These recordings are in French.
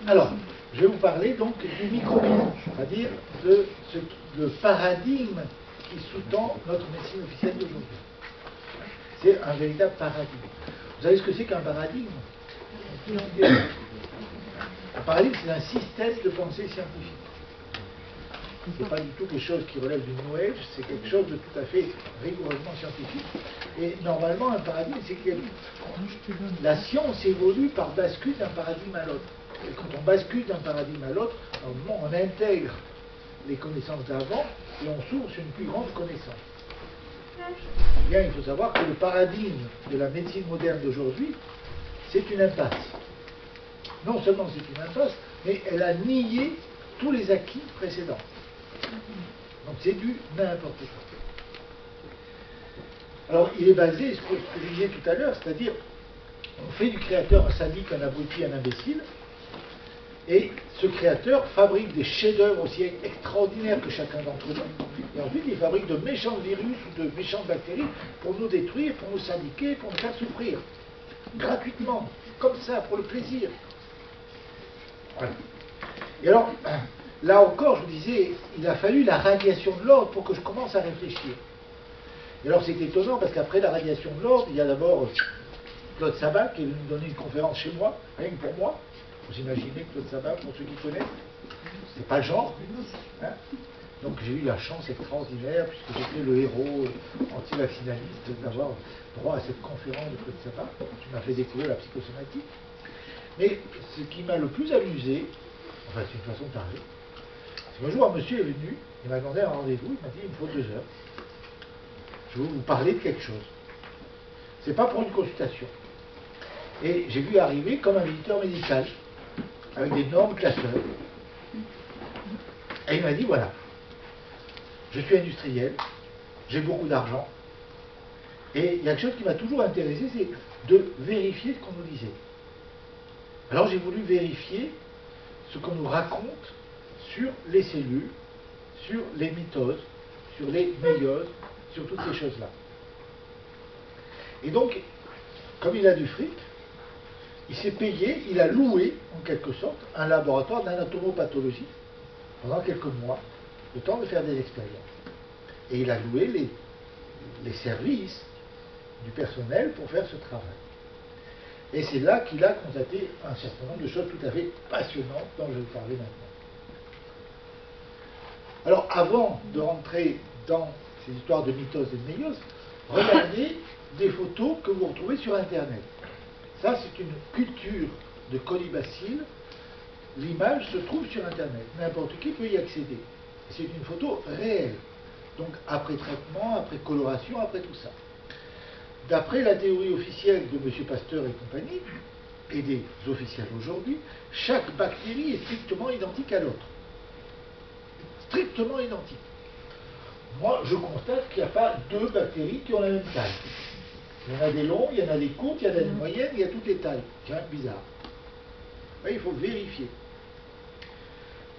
Alors, je vais vous parler donc du microbiome, c'est-à-dire le paradigme qui sous-tend notre médecine officielle d'aujourd'hui. C'est un véritable paradigme. Vous savez ce que c'est qu'un paradigme? Un paradigme, c'est un système de pensée scientifique. Ce n'est pas du tout quelque chose qui relève du New Age, c'est quelque chose de tout à fait rigoureusement scientifique. Et normalement, un paradigme, c'est que la science évolue par bascule d'un paradigme à l'autre. Et quand on bascule d'un paradigme à l'autre, normalement, on intègre les connaissances d'avant et on s'ouvre sur une plus grande connaissance. Eh bien, il faut savoir que le paradigme de la médecine moderne d'aujourd'hui, c'est une impasse. Non seulement c'est une impasse, mais elle a nié tous les acquis précédents. Donc c'est du n'importe quoi. Alors il est basé sur ce que je disais tout à l'heure, c'est-à-dire on fait du créateur un sadique, un abruti, un imbécile, et ce créateur fabrique des chefs-d'œuvre aussi extraordinaires que chacun d'entre nous, et ensuite il fabrique de méchants virus ou de méchantes bactéries pour nous détruire, pour nous syndiquer, pour nous faire souffrir, gratuitement, comme ça, pour le plaisir. Voilà. Et alors, là encore, je vous disais, il a fallu la radiation de l'ordre pour que je commence à réfléchir. Et alors c'est étonnant parce qu'après la radiation de l'ordre, il y a d'abord Claude Sabat qui est venu me donner une conférence chez moi, rien que pour moi. Vous imaginez Claude Sabat, pour ceux qui connaissent, c'est pas le genre. Hein. Donc j'ai eu la chance extraordinaire, puisque j'étais le héros anti-vaccinaliste, d'avoir droit à cette conférence de Claude Sabat, qui m'a fait découvrir la psychosomatique. Mais ce qui m'a le plus amusé, enfin c'est une façon de parler, c'est qu'un jour un monsieur est venu, il m'a demandé un rendez-vous, il m'a dit il me faut 2 heures. Je veux vous parler de quelque chose. C'est pas pour une consultation. Et j'ai vu arriver comme un visiteur médical, avec d'énormes classeurs. Et il m'a dit voilà, je suis industriel, j'ai beaucoup d'argent, et il y a quelque chose qui m'a toujours intéressé, c'est de vérifier ce qu'on nous disait. Alors j'ai voulu vérifier ce qu'on nous raconte sur les cellules, sur les mitoses, sur les méioses, sur toutes ces choses-là. Et donc, comme il a du fric, il s'est payé, il a loué, en quelque sorte, un laboratoire d'anatomopathologie pendant quelques mois, le temps de faire des expériences. Et il a loué les services du personnel pour faire ce travail. Et c'est là qu'il a constaté un certain nombre de choses tout à fait passionnantes dont je vais vous parler maintenant. Alors, avant de rentrer dans ces histoires de mitose et de méiose, regardez des photos que vous retrouvez sur Internet. Ça, c'est une culture de colibacille. L'image se trouve sur Internet. N'importe qui peut y accéder. C'est une photo réelle. Donc, après traitement, après coloration, après tout ça. D'après la théorie officielle de M. Pasteur et compagnie, et des officiels aujourd'hui, chaque bactérie est strictement identique à l'autre. Strictement identique. Moi, je constate qu'il n'y a pas 2 bactéries qui ont la même taille. Il y en a des longues, il y en a des courtes, il y en a des moyennes, il y a toutes les tailles. Tiens, bizarre. Oui, il faut vérifier.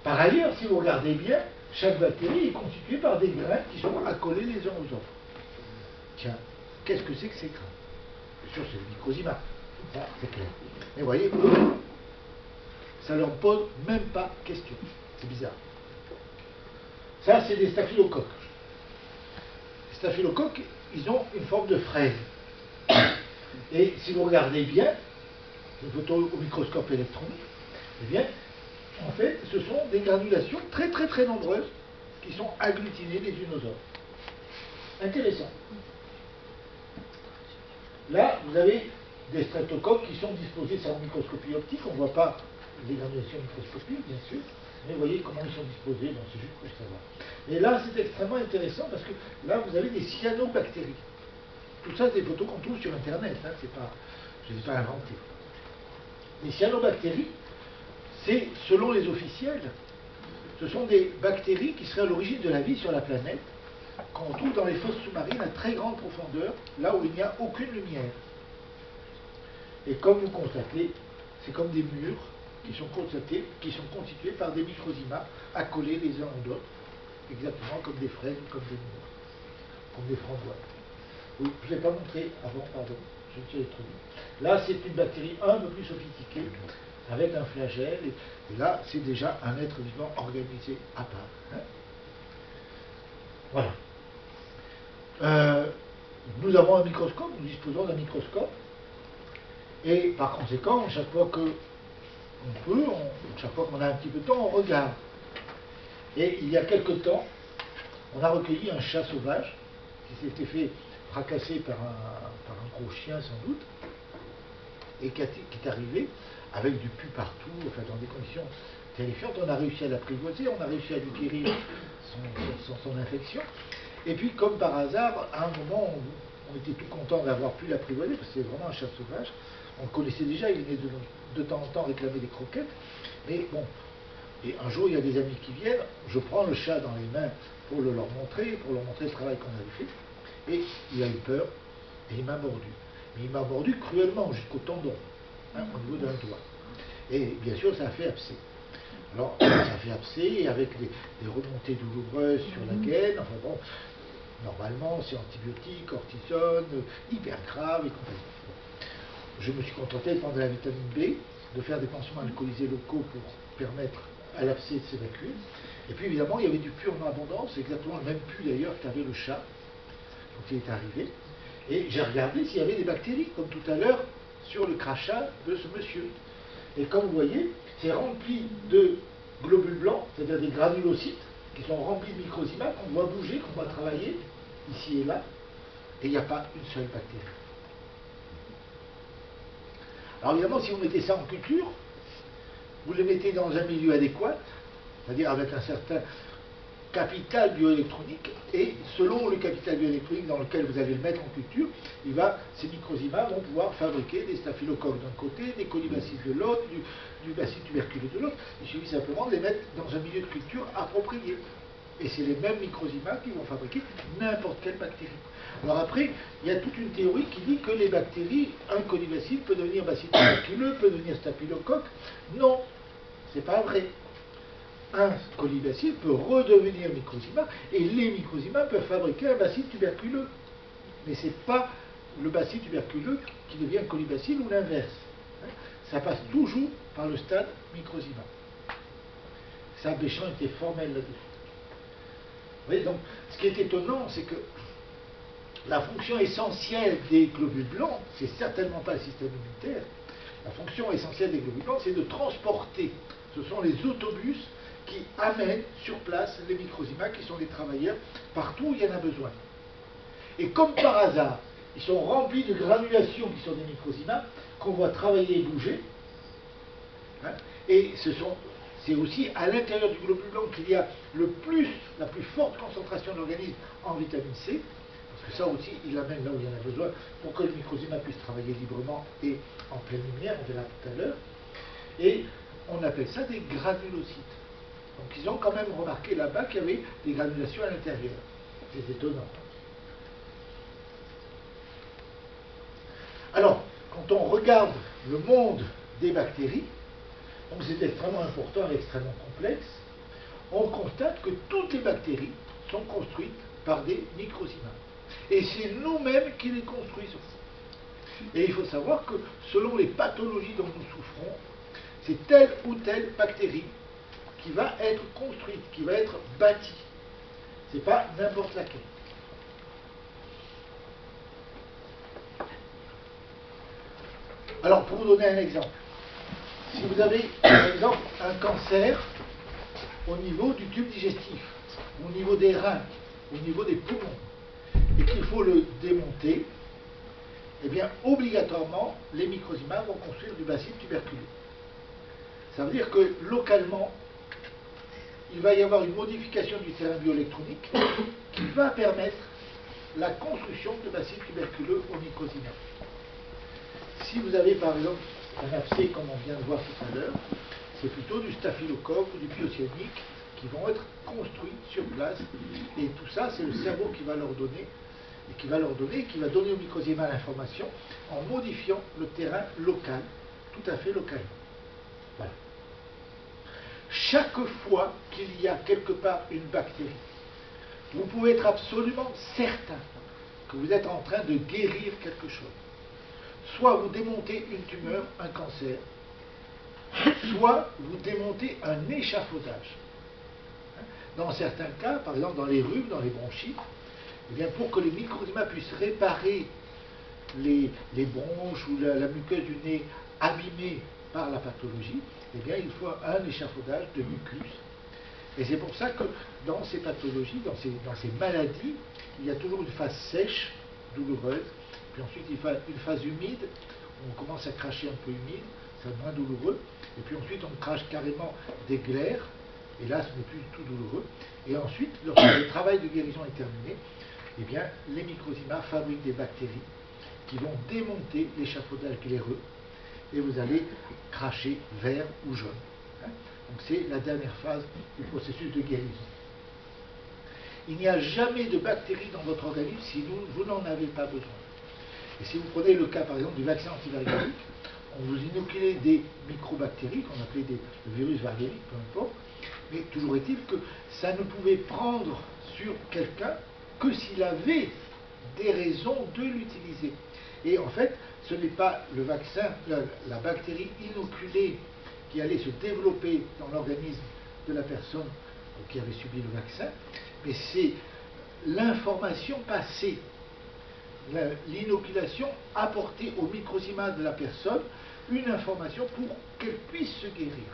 Par ailleurs, si vous regardez bien, chaque bactérie est constituée par des grains qui sont accolés les uns aux autres. Tiens, qu'est-ce que c'est que ces grains? Bien sûr, c'est le microsima. Ça, c'est clair. Mais vous voyez, ça ne leur pose même pas question. C'est bizarre. Ça, c'est des staphylocoques. Les staphylocoques, ils ont une forme de fraise. Et si vous regardez bien, une photo au microscope électronique, eh bien, en fait, ce sont des granulations très très très nombreuses qui sont agglutinées les unes aux autres. Intéressant. Là, vous avez des streptocoques qui sont disposés sur la microscopie optique. On ne voit pas les granulations microscopiques, bien sûr, mais vous voyez comment ils sont disposés. Donc, c'est juste pour savoir. Et là, c'est extrêmement intéressant parce que là, vous avez des cyanobactéries. Tout ça, c'est des photos qu'on trouve sur Internet. Hein, c'est pas, je ne les ai pas inventées. Les cyanobactéries, c'est, selon les officiels, ce sont des bactéries qui seraient à l'origine de la vie sur la planète, qu'on trouve dans les fosses sous-marines à très grande profondeur, là où il n'y a aucune lumière. Et comme vous constatez, c'est comme des murs qui sont constitués par des microzymas accolés les uns aux autres, exactement comme des fraises ou comme des murs, comme des framboises. Oui, je ne l'ai pas montré avant, pardon, je me suis trop vite. Là, c'est une bactérie un peu plus sophistiquée, avec un flagelle, et là, c'est déjà un être vivant organisé à part. Hein. Voilà. Nous avons un microscope, nous disposons d'un microscope, et par conséquent, chaque fois qu'on peut, chaque fois qu'on a un petit peu de temps, on regarde. Et il y a quelque temps, on a recueilli un chat sauvage qui s'était fait fracasser par un gros chien sans doute, et qui est arrivé avec du pu partout, enfin dans des conditions terrifiantes. On a réussi à l'apprivoiser, on a réussi à lui guérir son infection. Et puis, comme par hasard, à un moment, on était tout content d'avoir pu l'apprivoiser, parce que c'est vraiment un chat sauvage. On le connaissait déjà, il venait de temps en temps réclamer des croquettes. Mais bon, et un jour, il y a des amis qui viennent, je prends le chat dans les mains pour leur montrer le travail qu'on avait fait. Et il a eu peur, et il m'a mordu. Mais il m'a mordu cruellement, jusqu'au tendon, hein, au niveau d'un doigt. Et bien sûr, ça a fait abcès. Alors, ça a fait abcès, avec des remontées douloureuses sur la gaine, enfin bon, normalement, c'est antibiotiques, cortisone, hyper grave et compagnie. Je me suis contenté de prendre de la vitamine B, de faire des pansements alcoolisés locaux pour permettre à l'abcès de s'évacuer. Et puis évidemment, il y avait du pu en abondance, exactement le même pu d'ailleurs qu'avait le chat, quand il est arrivé. Et j'ai regardé s'il y avait des bactéries, comme tout à l'heure, sur le crachat de ce monsieur. Et comme vous voyez, c'est rempli de globules blancs, c'est-à-dire des granulocytes, qui sont remplis de microzymas qu'on doit bouger, qu'on doit travailler, ici et là, et il n'y a pas une seule bactérie. Alors évidemment, si vous mettez ça en culture, vous le mettez dans un milieu adéquat, c'est-à-dire avec un certain capital bioélectronique, et selon le capital bioélectronique dans lequel vous allez le mettre en culture, ces microzymas vont pouvoir fabriquer des staphylocoques d'un côté, des colibacilles de l'autre, du bacille tuberculeux de l'autre. Il suffit simplement de les mettre dans un milieu de culture approprié. Et c'est les mêmes microzymas qui vont fabriquer n'importe quelle bactérie. Alors après, il y a toute une théorie qui dit que les bactéries, un colibacille peut devenir bacille tuberculeux, peut devenir staphylocoque. Non, c'est pas vrai. Un colibacille peut redevenir microzyma, et les microzymas peuvent fabriquer un bacille tuberculeux. Mais ce n'est pas le bacille tuberculeux qui devient colibacille ou l'inverse. Ça passe toujours par le stade microzyma. Ça, Béchamp était formel là-dessus. Vous voyez, donc, ce qui est étonnant, c'est que la fonction essentielle des globules blancs, c'est certainement pas le système immunitaire. La fonction essentielle des globules blancs, c'est de transporter. Ce sont les autobus qui amènent sur place les microzymas, qui sont des travailleurs partout où il y en a besoin. Et comme par hasard, ils sont remplis de granulations qui sont des microzymas qu'on voit travailler et bouger. Hein, et c'est aussi à l'intérieur du globule blanc qu'il y a la plus forte concentration de l'organisme en vitamine C, parce que ça aussi, il l'amène là où il y en a besoin pour que le microzyma puisse travailler librement et en pleine lumière, on verra tout à l'heure. Et on appelle ça des granulocytes. Donc ils ont quand même remarqué là-bas qu'il y avait des granulations à l'intérieur. C'est étonnant. Alors, quand on regarde le monde des bactéries, donc c'est extrêmement important et extrêmement complexe, on constate que toutes les bactéries sont construites par des microzymas. Et c'est nous-mêmes qui les construisons. Et il faut savoir que selon les pathologies dont nous souffrons, c'est telle ou telle bactérie qui va être construite, qui va être bâtie. Ce n'est pas n'importe laquelle. Alors, pour vous donner un exemple, si vous avez, par exemple, un cancer au niveau du tube digestif, au niveau des reins, au niveau des poumons, et qu'il faut le démonter, eh bien, obligatoirement, les microzymas vont construire du bacille tuberculeux. Ça veut dire que, localement, il va y avoir une modification du terrain bioélectronique qui va permettre la construction de bacilles tuberculeux au microzymas. Si vous avez par exemple un abcès comme on vient de voir tout à l'heure, c'est plutôt du staphylocoque ou du pyocyannique qui vont être construits sur place. Et tout ça, c'est le cerveau qui va leur donner, et qui va donner au microzymas l'information en modifiant le terrain local, tout à fait localement. Voilà. Chaque fois qu'il y a quelque part une bactérie, vous pouvez être absolument certain que vous êtes en train de guérir quelque chose. Soit vous démontez une tumeur, un cancer, soit vous démontez un échafaudage. Dans certains cas, par exemple dans les rhumes, dans les bronchites, eh bien, pour que les microzymas puissent réparer les bronches ou la muqueuse du nez abîmée par la pathologie, eh bien, il faut un échafaudage de mucus. Et c'est pour ça que dans ces pathologies, dans ces maladies, il y a toujours une phase sèche, douloureuse, puis ensuite une phase humide, où on commence à cracher un peu humide, c'est moins douloureux, et puis ensuite on crache carrément des glaires, et là ce n'est plus du tout douloureux. Et ensuite, lorsque le travail de guérison est terminé, eh bien, les microzymas fabriquent des bactéries qui vont démonter l'échafaudage glaireux, et vous allez cracher vert ou jaune. Donc c'est la dernière phase du processus de guérison. Il n'y a jamais de bactéries dans votre organisme si vous n'en avez pas besoin. Et si vous prenez le cas par exemple du vaccin antivaricolique, on vous inoculait des microbactéries qu'on appelait des virus varioliques, peu importe, mais toujours est-il que ça ne pouvait prendre sur quelqu'un que s'il avait des raisons de l'utiliser. Et en fait, ce n'est pas le vaccin, la bactérie inoculée qui allait se développer dans l'organisme de la personne qui avait subi le vaccin, mais c'est l'information passée, l'inoculation apportée au microzyma de la personne, une information pour qu'elle puisse se guérir.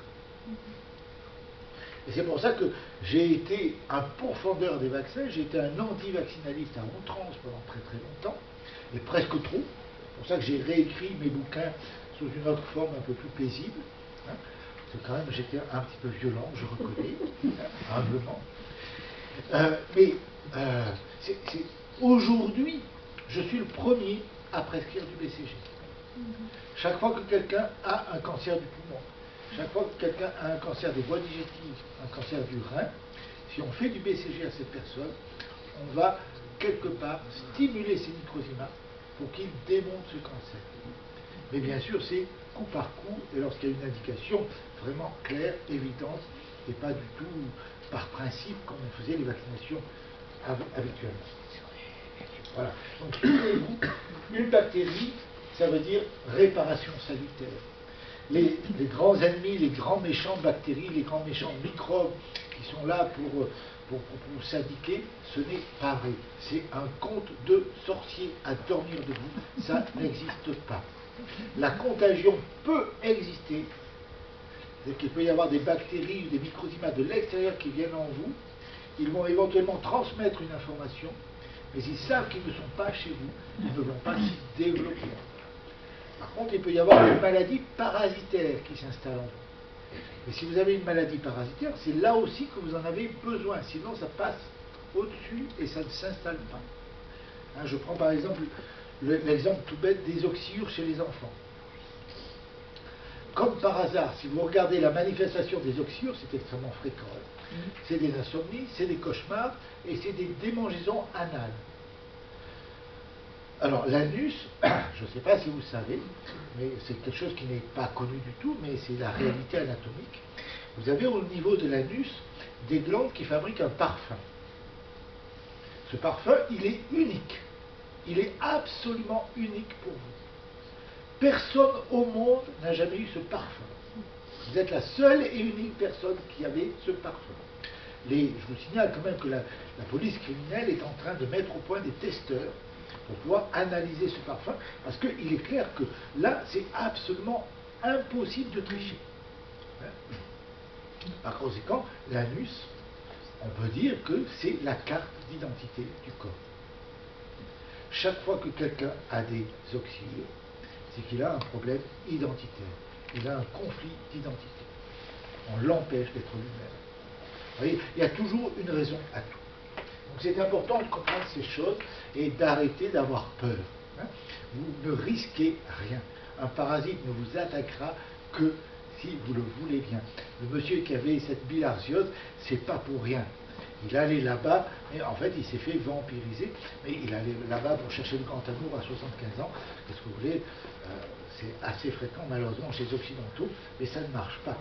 Et c'est pour ça que j'ai été un pourfendeur des vaccins, j'ai été un anti-vaccinaliste à outrance pendant très très longtemps, et presque trop. C'est pour ça que j'ai réécrit mes bouquins sous une autre forme un peu plus paisible. Parce que quand même j'étais un petit peu violent, je reconnais, humblement. Mais aujourd'hui, je suis le premier à prescrire du BCG. Chaque fois que quelqu'un a un cancer du poumon, chaque fois que quelqu'un a un cancer des voies digestives, un cancer du rein, si on fait du BCG à cette personne, on va quelque part stimuler ces microzymas pour qu'ils démontent ce cancer. Mais bien sûr, c'est coup par coup, et lorsqu'il y a une indication vraiment claire, évidente, et pas du tout par principe comme on faisait les vaccinations habituellement. Voilà. Donc, une bactérie, ça veut dire réparation salutaire. Les grands ennemis, les grands méchants bactéries, les grands méchants microbes qui sont là pour s'indiquer, ce n'est pas vrai. C'est un conte de sorcier à dormir debout. Ça n'existe pas. La contagion peut exister. C'est-à-dire qu'il peut y avoir des bactéries ou des microzymas de l'extérieur qui viennent en vous. Ils vont éventuellement transmettre une information, mais ils savent qu'ils ne sont pas chez vous. Ils ne vont pas s'y développer. Par contre, il peut y avoir une maladie parasitaire qui s'installe en vous. Et si vous avez une maladie parasitaire, c'est là aussi que vous en avez besoin. Sinon, ça passe au-dessus et ça ne s'installe pas. Je prends par exemple l'exemple tout bête des oxyures chez les enfants. Comme par hasard, si vous regardez la manifestation des oxyures, c'est extrêmement fréquent. C'est des insomnies, c'est des cauchemars et c'est des démangeaisons anales. Alors l'anus, je ne sais pas si vous savez, mais c'est quelque chose qui n'est pas connu du tout, mais c'est la réalité anatomique. Vous avez au niveau de l'anus des glandes qui fabriquent un parfum. Ce parfum, il est unique. Il est absolument unique pour vous. Personne au monde n'a jamais eu ce parfum. Vous êtes la seule et unique personne qui avait ce parfum. Je vous signale quand même que la police criminelle est en train de mettre au point des testeurs pour pouvoir analyser ce parfum, parce qu'il est clair que là, c'est absolument impossible de tricher. Par conséquent, l'anus, on peut dire que c'est la carte d'identité du corps. Chaque fois que quelqu'un a des oxyures, c'est qu'il a un problème identitaire. Il a un conflit d'identité. On l'empêche d'être lui-même. Vous voyez, il y a toujours une raison à tout. Donc c'est important de comprendre ces choses et d'arrêter d'avoir peur. Vous ne risquez rien. Un parasite ne vous attaquera que si vous le voulez bien. Le monsieur qui avait cette bilharziose, c'est pas pour rien. Il allait là-bas, et en fait il s'est fait vampiriser, mais il allait là-bas pour chercher le grand amour à 75 ans. Qu'est-ce que vous voulez, c'est assez fréquent malheureusement chez les Occidentaux, mais ça ne marche pas.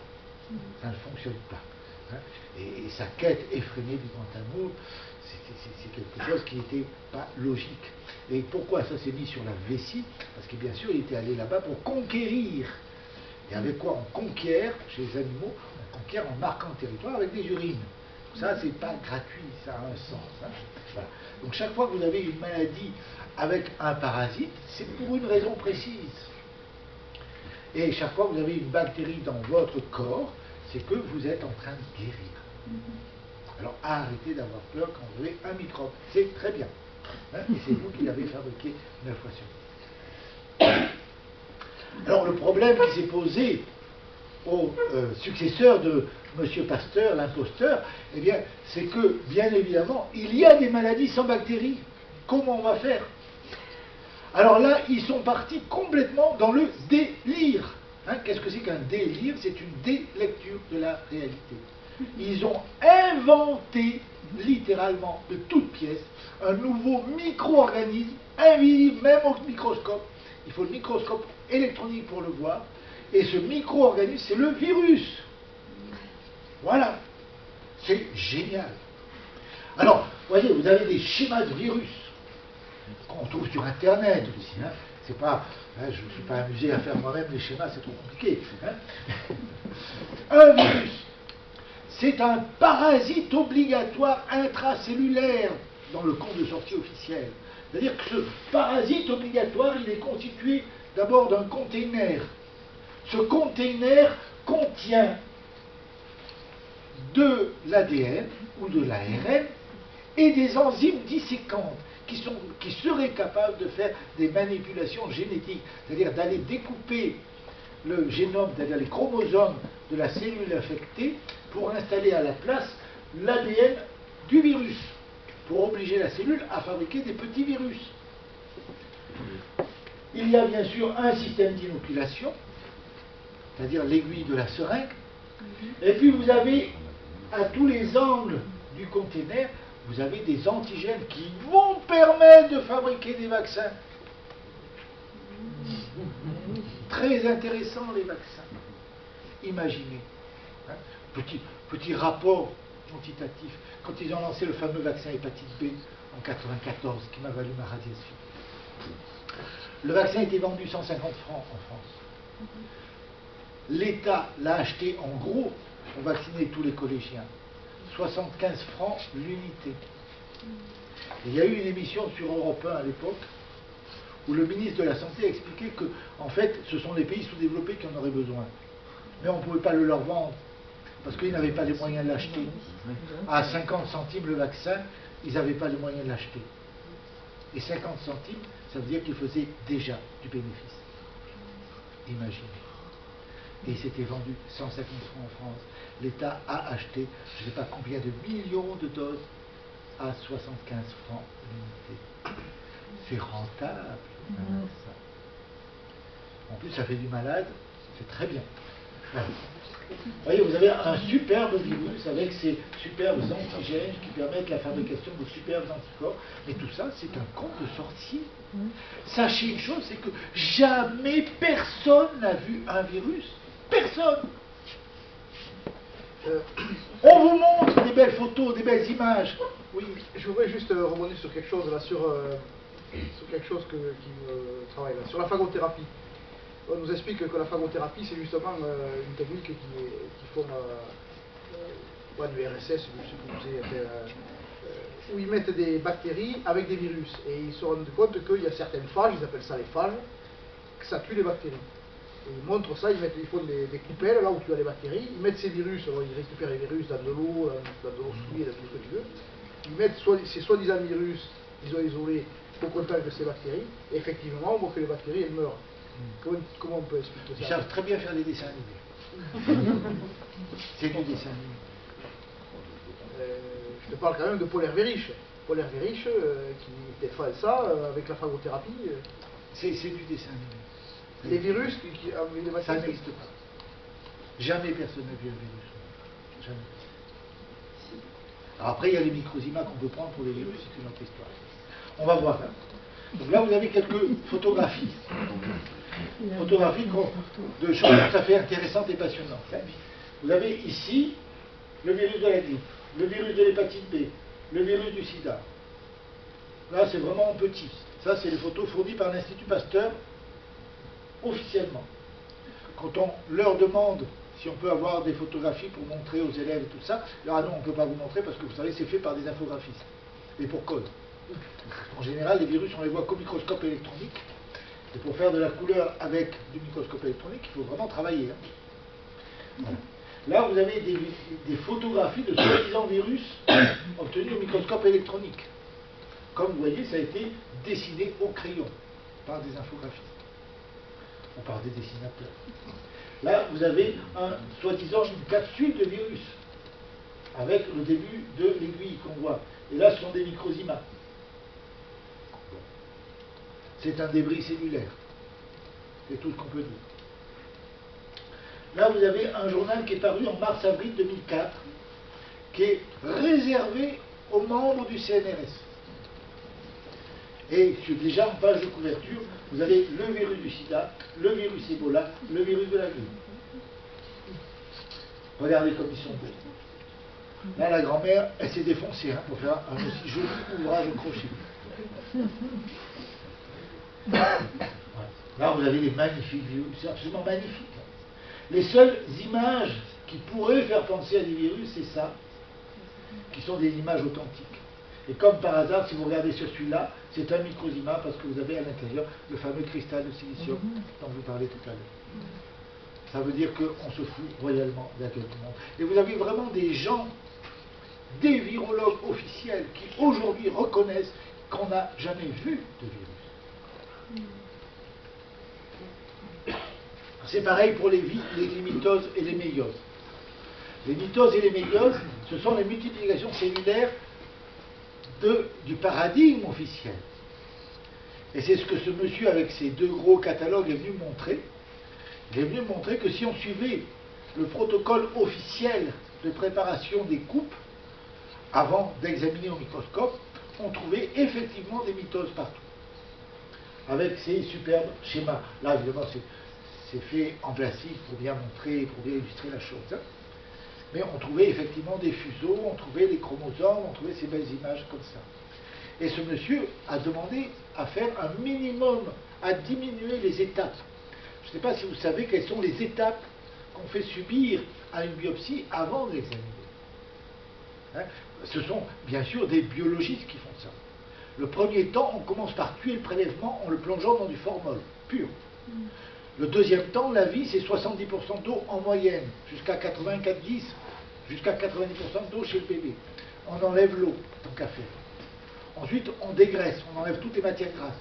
Ça ne fonctionne pas. Et sa quête effrénée du grand amour, c'est quelque chose qui n'était pas logique. Et pourquoi ça s'est mis sur la vessie? Parce que bien sûr, il était allé là-bas pour conquérir. Et avec quoi on conquiert, chez les animaux, on conquiert en marquant le territoire avec des urines. Ça, c'est pas gratuit, ça a un sens. Hein. Voilà. Donc chaque fois que vous avez une maladie avec un parasite, c'est pour une raison précise. Et chaque fois que vous avez une bactérie dans votre corps, c'est que vous êtes en train de guérir. Alors arrêtez d'avoir peur quand vous avez un microbe. C'est très bien. Hein, et c'est vous qui l'avez fabriqué 9 fois sur 10. Alors le problème qui s'est posé au successeur de M. Pasteur, l'imposteur, eh bien, c'est que, bien évidemment, il y a des maladies sans bactéries. Comment on va faire? Alors là, ils sont partis complètement dans le délire. Hein, qu'est-ce que c'est qu'un délire? C'est une délecture de la réalité. Ils ont inventé, littéralement, de toutes pièces, un nouveau micro-organisme, invisible même au microscope. Il faut le microscope électronique pour le voir. Et ce micro-organisme, c'est le virus. Voilà. C'est génial. Alors, vous voyez, vous avez des schémas de virus qu'on trouve sur Internet aussi. Hein. C'est pas, hein, je ne me suis pas amusé à faire moi-même les schémas, c'est trop compliqué. Hein. Un virus, c'est un parasite obligatoire intracellulaire dans le compte de sortie officiel. C'est-à-dire que ce parasite obligatoire, il est constitué d'abord d'un container. Ce container contient de l'ADN ou de l'ARN et des enzymes disséquantes qui seraient capables de faire des manipulations génétiques, c'est-à-dire d'aller découper le génome, c'est-à-dire les chromosomes de la cellule infectée pour installer à la place l'ADN du virus, pour obliger la cellule à fabriquer des petits virus. Il y a bien sûr un système d'inoculation, c'est-à-dire l'aiguille de la seringue, et puis vous avez à tous les angles du conteneur, vous avez des antigènes qui vont permettre de fabriquer des vaccins. Très intéressant les vaccins. Imaginez. Hein, petit rapport quantitatif. Quand ils ont lancé le fameux vaccin hépatite B en 1994, qui m'a valu ma radiation. Le vaccin était vendu 150 francs en France. L'État l'a acheté en gros pour vacciner tous les collégiens. 75 francs l'unité. Il y a eu une émission sur Europe 1 à l'époque où le ministre de la Santé expliquait que, en fait, ce sont les pays sous-développés qui en auraient besoin. Mais on ne pouvait pas le leur vendre parce qu'ils n'avaient pas les moyens de l'acheter. À 50 centimes le vaccin, ils n'avaient pas les moyens de l'acheter. Et 50 centimes, ça veut dire qu'ils faisaient déjà du bénéfice. Imaginez. Et il s'était vendu 150 francs en France. L'État a acheté, je ne sais pas combien de millions de doses à 75 francs l'unité. C'est rentable. Ça. En plus, ça fait du malade, c'est très bien. Voilà. Vous voyez, vous avez un superbe virus avec ces superbes antigènes qui permettent la fabrication de superbes anticorps. Mais tout ça, c'est un conte de sorcier. Sachez une chose, c'est que jamais personne n'a vu un virus. Personne. On vous montre des belles photos, des belles images. Oui, je voudrais juste rebondir sur quelque chose là, sur quelque chose qui me travaille là, sur la phagothérapie. On nous explique que la phagothérapie, c'est justement une technique qui font du RSS, je sais plus, où ils mettent des bactéries avec des virus. Et ils se rendent compte qu'il y a certaines phages, ils appellent ça les phages, que ça tue les bactéries. Et ils montrent ça, ils font des coupelles là où tu as les bactéries, ils mettent ces virus, alors ils récupèrent les virus dans de l'eau souillée, dans tout ce que tu veux. Ils mettent ces soi-disant virus, ils ont isolé au contact de ces bactéries, et effectivement, on voit que les bactéries, elles meurent. Comment on peut expliquer ça? Ils savent très bien faire des dessins animés. C'est du dessin animé. Je te parle quand même de Paul Hervé-Riche. Paul Hervé-Riche, qui défend ça avec la phagothérapie. C'est du dessin animé. Les virus ça n'existe pas. Jamais personne n'a vu un virus. Jamais. Alors après, il y a les microzymas qu'on peut prendre pour les virus, c'est une autre histoire. On va voir. Donc là, vous avez quelques photographies. Photographies de choses tout à fait intéressantes et passionnantes. Vous avez ici le virus de la grippe, le virus de l'hépatite B, le virus du sida. Là, c'est vraiment en petit. Ça, c'est les photos fournies par l'Institut Pasteur officiellement. quand on leur demande si on peut avoir des photographies pour montrer aux élèves et tout ça, alors ah non, on ne peut pas vous montrer parce que vous savez, c'est fait par des infographistes. Et pour cause. En général, les virus, on les voit qu'au microscope électronique. Et pour faire de la couleur avec du microscope électronique, il faut vraiment travailler. Voilà. Là, vous avez des photographies de soi-disant virus obtenues au microscope électronique. Comme vous voyez, ça a été dessiné au crayon par des infographistes. Ou par des dessinateurs. Là, vous avez soi-disant une capsule de virus, avec le début de l'aiguille qu'on voit. Et là, ce sont des microzymas. C'est un débris cellulaire. C'est tout ce qu'on peut dire. Là, vous avez un journal qui est paru en mars-avril 2004, qui est réservé aux membres du CNRS. Et déjà en page de couverture, vous avez le virus du sida, le virus Ebola, le virus de la grippe. Regardez comme ils sont beaux. Là, la grand-mère, elle s'est défoncée pour faire un aussi joli ouvrage au crochet. Voilà. Là, vous avez les magnifiques virus, c'est absolument magnifique. Les seules images qui pourraient faire penser à des virus, c'est ça, qui sont des images authentiques. Et comme par hasard, si vous regardez sur celui-là, c'est un microzyma parce que vous avez à l'intérieur le fameux cristal de silicium dont vous parlez tout à l'heure. Ça veut dire qu'on se fout royalement de la gueule du monde. Et vous avez vraiment des gens, des virologues officiels, qui aujourd'hui reconnaissent qu'on n'a jamais vu de virus. C'est pareil pour les mitoses et les méioses. Les mitoses et les méioses, ce sont les multiplications cellulaires du paradigme officiel. Et c'est ce que ce monsieur, avec ses deux gros catalogues, est venu montrer. Il est venu montrer que si on suivait le protocole officiel de préparation des coupes, avant d'examiner au microscope, on trouvait effectivement des mitoses partout. Avec ces superbes schémas. Là, évidemment, c'est fait en plastique pour bien montrer, pour bien illustrer la chose. Hein. Mais on trouvait effectivement des fuseaux, on trouvait des chromosomes, on trouvait ces belles images comme ça. Et ce monsieur a demandé à faire un minimum, à diminuer les étapes. Je ne sais pas si vous savez quelles sont les étapes qu'on fait subir à une biopsie avant de l'examiner. Hein? Ce sont bien sûr des biologistes qui font ça. Le premier temps, on commence par tuer le prélèvement en le plongeant dans du formol pur. Le deuxième temps, la vie, c'est 70% d'eau en moyenne, jusqu'à 84-10, jusqu'à 90% d'eau chez le bébé. On enlève l'eau, tant qu'à faire. Ensuite, on dégraisse, on enlève toutes les matières grasses.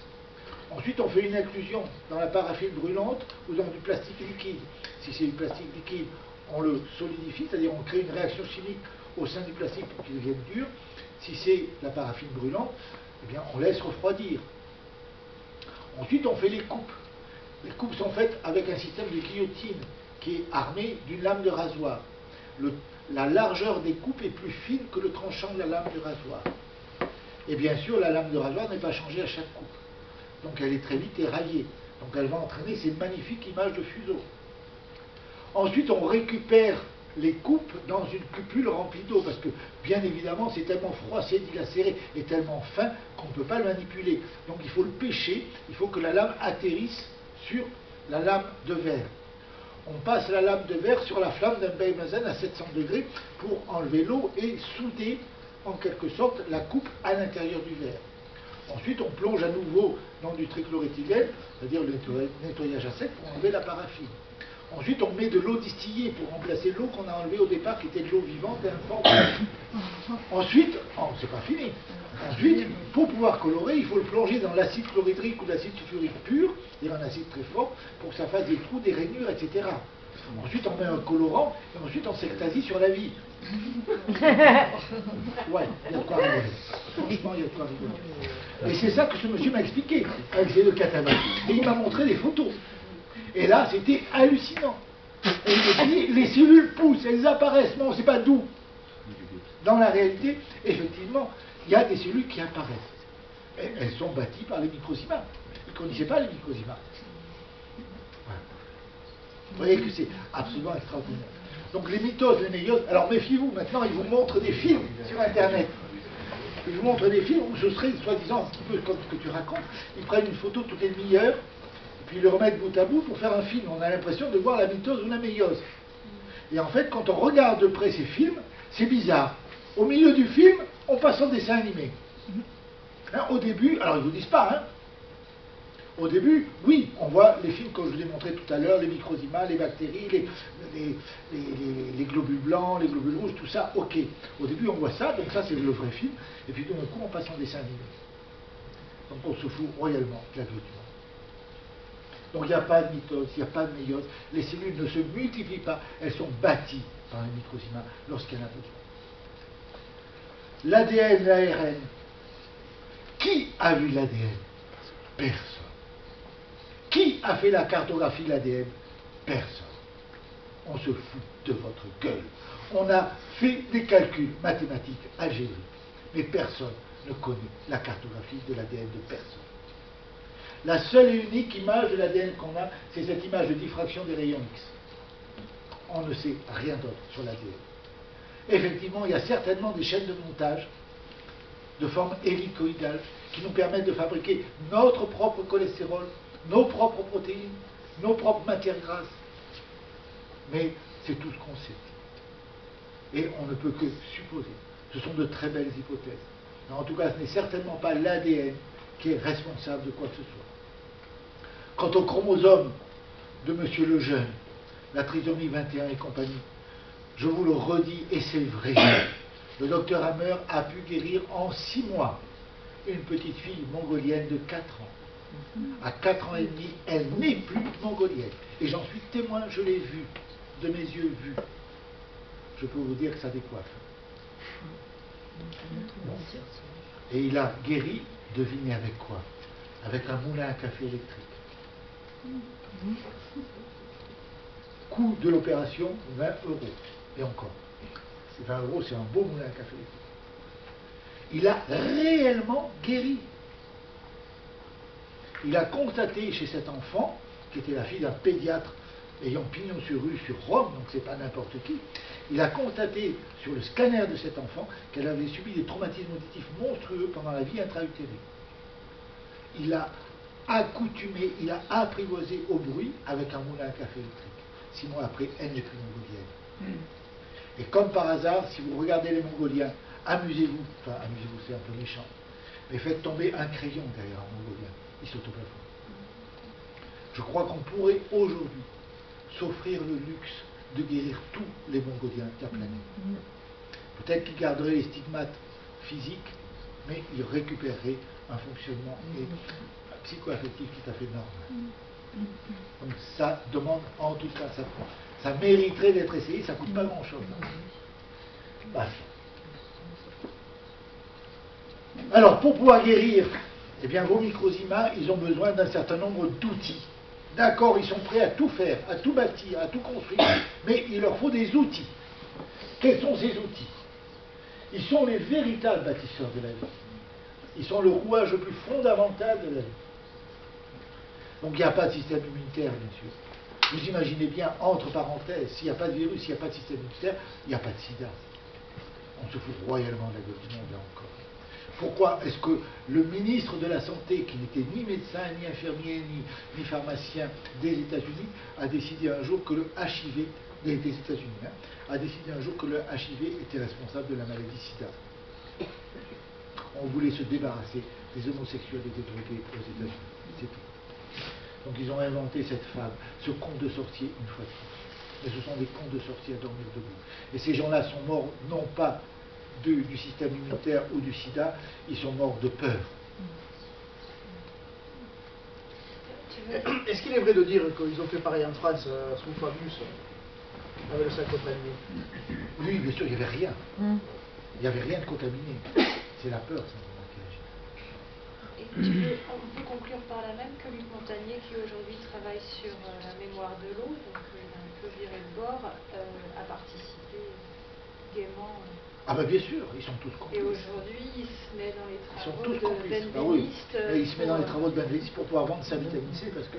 Ensuite, on fait une inclusion dans la paraffine brûlante ou dans du plastique liquide. Si c'est du plastique liquide, on le solidifie, c'est-à-dire on crée une réaction chimique au sein du plastique pour qu'il devienne dur. Si c'est la paraffine brûlante, eh bien, on laisse refroidir. Ensuite, on fait les coupes. Les coupes sont faites avec un système de guillotine qui est armé d'une lame de rasoir. La largeur des coupes est plus fine que le tranchant de la lame de rasoir. Et bien sûr, la lame de rasoir n'est pas changée à chaque coupe. Donc elle est très vite éraillée. Donc elle va entraîner ces magnifiques images de fuseaux. Ensuite, on récupère les coupes dans une cupule remplie d'eau, parce que, bien évidemment, c'est tellement froissé, dilacéré et tellement fin qu'on ne peut pas le manipuler. Donc il faut le pêcher, il faut que la lame atterrisse sur la lame de verre. On passe la lame de verre sur la flamme d'un Beimazen à 700 degrés pour enlever l'eau et souder, en quelque sorte, la coupe à l'intérieur du verre. Ensuite, on plonge à nouveau dans du trichloroéthylène, c'est-à-dire le nettoyage à sec pour enlever la paraffine. Ensuite, on met de l'eau distillée pour remplacer l'eau qu'on a enlevée au départ, qui était de l'eau vivante et informe. Ensuite, c'est pas fini. Ensuite, pour pouvoir colorer, il faut le plonger dans l'acide chlorhydrique ou l'acide sulfurique pur, c'est-à-dire un acide très fort, pour que ça fasse des trous, des rainures, etc. Ensuite, on met un colorant, et ensuite, on s'extasie sur la vie. Ouais, il y a de quoi rigoler. Franchement, il y a de quoi rigoler. Et c'est ça que ce monsieur m'a expliqué, avec ses deux catalogues. Et il m'a montré des photos. Et là, c'était hallucinant. Et il me dit, les cellules poussent, elles apparaissent, mais on ne sait pas d'où. Dans la réalité, effectivement, il y a des cellules qui apparaissent. Et elles sont bâties par les microzymas. Ils ne connaissaient pas les microzymas. Voilà. Vous voyez que c'est absolument extraordinaire. Donc les mitoses, les méioses, alors méfiez-vous, maintenant ils vous montrent des films sur Internet. Ils vous montrent des films où ce serait, soi-disant, un petit peu comme ce que tu racontes, ils prennent une photo toutes les demi-heures, ils puis le remettre bout à bout pour faire un film. On a l'impression de voir la mitose ou la méiose. Et en fait, quand on regarde de près ces films, c'est bizarre. Au milieu du film, on passe en dessin animé. Hein, au début, alors ils ne vous disent pas, hein. Au début, oui, on voit les films comme je vous ai montré tout à l'heure, les microzymas, les bactéries, les globules blancs, les globules rouges, tout ça, ok. Au début, on voit ça, donc ça c'est le vrai film, et puis d'un coup, on passe en dessin animé. Donc on se fout royalement de la gueule du monde. Donc il n'y a pas de mitose, il n'y a pas de méiose, les cellules ne se multiplient pas, elles sont bâties par les microzymas lorsqu'il y en a besoin. L'ADN, l'ARN. Qui a vu l'ADN? Personne. Qui a fait la cartographie de l'ADN? Personne. On se fout de votre gueule. On a fait des calculs mathématiques, algébriques, mais personne ne connaît la cartographie de l'ADN de personne. La seule et unique image de l'ADN qu'on a, c'est cette image de diffraction des rayons X. On ne sait rien d'autre sur l'ADN. Effectivement, il y a certainement des chaînes de montage de forme hélicoïdale qui nous permettent de fabriquer notre propre cholestérol, nos propres protéines, nos propres matières grasses. Mais c'est tout ce qu'on sait. Et on ne peut que supposer. Ce sont de très belles hypothèses. Mais en tout cas, ce n'est certainement pas l'ADN qui est responsable de quoi que ce soit. Quant au chromosome de M. Lejeune, la trisomie 21 et compagnie, je vous le redis, et c'est vrai, le docteur Hammer a pu guérir en 6 mois une petite fille mongolienne de 4 ans. À 4 ans et demi, elle n'est plus mongolienne. Et j'en suis témoin, je l'ai vue, de mes yeux vus. Je peux vous dire que ça décoiffe. Et il a guéri, devinez avec quoi? Avec un moulin à café électrique. Coût de l'opération, 20 €. Et encore. 20 €, c'est un beau moulin à café électrique. Il a réellement guéri. Il a constaté chez cet enfant, qui était la fille d'un pédiatre ayant pignon sur rue sur Rome, donc c'est pas n'importe qui, il a constaté sur le scanner de cet enfant qu'elle avait subi des traumatismes auditifs monstrueux pendant la vie intra-utérine. Il a accoutumé, il a apprivoisé au bruit avec un moulin à café électrique. 6 mois après, elle n'est plus mongolienne. Et comme par hasard, si vous regardez les Mongoliens, amusez-vous, enfin amusez-vous, c'est un peu méchant, mais faites tomber un crayon derrière un Mongolien, il saute au plafond. Je crois qu'on pourrait aujourd'hui s'offrir le luxe de guérir tous les Mongoliens de la planète. Peut-être qu'ils garderaient les stigmates physiques, mais ils récupéreraient un fonctionnement psycho-affectif tout à fait normal. Donc ça demande, en tout cas, ça mériterait d'être essayé, ça ne coûte pas grand-chose. Alors, pour pouvoir guérir, eh bien, vos microzymas, ils ont besoin d'un certain nombre d'outils. D'accord, ils sont prêts à tout faire, à tout bâtir, à tout construire, mais il leur faut des outils. Quels sont ces outils? Ils sont les véritables bâtisseurs de la vie. Ils sont le rouage le plus fondamental de la vie. Donc il n'y a pas de système immunitaire, bien sûr. Vous imaginez bien, entre parenthèses, s'il n'y a pas de virus, s'il n'y a pas de système immunitaire, il n'y a pas de sida. On se fout royalement de la gueule du monde, là encore. Pourquoi est-ce que le ministre de la Santé, qui n'était ni médecin, ni infirmier, ni pharmacien des États-Unis, a décidé un jour que le HIV, des États-Unis, a décidé un jour que le HIV était responsable de la maladie sida? On voulait se débarrasser des homosexuels et des drogués aux États-Unis. C'est tout. Donc ils ont inventé cette fable, ce conte de sorcier une fois de plus. Mais ce sont des contes de sorciers à dormir debout. Et ces gens-là sont morts non pas du système immunitaire ou du sida, ils sont morts de peur. Est-ce qu'il est vrai de dire qu'ils ont fait pareil en France sous Fabius avec le sac contaminé? Oui, bien sûr, il n'y avait rien. Il n'y avait rien de contaminé. C'est la peur, ça. Et on peut conclure par là même que Luc Montagnier, qui aujourd'hui travaille sur la mémoire de l'eau, donc il a un peu viré de bord, a participé gaiement. Ah ben bien sûr, ils sont tous complices. Et aujourd'hui, il se met dans les travaux de benveniste. Ah oui. Il se met dans les travaux de benveniste pour pouvoir vendre sa vitamine C, parce que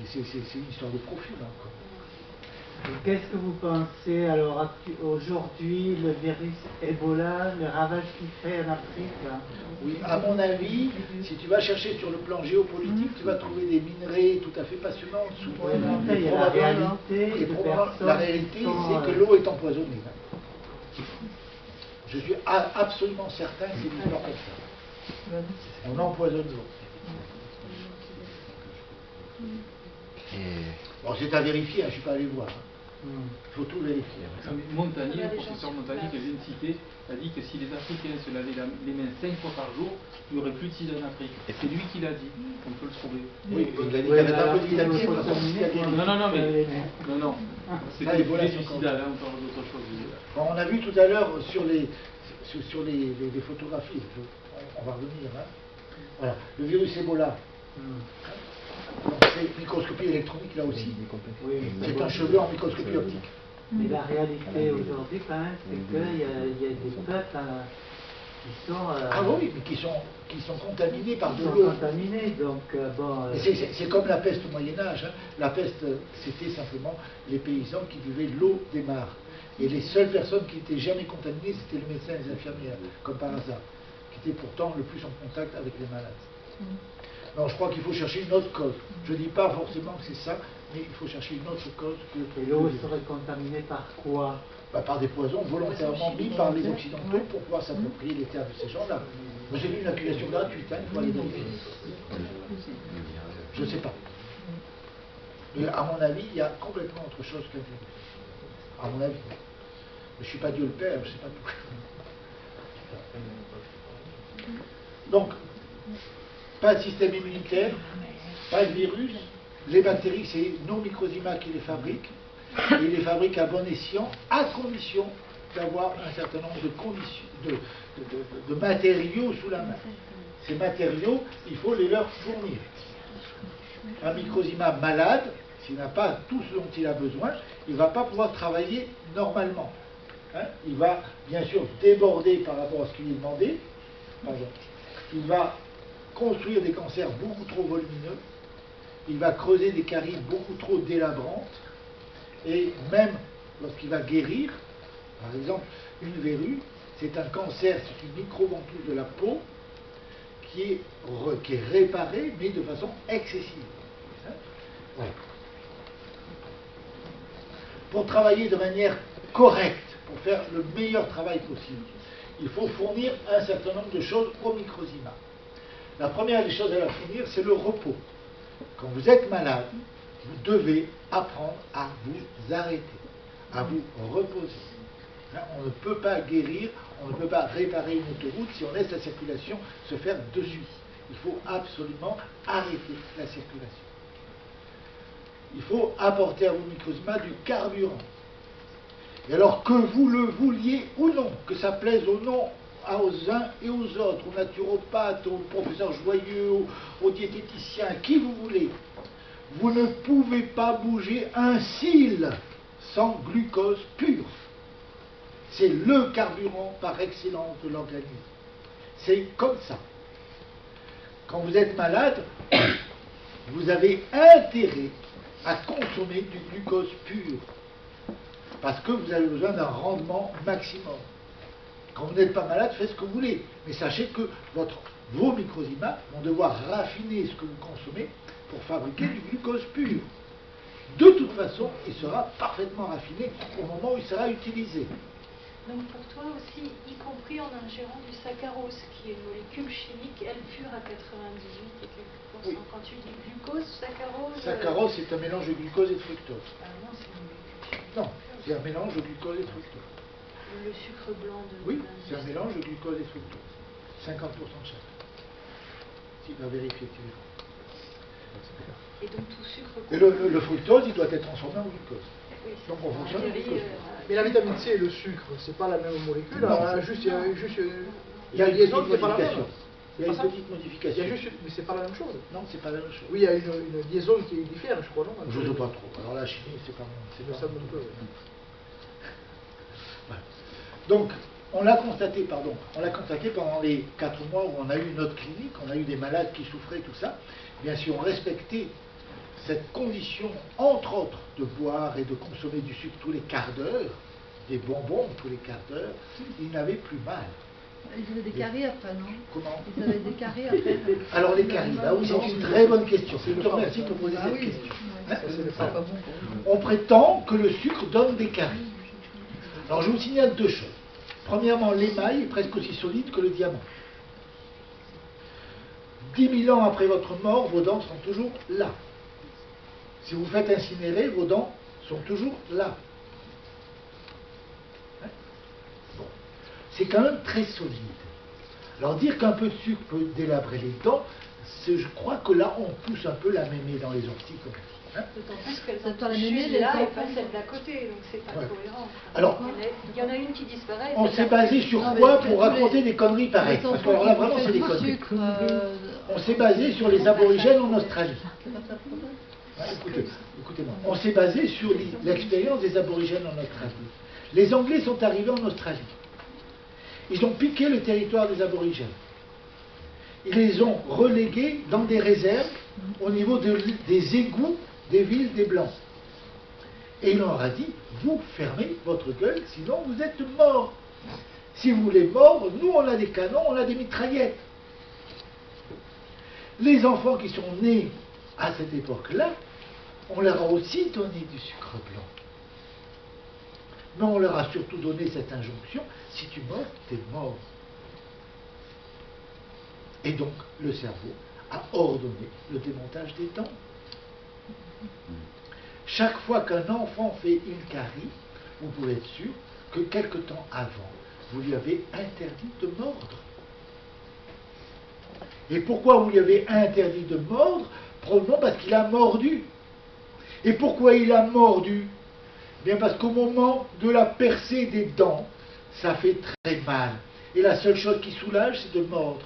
c'est une histoire de profil, là, encore. Et qu'est-ce que vous pensez alors aujourd'hui, le virus Ebola, le ravage qu'il fait en Afrique là? Oui, à mon avis, si tu vas chercher sur le plan géopolitique, tu vas trouver des minerais tout à fait passionnants en dessous. Oui, mais après, il y a la réalité de personnes la réalité, qui sont, c'est que l'eau est empoisonnée. Je suis absolument certain que c'est une histoire comme ça. On empoisonne l'eau. Bon, c'est à vérifier, hein, je ne suis pas allé voir. Il faut tout vérifier. Montagnier, le professeur Montagnier que je viens de citer, a dit que si les Africains se lavaient les mains 5 fois par jour, il n'y aurait plus de sida en Afrique. Et c'est lui qui l'a dit, on peut le trouver. Oui, il a dit qu'il y avait un peu d'Italie, non. C'était le volet du sida, là on parle d'autre chose. Bon, on a vu tout à l'heure sur les photographies, on va revenir. Hein. Voilà, le virus Ebola. C'est microscopie électronique là aussi. Oui, c'est un cheveu en microscopie optique. Mais la réalité aujourd'hui, quand même, c'est qu'il y a des peuples qui sont. Ah oui, mais qui sont contaminés par de l'eau. l'eau. Contaminés, donc bon. C'est comme la peste au Moyen-Âge. Hein. La peste, c'était simplement les paysans qui buvaient l'eau des mares. Et les seules personnes qui n'étaient jamais contaminées, c'était les médecins et les infirmières, comme par hasard, qui étaient pourtant le plus en contact avec les malades. Non, je crois qu'il faut chercher une autre cause. Je ne dis pas forcément que c'est ça, mais il faut chercher une autre cause que... Et l'eau serait contaminée par quoi? Par des poisons volontairement mis par les Occidentaux pour pouvoir s'approprier les terres de ces gens-là. Moi j'ai vu une accusation gratuite, hein, il faut aller vérifier. Je ne sais pas. Mais à mon avis, il y a complètement autre chose qu'un virus. À mon avis. Mais je ne suis pas Dieu le Père, je ne sais pas tout. Donc, pas de système immunitaire, pas de virus. Les bactéries, c'est nos Microzima qui les fabriquent. Et ils les fabriquent à bon escient, à condition d'avoir un certain nombre de matériaux sous la main. Ces matériaux, il faut les leur fournir. Un Microzima malade, s'il n'a pas tout ce dont il a besoin, il ne va pas pouvoir travailler normalement. Hein? Il va bien sûr déborder par rapport à ce qui lui est demandé. Il va construire des cancers beaucoup trop volumineux. Il va creuser des caries beaucoup trop délabrantes. Et même lorsqu'il va guérir, par exemple, une verrue, c'est un cancer, c'est une micro-ventouse de la peau qui est réparée, mais de façon excessive. Hein? Voilà. Pour travailler de manière correcte, pour faire le meilleur travail possible, il faut fournir un certain nombre de choses au Microzima. La première des choses à leur fournir, c'est le repos. Quand vous êtes malade, vous devez apprendre à vous arrêter, à vous reposer. Hein, on ne peut pas guérir, on ne peut pas réparer une autoroute si on laisse la circulation se faire dessus. Il faut absolument arrêter la circulation. Il faut apporter à vos Microzima du carburant. Et alors que vous le vouliez ou non, que ça plaise ou non aux uns et aux autres, aux naturopathes, aux professeurs joyeux, aux diététiciens, qui vous voulez, vous ne pouvez pas bouger un cil sans glucose pur. C'est le carburant par excellence de l'organisme. C'est comme ça. Quand vous êtes malade, vous avez intérêt à consommer du glucose pur, parce que vous avez besoin d'un rendement maximum. Quand vous n'êtes pas malade, faites ce que vous voulez, mais sachez que vos Microzima vont devoir raffiner ce que vous consommez pour fabriquer du glucose pur. De toute façon, il sera parfaitement raffiné au moment où il sera utilisé. Donc pour toi aussi, y compris en ingérant du saccharose, qui est une molécule chimique, elle pure à 98 et quelques pourcents. Oui. Quand tu dis glucose, saccharose... Saccharose, c'est un mélange de glucose et de fructose. Ah non, c'est une molécule chimique. Non, c'est un mélange de glucose et de fructose. Le sucre blanc de... Oui, c'est un mélange de glucose et de fructose. 50% de chaque. Tu vas vérifier, tu verras. Et donc tout sucre... Et le fructose, il doit être transformé en glucose. Oui, Donc on fonctionne au glucose. Mais la vitamine C et le sucre, c'est pas la même molécule. Non. Hein, il y a une une liaison petite qui n'est pas la même. modification. Il y a une C'est pas ça petite Il modification. y a juste, mais c'est pas la même chose. Non, c'est pas la même chose. Oui, il y a une liaison qui diffère, je crois, non? Je ne sais pas trop. Alors la chimie, c'est pas mon. C'est ça un peu. Oui. Voilà. Donc, on l'a constaté pendant les 4 mois où on a eu notre clinique, on a eu des malades qui souffraient, tout ça. Bien sûr, on respectait cette condition, entre autres, de boire et de consommer du sucre tous les quarts d'heure, des bonbons tous les quarts d'heure, ils n'avaient plus mal. Ils avaient des caries après, non? Comment? Ils avaient des caries après. Alors les caries, là oui, c'est une très bonne question. Je te remercie de poser Ah cette oui. question. Ouais, Hein? c'est pas bon pour nous. On prétend que le sucre donne des caries. Alors je vous signale deux choses. Premièrement, l'émail est presque aussi solide que le diamant. 10 000 ans après votre mort, vos dents sont toujours là. Si vous faites incinérer, vos dents sont toujours là. Hein? Bon. C'est quand même très solide. Alors dire qu'un peu de sucre peut délabrer les dents, je crois que là on pousse un peu la mémé dans les orties. Comme on dit, hein? D'autant plus qu'elles C'est ont pas la une mémée, chute les là et enfants. pas celle d'à côté, donc c'est pas Ouais. cohérent. Alors, Il y en a une qui disparaît. on celle s'est d'à côté. basé sur Non, mais quoi tous pour les- raconter des conneries pareilles? Les Parce que enfants alors là qui vraiment c'est bouffent des du conneries. sucre, On s'est basé sur les aborigènes en Australie. c'est pas ça le problème. Ouais, écoutez-moi. On s'est basé sur l'expérience des aborigènes en Australie. Les Anglais sont arrivés en Australie. Ils ont piqué le territoire des aborigènes. Ils les ont relégués dans des réserves au niveau des égouts des villes des Blancs. Et il leur a dit, vous fermez votre gueule, sinon vous êtes morts. Si vous voulez mordre, nous on a des canons, on a des mitraillettes. Les enfants qui sont nés à cette époque-là, on leur a aussi donné du sucre blanc. Mais on leur a surtout donné cette injonction, si tu mords, t'es mort. Et donc, le cerveau a ordonné le démontage des dents. Chaque fois qu'un enfant fait une carie, vous pouvez être sûr que quelque temps avant, vous lui avez interdit de mordre. Et pourquoi vous lui avez interdit de mordre? Probablement parce qu'il a mordu. Et pourquoi il a mordu? Bien parce qu'au moment de la percée des dents, ça fait très mal. Et la seule chose qui soulage, c'est de mordre.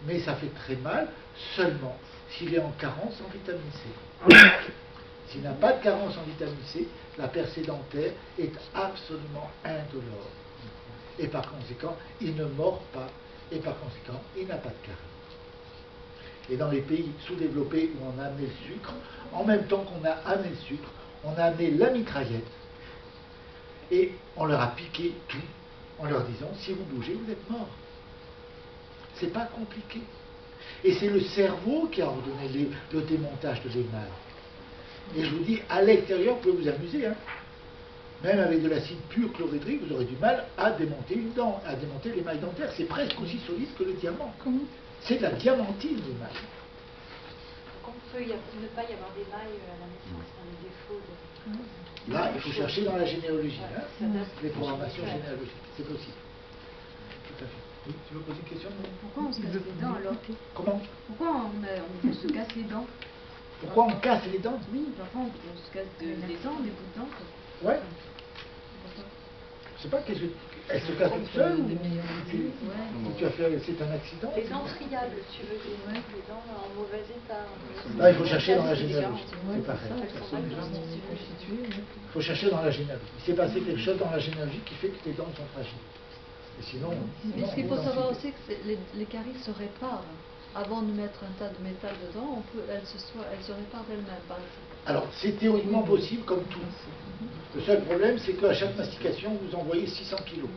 Mais ça fait très mal seulement s'il est en carence en vitamine C. S'il n'a pas de carence en vitamine C, la percée dentaire est absolument indolore. Et par conséquent, il ne mord pas. Et par conséquent, il n'a pas de carie. Et dans les pays sous-développés où on a amené le sucre, en même temps qu'on a amené le sucre, on a amené la mitraillette et on leur a piqué tout en leur disant, si vous bougez, vous êtes mort. C'est pas compliqué. Et c'est le cerveau qui a ordonné le démontage de l'émail. Et je vous dis, à l'extérieur, vous pouvez vous amuser. Hein. Même avec de l'acide pur chlorhydrique, vous aurez du mal à démonter une dent, à démonter l'émail dentaire. C'est presque aussi solide que le diamant. C'est de la diamantine, l'émail. Donc on peut ne pas y avoir d'émail à la naissance, dans les défauts de... Là, il faut chercher dans la généalogie, Ouais, hein, ça date les de programmations génétique. généalogiques. C'est possible. Tout à fait. Oui, tu veux poser une question? Pourquoi on se casse les dents alors? Comment? Pourquoi on se casse les dents? Pourquoi on casse les dents? Oui, parfois on se casse des dents, des bouts de dents. Quoi. Ouais. Je sais pas, elle se casse toute seule ou tu as fait, c'est un accident? Les dents friables, tu veux dire, les dents en mauvais état. Là, il faut chercher dans la généalogie. C'est pareil. Elles sont mal constituées. Il faut chercher dans la généalogie. Il s'est passé quelque chose dans la généalogie qui fait que tes dents sont fragiles. Et sinon, Mais ce qu'il vos faut dents savoir sont- aussi, que les caries se réparent. Avant de mettre un tas de métal dedans, elles se réparent d'elles-mêmes, par exemple. Alors, c'est théoriquement possible comme tout. Le seul problème, c'est qu'à chaque mastication, vous envoyez 600 kilos.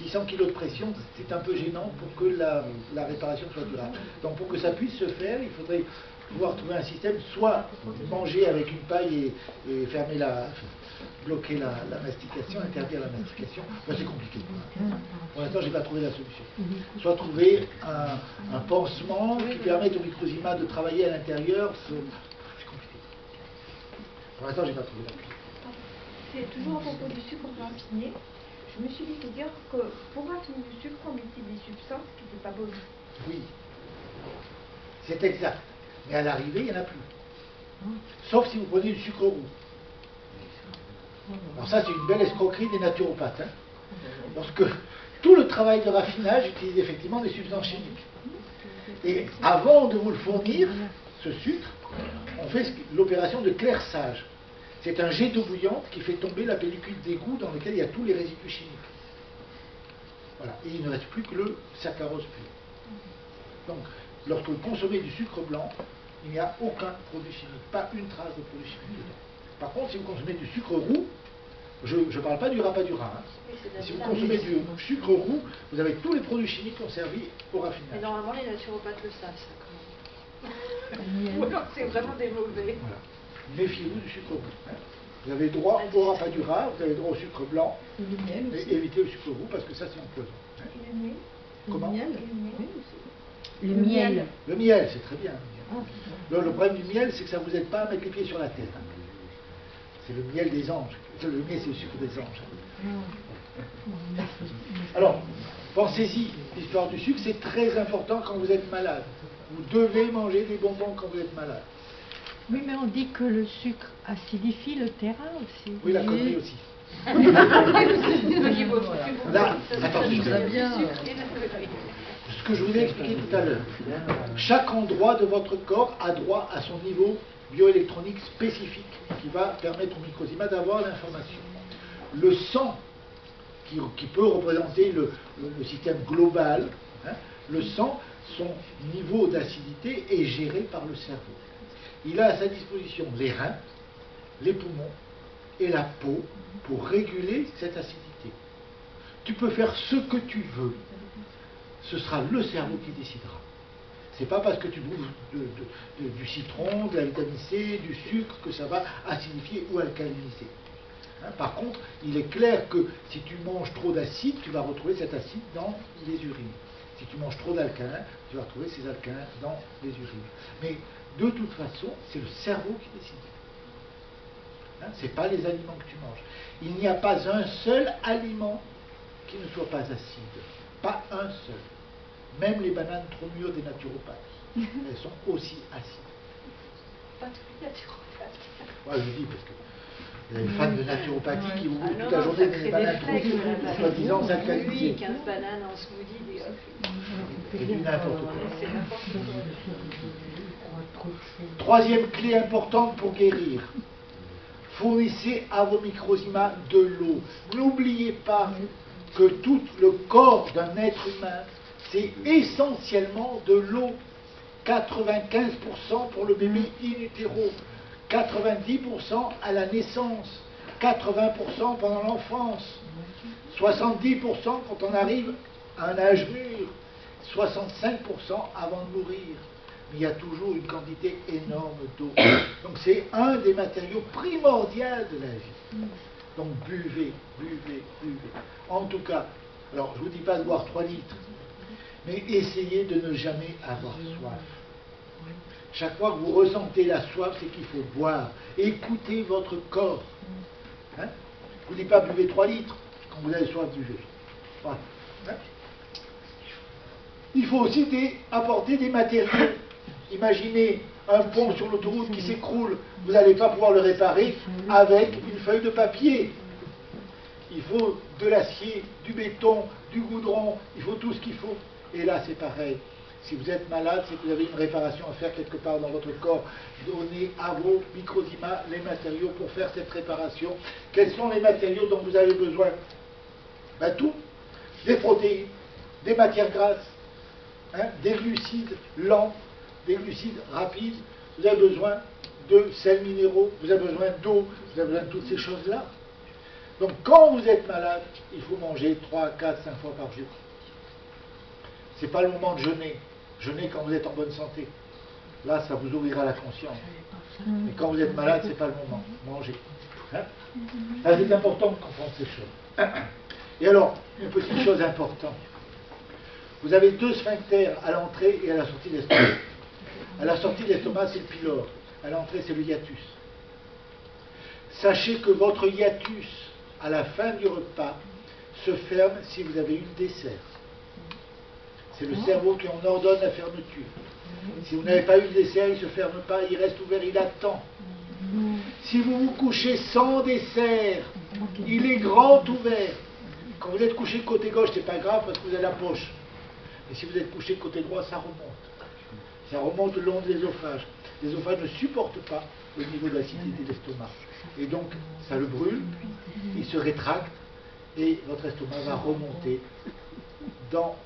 600 kilos de pression, c'est un peu gênant pour que la réparation soit durable. Donc, pour que ça puisse se faire, il faudrait pouvoir trouver un système, soit manger avec une paille et fermer bloquer la mastication, interdire la mastication. Ben, c'est compliqué. Pour l'instant, je n'ai pas trouvé la solution. Soit trouver un pansement qui permette au microzima de travailler à l'intérieur. C'est compliqué. Pour l'instant, je n'ai pas trouvé la solution. C'est toujours à propos du sucre raffiné. Je me suis dit de dire que pour raffiner du sucre, on utilise des substances qui n'étaient pas bonnes. Oui, c'est exact. Mais à l'arrivée, il n'y en a plus. Sauf si vous prenez du sucre roux. Alors ça, c'est une belle escroquerie des naturopathes. Hein. Parce que tout le travail de raffinage utilise effectivement des substances chimiques. Et avant de vous le fournir, ce sucre, on fait l'opération de clairissage. C'est un jet d'eau bouillante qui fait tomber la pellicule d'égout dans laquelle il y a tous les résidus chimiques. Voilà. Et il ne reste plus que le saccharose pur. Donc, lorsque vous consommez du sucre blanc, il n'y a aucun produit chimique, pas une trace de produit chimique dedans. Par contre, si vous consommez du sucre roux, je ne parle pas du rapadura, hein. Oui, c'est de la Si vous vitamine. consommez du sucre roux, vous avez tous les produits chimiques qui ont servi au Mais raffinage. normalement, les naturopathes le savent, ça, quand même. Miel. Ou alors, c'est vraiment des mauvais. Voilà. Méfiez-vous du sucre roux, hein. Vous avez droit au rapadura, vous avez droit au sucre blanc, Et le miel et aussi. évitez le sucre roux parce que ça c'est un poison, hein. Et le miel. Comment? Le miel. Et le miel. Oui, aussi. Le miel. Le miel, c'est très bien. Le problème du miel, c'est que ça ne vous aide pas à mettre les pieds sur la terre, hein. C'est le miel des anges. Le miel, c'est le sucre des anges. Alors, pensez-y, l'histoire du sucre, c'est très important quand vous êtes malade. Vous devez manger des bonbons quand vous êtes malade. Oui, mais on dit que le sucre acidifie le terrain aussi. Oui, la connerie aussi. Là, attention. Très bien. Ce que je vous ai expliqué tout à l'heure. Chaque endroit de votre corps a droit à son niveau bioélectronique spécifique qui va permettre au microsima d'avoir l'information. Le sang, qui peut représenter le système global, hein, le sang, son niveau d'acidité est géré par le cerveau. Il a à sa disposition les reins, les poumons et la peau pour réguler cette acidité. Tu peux faire ce que tu veux. Ce sera le cerveau qui décidera. C'est pas parce que tu bouffes du citron, de la vitamine C, du sucre que ça va acidifier ou alcaliniser. Hein, par contre, il est clair que si tu manges trop d'acide, tu vas retrouver cet acide dans les urines. Si tu manges trop d'alcalin, tu vas retrouver ces alcalins dans les urines. Mais de toute façon, c'est le cerveau qui décide. Hein, ce n'est pas les aliments que tu manges. Il n'y a pas un seul aliment qui ne soit pas acide. Pas un seul. Même les bananes trop mûres des naturopathes, elles sont aussi acides. Pas tous les naturopathes. Moi, je dis parce que il y a des fans de naturopathie qui vous Ah bouffent non, toute la non, journée ça des crée bananes des trop flecs, mûres, voilà. soi-disant alcalinisées. Oui, 15 bananes en smoothie, des C'est du n'importe quoi. c'est n'importe quoi. Troisième clé importante pour guérir. Fournissez à vos microzymas de l'eau. N'oubliez pas que tout le corps d'un être humain, c'est essentiellement de l'eau. 95% pour le bébé in utero, 90% à la naissance, 80% pendant l'enfance, 70% quand on arrive à un âge mûr, 65% avant de mourir. Mais il y a toujours une quantité énorme d'eau. Donc c'est un des matériaux primordiaux de la vie. Donc buvez, buvez, buvez. En tout cas, alors je ne vous dis pas de boire 3 litres, mais essayez de ne jamais avoir soif. Chaque fois que vous ressentez la soif, c'est qu'il faut boire. Écoutez votre corps. Hein? Je ne vous dis pas buvez 3 litres. Quand vous avez soif, buvez. Voilà. Hein? Il faut aussi apporter des matériaux. Imaginez un pont sur l'autoroute qui s'écroule. Vous n'allez pas pouvoir le réparer avec une feuille de papier. Il faut de l'acier, du béton, du goudron, il faut tout ce qu'il faut. Et là, c'est pareil. Si vous êtes malade, c'est que vous avez une réparation à faire quelque part dans votre corps. Donnez à vos microzymas les matériaux pour faire cette réparation. Quels sont les matériaux dont vous avez besoin? Ben, tout. Des protéines, des matières grasses, hein, des glucides lents, des glucides rapides. Vous avez besoin de sels minéraux, vous avez besoin d'eau, vous avez besoin de toutes ces choses-là. Donc quand vous êtes malade, il faut manger 3, 4, 5 fois par jour. Ce n'est pas le moment de jeûner. Jeûner quand vous êtes en bonne santé. Là, ça vous ouvrira la conscience. Mais quand vous êtes malade, ce n'est pas le moment. Mangez. Hein? Là, c'est important de comprendre ces choses. Et alors, une petite chose importante. Vous avez 2 sphincters à l'entrée et à la sortie de l'estomac. À la sortie de l'estomac, c'est le pylore. À l'entrée, c'est le hiatus. Sachez que votre hiatus, à la fin du repas, se ferme si vous avez eu le dessert. C'est le cerveau qui en ordonne la fermeture. Si vous n'avez pas eu le dessert, il ne se ferme pas, il reste ouvert, il attend. Si vous vous couchez sans dessert, il est grand ouvert. Quand vous êtes couché côté gauche, ce n'est pas grave parce que vous avez la poche. Mais si vous êtes couché côté droit, ça remonte. Ça remonte le long de l'ésophage. L'ésophage ne supporte pas le niveau d'acidité de l'estomac. Et donc, ça le brûle, il se rétracte et votre estomac va remonter dans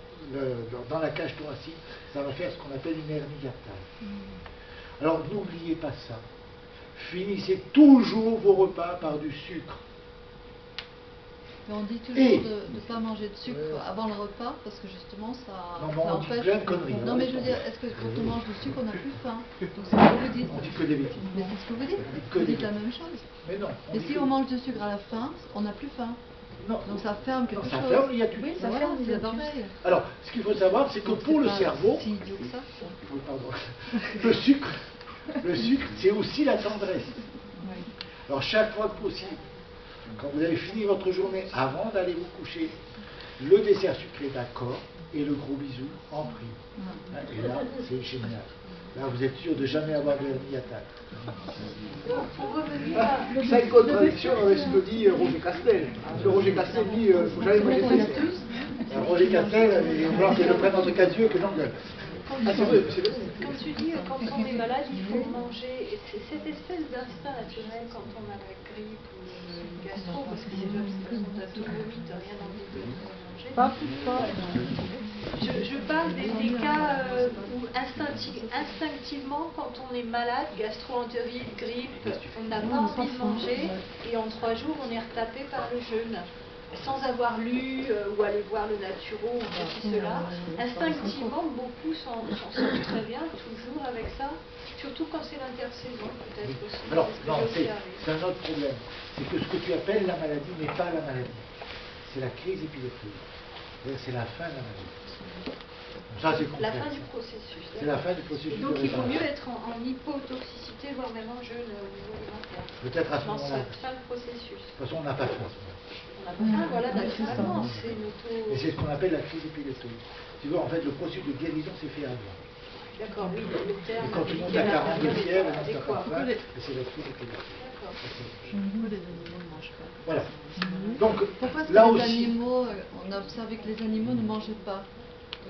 la cage thoracique. Ça va faire ce qu'on appelle une hernie hiatale. Alors n'oubliez pas ça. Finissez toujours vos repas par du sucre. Mais on dit toujours Et- de ne pas manger de sucre avant le repas parce que justement ça, Non, mais ça on dit empêche. plein de conneries, Non, hein. mais je veux dire, est-ce que quand on mange du sucre, on n'a plus faim? Donc c'est ce que vous dites. On dit que des bêtises. Mais c'est ce que vous dites. Que Vous des dites la bêtises. même chose. Mais non. Et dit si que- on mange du sucre à la fin, on n'a plus faim. Non. Donc ça ferme quelque Non, ça chose. ferme, il y a du- Oui, ça Voilà, ferme, c'est c'est pareil. Alors, ce qu'il faut savoir, c'est que Donc, pour c'est le pas cerveau, si idiot que ça. oui, pardon. le sucre, c'est aussi la tendresse. Alors chaque fois que possible, quand vous avez fini votre journée, avant d'aller vous coucher, le dessert sucré d'accord et le gros bisou en prime. Et là, c'est génial. Là, vous êtes sûr de jamais avoir de hernie à table. Pour revenir à... Ça est contradiction avec ce que dit Roger Castel. Parce que Roger Castel dit il ne faut jamais manger de dessert. Alors, Roger Castel, il va falloir que je le prenne entre quatre yeux et que j'engueule. Ah, c'est vrai, c'est vrai. Quand tu dis quand on est malade, il faut manger, et c'est cette espèce d'instinct naturel quand on a la grippe ou le gastro, parce que déjà, quand t'as tout vomi, t'as rien envie de manger. Pas plus fort. Je parle des cas où instinctivement, quand on est malade, gastro-entérite, grippe, on n'a pas envie de manger, et en 3 jours, on est retapé par le jeûne. Sans avoir lu ou aller voir le naturo ou ceci, cela, instinctivement, beaucoup s'en sortent très bien, toujours avec ça, surtout quand c'est l'intersaison, peut-être aussi. Alors, c'est ce que non, j'ai c'est observé. un autre problème. C'est que ce que tu appelles la maladie n'est pas la maladie. C'est la crise épileptique. C'est la fin de la maladie. Ça, c'est La complexe. fin du processus. C'est la fin du processus. Et donc de il vaut mieux réparation. être en hypotoxicité, voire même en jeûne au niveau alimentaire. Peut-être à ce Dans moment-là. cette fin de processus. De toute façon, on n'a pas faim. On n'a pas faim, voilà, naturellement, c'est une auto... Et c'est ce qu'on appelle la crise épileptique. Tu vois, en fait, le processus de guérison s'est fait avant. D'accord, oui, le terme... Et quand tu montes à 40 de fièvre, et donc adéquat. t'as pas faim, et c'est la crise épileptique. D'accord. Pourquoi les animaux ne mangent pas? Voilà. Donc, Pourquoi est-ce que là les aussi, animaux, on a observé que les animaux ne mangeaient pas?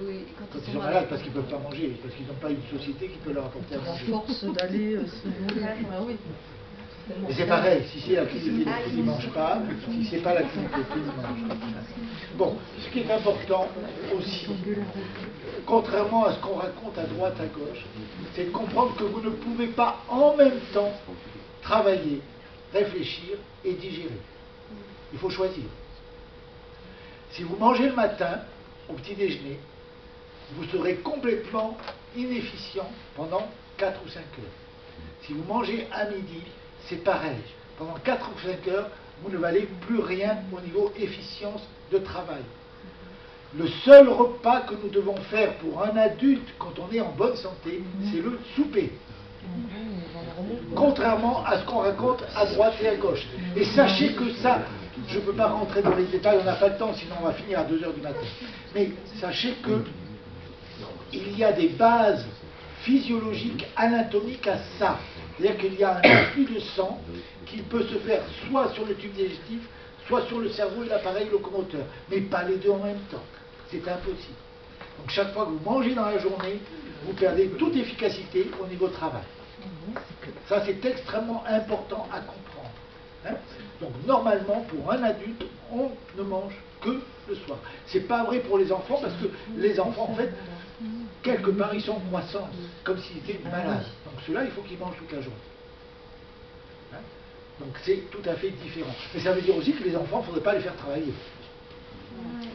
Oui, quand quand ils ils sont malades, parce qu'ils ne peuvent pas manger, parce qu'ils n'ont pas une société qui peut leur apporter à À manger. force d'aller se nourrir. Ah oui. Et c'est pareil, si c'est la crise épileptique, ils ne mangent pas, si c'est pas la crise épileptique, ils mangent. Bon, ce qui est important aussi, contrairement à ce qu'on raconte à droite, à gauche, c'est de comprendre que vous ne pouvez pas en même temps travailler, réfléchir et digérer. Il faut choisir. Si vous mangez le matin, au petit déjeuner, vous serez complètement inefficient pendant 4 ou 5 heures. Si vous mangez à midi, c'est pareil. Pendant 4 ou 5 heures, vous ne valez plus rien au niveau efficience de travail. Le seul repas que nous devons faire pour un adulte quand on est en bonne santé, c'est le souper. Contrairement à ce qu'on raconte à droite et à gauche. Et sachez que ça, je ne peux pas rentrer dans les détails, on n'a pas le temps, sinon on va finir à 2 heures du matin. Mais sachez que il y a des bases physiologiques, anatomiques à ça. C'est-à-dire qu'il y a un afflux de sang qui peut se faire soit sur le tube digestif, soit sur le cerveau et l'appareil locomoteur, mais pas les deux en même temps. C'est impossible. Donc chaque fois que vous mangez dans la journée, vous perdez toute efficacité au niveau travail. Ça, c'est extrêmement important à comprendre. Hein. Donc normalement, pour un adulte, on ne mange que le soir. C'est pas vrai pour les enfants, parce que les enfants, en fait, quelque part, ils sont en croissance, comme s'ils étaient malades. Donc ceux-là, il faut qu'ils mangent toute la journée. Hein. Donc c'est tout à fait différent. Mais ça veut dire aussi que les enfants, il ne faudrait pas les faire travailler.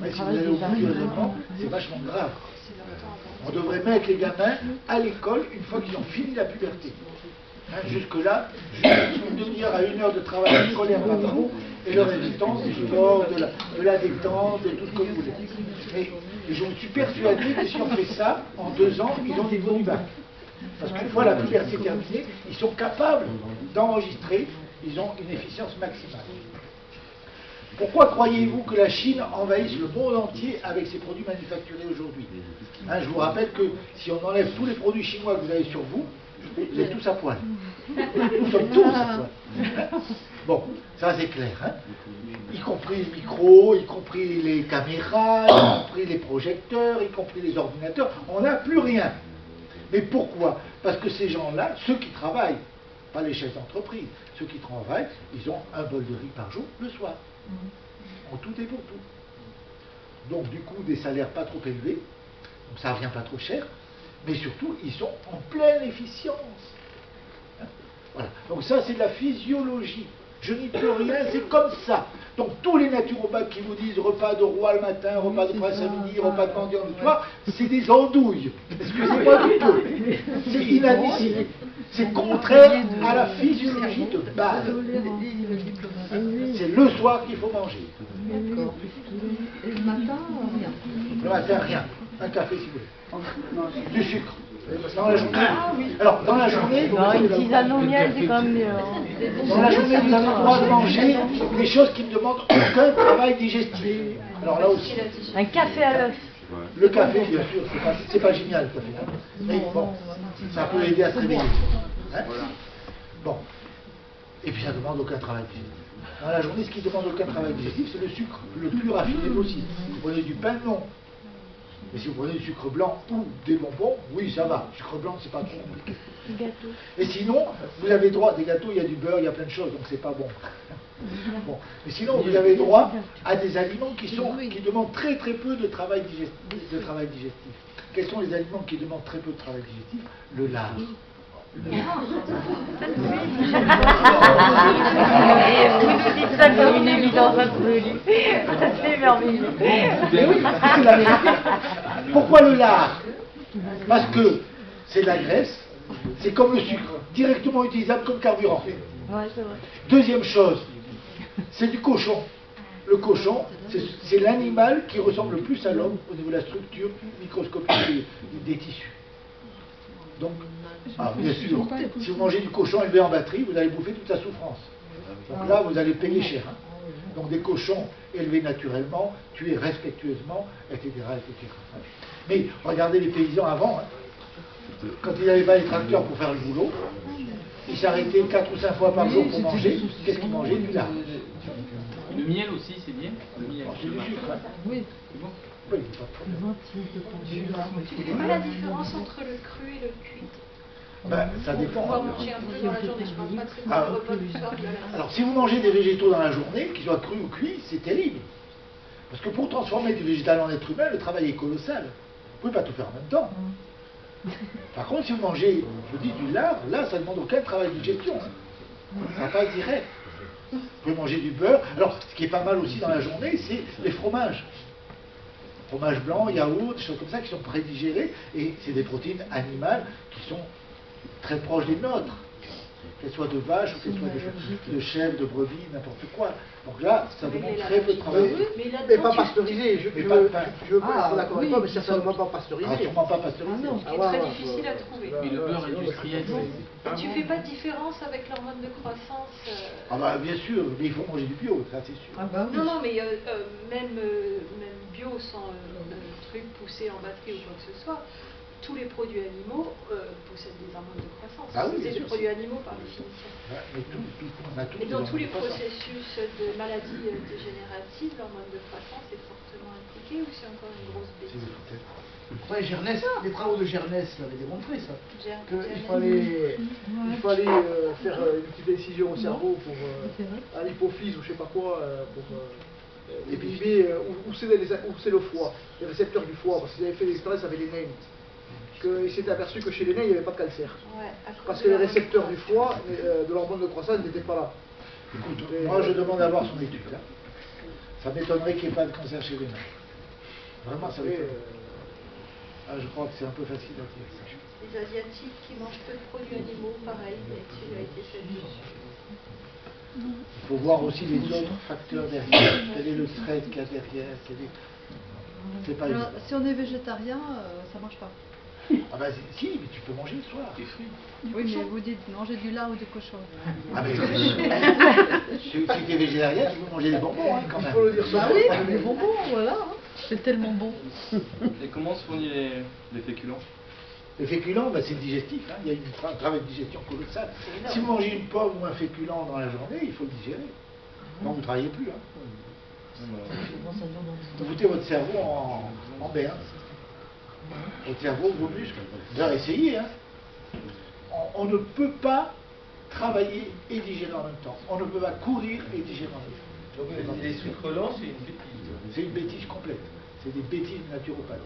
Mais si vous allez au bout du raisonnement, c'est vachement grave. On devrait mettre les gamins à l'école une fois qu'ils ont fini la puberté. Hein, jusque-là, juste une demi-heure à 1 heure de travail scolaire par jour, et le restant, du sport, de la détente, de tout ce que vous voulez. Mais je suis persuadé que si on fait ça, en 2 ans, ils ont le niveau du bac. Parce qu'une fois la puberté terminée, ils sont capables d'enregistrer, ils ont une efficience maximale. Pourquoi croyez-vous que la Chine envahisse le monde entier avec ses produits manufacturés aujourd'hui? Hein, je vous rappelle que si on enlève tous les produits chinois que vous avez sur vous, vous êtes tous à poil. Nous sommes tous à poil. Bon, ça c'est clair. Hein, y compris les micros, y compris les caméras, y compris les projecteurs, y compris les ordinateurs. On n'a plus rien. Mais pourquoi? Parce que ces gens-là, ceux qui travaillent, pas les chefs d'entreprise, ceux qui travaillent, ils ont un bol de riz par jour le soir. En tout et pour tout. Donc du coup, des salaires pas trop élevés, donc ça revient pas trop cher, mais surtout, ils sont en pleine efficience. Voilà. Donc ça, c'est de la physiologie. Je n'y peux rien, c'est comme ça. Donc tous les naturopathes qui vous disent repas de roi le matin, repas de prince à midi, repas de mendiant le soir, c'est des andouilles. Excusez-moi du peu. C'est inadmissible. C'est contraire à la physiologie de base. C'est le soir qu'il faut manger. D'accord. Et le matin, rien. Le matin, rien. Un café si vous voulez. Du sucre. Dans la journée. Alors, dans la journée, Une tisane au miel, c'est quand même mieux. Hein. dans la journée, vous avez le droit de manger des choses qui ne demandent aucun travail digestif. Alors là aussi, Un café à l'œuf. le café, bien sûr, c'est pas génial le café. Hein. Mais bon, ça peut aider à se réveiller. Hein. Bon. Et puis ça ne demande aucun travail digestif. Dans la journée, ce qui ne demande aucun travail digestif, c'est le sucre, le plus raffiné possible. Vous prenez du pain, non. Mais si vous prenez du sucre blanc ou des bonbons, oui, ça va. Le sucre blanc, c'est pas trop compliqué. Gâteau. Et sinon, vous avez droit, des gâteaux, il y a du beurre, il y a plein de choses, donc c'est pas bon. Bon. Mais sinon, vous avez droit à des aliments qui demandent très très peu de travail digestif. Quels sont les aliments qui demandent très peu de travail digestif? Le lard. Vous nous dites ça comme une évidence absolue. C'est merveilleux. Mais oui, c'est la vérité. Pourquoi le lard? Parce que c'est de la graisse, c'est comme le sucre, directement utilisable comme carburant. Ouais, c'est vrai. Deuxième chose, c'est du cochon. Le cochon, c'est l'animal qui ressemble le plus à l'homme au niveau de la structure microscopique des tissus. Donc, bien sûr, si vous mangez du cochon élevé en batterie, vous allez bouffer toute sa souffrance. Donc là, vous allez payer cher. Hein. Donc des cochons élevés naturellement, tués respectueusement, etc., etc. Mais regardez les paysans avant, hein. Quand ils n'avaient pas les tracteurs pour faire le boulot, ils s'arrêtaient 4 ou 5 fois par jour pour manger. Qu'est-ce qu'ils mangeaient? Du lard. Le miel aussi, c'est bien. Le miel, C'est du sucre. Hein. Oui. c'est bon. Oui, il n'y a pas de problème. Tu fais pas la différence entre le cru et le cuit? Ben, ça On dépend. va manger un peu dans la journée, je parle pas très bien le repas du soir. Alors, si vous mangez des végétaux dans la journée, qu'ils soient crus ou cuits, c'est terrible. Parce que pour transformer du végétal en être humain, le travail est colossal. Vous ne pouvez pas tout faire en même temps. Par contre, si vous mangez, je dis du lard, là, ça ne demande aucun travail de digestion. Hein. Ça passe direct. Vous pouvez manger du beurre. Alors, ce qui est pas mal aussi dans la journée, c'est les fromages. Fromage blanc, yaourt, des choses comme ça qui sont prédigérées. Et c'est des protéines animales qui sont très proches des nôtres. Qu'elles soient de vache ou qu'elles soient de chèvre, de brebis, n'importe quoi. Donc là, ça demande très peu de travail. Mais pas pasteurisé, je veux pas être d'accord avec toi, mais oui, certainement pas pasteurisé. Ah, sûrement pas pasteurisé. Ah non. Qui est très difficile à trouver. Mais le beurre industrialisé. Et tu fais pas de différence avec l'hormone de croissance Ah bah bien sûr, mais il faut manger du bio, ça c'est sûr. Ah bah oui. Non, non, mais même bio sans truc poussé en batterie ou quoi que ce soit, tous les produits animaux possèdent des hormones de croissance. Ah oui, bien C'est des sûr, produits animaux par définition. Ouais, mais on a tout Et des dans tous les hormones de croissance. processus de maladies dégénératives, l'hormone de croissance est fortement impliquée ou c'est encore une grosse bêtise? Ouais, Gernès, les travaux de Gernès l'avaient démontré ça. Gernès. Qu'il fallait faire une petite incision au cerveau pour à l'hypophyse ou je sais pas quoi pour inhiber où c'est le foie, les récepteurs du foie, parce qu'ils avaient fait l'expérience avec les nains. Ils s'étaient aperçus que chez les nains il n'y avait pas de cancer. Ouais, à cause Parce de que les l'hormone de récepteurs du croissance. foie, de l'hormone de croissance n'étaient pas là. Écoute, moi je demande à voir son étude. Hein. Ça m'étonnerait qu'il n'y ait pas de cancer chez les nains. Vraiment, ça m'étonnerait. Je crois que c'est un peu facile à dire ça. Les Asiatiques qui mangent peu de produits animaux, pareil, l'étude a été faite dessus. Il faut voir aussi les autres facteurs derrière. Quel est le stress qu'il y a derrière. C'est pas Alors, évident. si on est végétarien, ça marche pas. Ah bah si, mais tu peux manger le soir. Des fruits. Oui, mais vous dites manger du lard ou du cochon. Ah mais si tu es végétarien, tu peux manger des bonbons hein, quand Il même. faut le dire ça. Ah oui, des bonbons, voilà. Hein. C'est tellement bon. Et comment se fournit les féculents? Les féculents, bah, c'est digestif, hein. Il y a un travail de digestion colossal. Si vous mangez une pomme ou un féculent dans la journée, il faut le digérer. Non, vous ne travaillez plus. Hein. Vous foutez votre cerveau en berne. Votre cerveau, vos muscles. D'ailleurs, essayez. Hein. On ne peut pas travailler et digérer en même temps. On ne peut pas courir et digérer en même temps. Donc les sucres lents, c'est une bêtise. C'est une bêtise complète. C'est des bêtises naturopathes.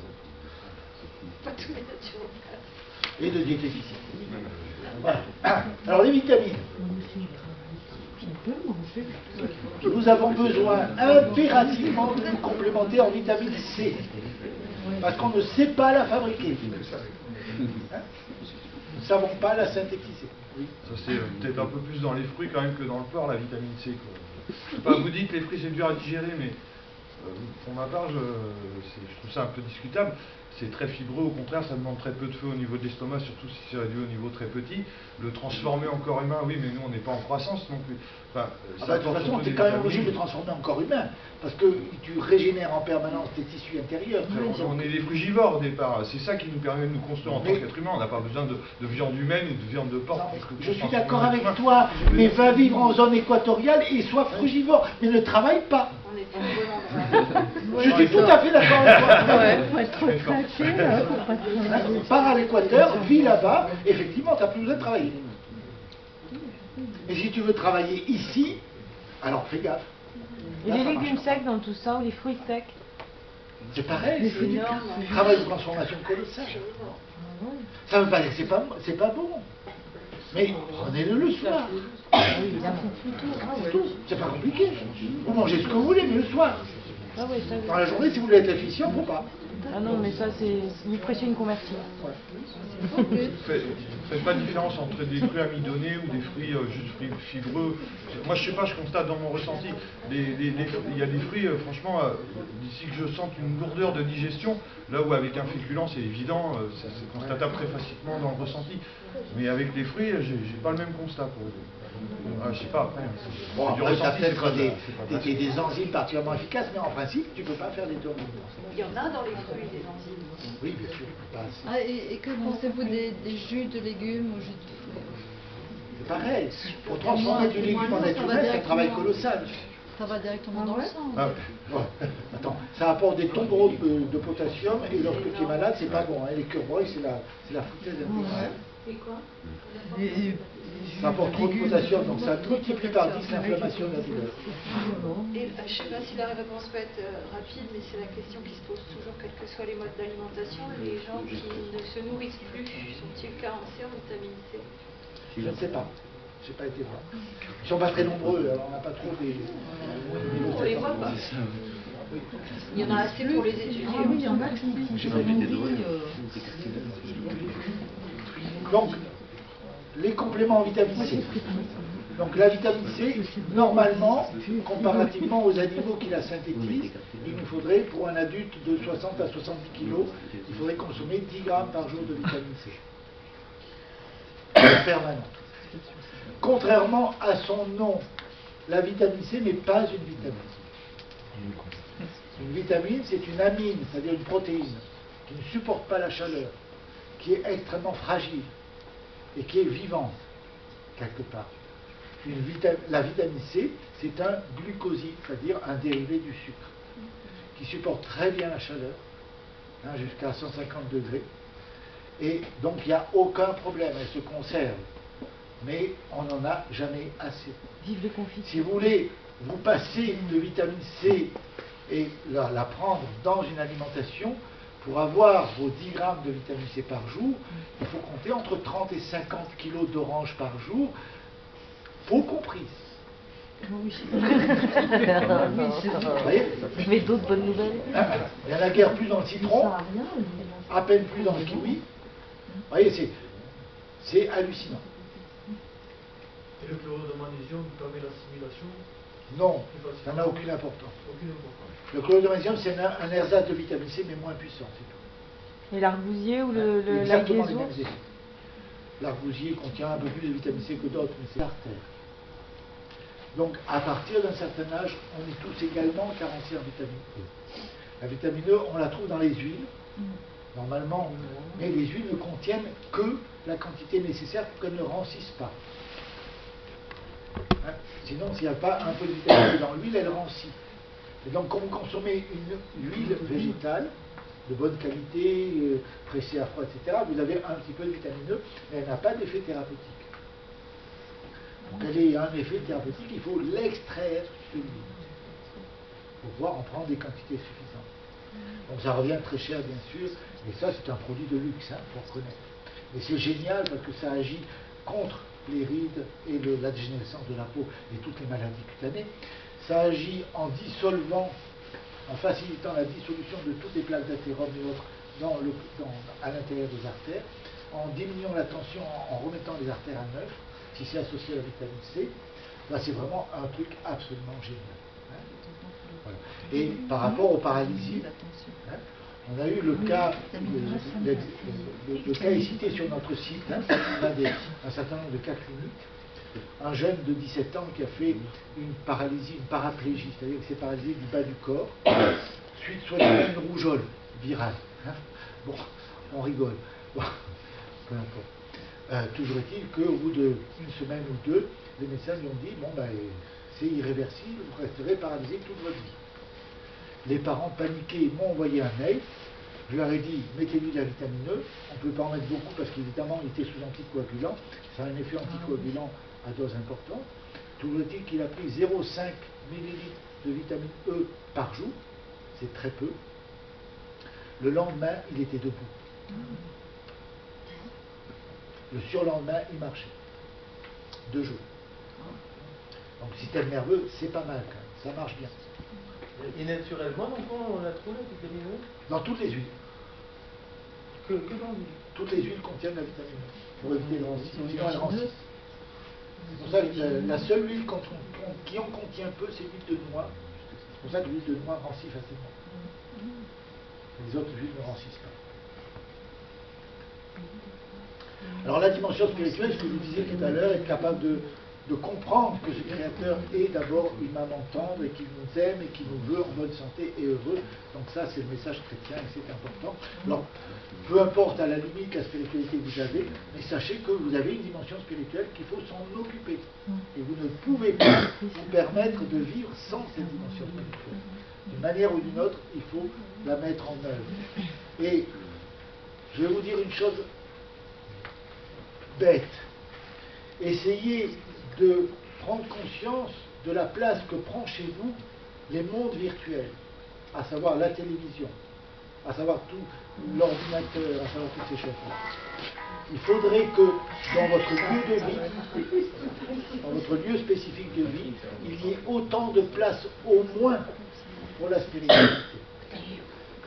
Pas tous les naturopathes. et de diététicien. Voilà. Alors les vitamines. Nous avons besoin impérativement de nous complémenter en vitamine C, parce qu'on ne sait pas la fabriquer. Hein? Nous ne savons pas la synthétiser. Oui. Ça c'est peut-être un peu plus dans les fruits quand même que dans le porc, la vitamine C. Quoi. Je sais pas, vous dites que les fruits c'est dur à digérer, mais pour ma part, je trouve ça un peu discutable. C'est très fibreux, au contraire, ça demande très peu de feu au niveau de l'estomac, surtout si c'est réduit au niveau très petit. Le transformer en corps humain, oui, mais nous on n'est pas en croissance non plus. Enfin, de toute façon, tu es quand même obligé de le transformer en corps humain, parce que tu régénères en permanence tes tissus intérieurs. On est des frugivores au départ, c'est ça qui nous permet de nous construire en tant qu'être humain. On n'a pas besoin de viande humaine ou de viande de porc. Je suis d'accord avec toi, mais va vivre en zone équatoriale et sois frugivore, mais ne travaille pas. On est pas au bon endroit. Je suis tout à fait d'accord avec toi. Ouais, faut être retraité. Pars à l'équateur, vis là-bas, effectivement, tu n'as plus besoin de travailler. Et si tu veux travailler ici, alors fais gaffe. Et les légumes secs dans tout ça, ou les fruits secs? C'est pareil, c'est travail de transformation colossale. Ça veut pas dire que c'est pas bon. Mais prenez-le le soir. C'est tout. C'est pas compliqué. Vous mangez ce que vous voulez, mais le soir. Dans la journée, si vous voulez être efficient, faut pas. Ah non, mais ça, c'est une pression, une convertie. Faites pas de différence entre des fruits amidonnés ou des fruits juste fibreux. Moi, je sais pas, je constate dans mon ressenti, il y a des fruits, franchement, d'ici que je sente une lourdeur de digestion, là où avec un féculent, c'est évident, c'est constatable très facilement dans le ressenti. Mais avec les fruits, j'ai pas le même constat. Je sais pas, après. Bon, après, ça peut-être des enzymes particulièrement efficaces, mais en principe, tu peux pas faire des tours. Il y en a dans les fruits des enzymes. Oui, bien sûr. Ah, et que pensez-vous des jus de légumes ou jus de fruits? C'est pareil. Pour transformer du légume en être humain, c'est un travail colossal. Ça va directement dans le sang. Ah, ouais. Attends, ça apporte des tombereaux de potassium et lorsque tu es malade, c'est pas bon. Hein. Les curbreuils, c'est la foutaise intégrale. Et quoi? Ça apporte trop de potassium, donc ça multiplie par 10 l'inflammation de la douleur. Et je ne sais pas si la réponse peut être rapide, mais c'est la question qui se pose toujours, quels que soient les modes d'alimentation. Les gens qui ne se nourrissent plus, sont-ils carencés en vitamine C? Je ne sais pas. Je n'ai pas été voir. Ils ne sont pas très nombreux, alors on n'a pas trop des... On les voit pas. Il y en a assez pour les étudier. Ah oui, il y en a qui Donc, les compléments en vitamine C. Donc la vitamine C, normalement, comparativement aux animaux qui la synthétisent, il nous faudrait, pour un adulte de 60 à 70 kg, il faudrait consommer 10 grammes par jour de vitamine C. Permanente. Contrairement à son nom, la vitamine C n'est pas une vitamine. Une vitamine, c'est une amine, c'est-à-dire une protéine, qui ne supporte pas la chaleur, qui est extrêmement fragile et qui est vivante, quelque part. La vitamine C, c'est un glucoside, c'est-à-dire un dérivé du sucre, qui supporte très bien la chaleur, jusqu'à 150 degrés, et donc il n'y a aucun problème, elle se conserve, mais on n'en a jamais assez. Vive les confits. Si vous voulez vous passer de vitamine C et la prendre dans une alimentation, pour avoir vos 10 grammes de vitamine C par jour, il faut compter entre 30 et 50 kilos d'oranges par jour, peau comprise. Oui, Vous voyez ? Mais d'autres bonnes nouvelles. Il n'y en a guère plus dans le citron, à peine plus dans le kiwi. Vous voyez, c'est hallucinant. Et le chlorure de magnésium permet l'assimilation? Non, ça n'a aucune importance. Le chlorure de magnésium, c'est un ersatz de vitamine C, mais moins puissant, c'est tout. Et l'argousier ou Exactement les l'alguézo? mêmes effets. L'argousier contient un peu plus de vitamine C que d'autres, mais c'est l'artère. Donc, à partir d'un certain âge, on est tous également carencés en vitamine E. La vitamine E, on la trouve dans les huiles, normalement, mais les huiles ne contiennent que la quantité nécessaire pour qu'elles ne rancissent pas. Hein? Sinon, s'il n'y a pas un peu de vitamine E dans l'huile, elle rancit. Et donc, quand vous consommez une huile végétale, de bonne qualité, pressée à froid, etc., vous avez un petit peu de vitamine E, mais elle n'a pas d'effet thérapeutique. Pour qu'elle ait un effet thérapeutique, il faut l'extraire de l'huile pour pouvoir en prendre des quantités suffisantes. Donc ça revient très cher, bien sûr, et ça, c'est un produit de luxe, il faut reconnaître. Et c'est génial parce que ça agit contre les rides et la dégénérescence de la peau et toutes les maladies cutanées. Ça agit en dissolvant, en facilitant la dissolution de toutes les plaques d'athérome et autres à l'intérieur des artères, en diminuant la tension, en remettant les artères à neuf, si c'est associé à la vitamine C. Là, c'est vraiment un truc absolument génial. Hein. Voilà. Et par rapport aux paralysies, hein, on a eu le cas, le cas est cité sur notre site, hein, on a un certain nombre de cas cliniques. Un jeune de 17 ans qui a fait une paralysie, une paraplégie, c'est-à-dire qu'il s'est paralysé du bas du corps, suite soit d'une rougeole virale. Hein. Bon, on rigole. Bon, peu importe. Toujours est-il qu'au bout d'une semaine ou deux, les médecins lui ont dit, bon ben, c'est irréversible, vous resterez paralysé toute votre vie. Les parents paniqués m'ont envoyé un mail. Je leur ai dit, mettez-lui de la vitamine E. On ne peut pas en mettre beaucoup parce qu'évidemment, il était sous anticoagulant. Ça a un effet anticoagulant à dose importante. Toujours est-il qu'il a pris 0,5 ml de vitamine E par jour. C'est très peu. Le lendemain, il était debout. Le surlendemain, il marchait. 2 jours. Donc, système nerveux, c'est pas mal quand même. Ça marche bien. Et naturellement, donc on la trouve, la vitamine E? Dans toutes les huiles. Que dans l'huile? Toutes les huiles contiennent la vitamine E. Pour éviter le rancissement. Sinon, elle rancisse. C'est pour ça que la seule huile qui en contient peu, c'est l'huile de noix. C'est pour ça que l'huile de noix rancit facilement. Les autres huiles ne rancissent pas. Alors la dimension spirituelle, ce que vous disiez tout à l'heure, est capable de comprendre que ce Créateur est d'abord une maman tendre et qui nous aime et qui nous veut en bonne santé et heureux. Donc ça, c'est le message chrétien et c'est important. Alors, peu importe à la limite la spiritualité que vous avez, mais sachez que vous avez une dimension spirituelle qu'il faut s'en occuper. Et vous ne pouvez pas vous permettre de vivre sans cette dimension spirituelle. D'une manière ou d'une autre, il faut la mettre en œuvre. Et je vais vous dire une chose bête. Essayez de prendre conscience de la place que prend chez vous les mondes virtuels, à savoir la télévision, à savoir tout l'ordinateur, à savoir toutes ces choses-là. Il faudrait que dans votre lieu de vie, dans votre lieu spécifique de vie, il y ait autant de place au moins pour la spiritualité.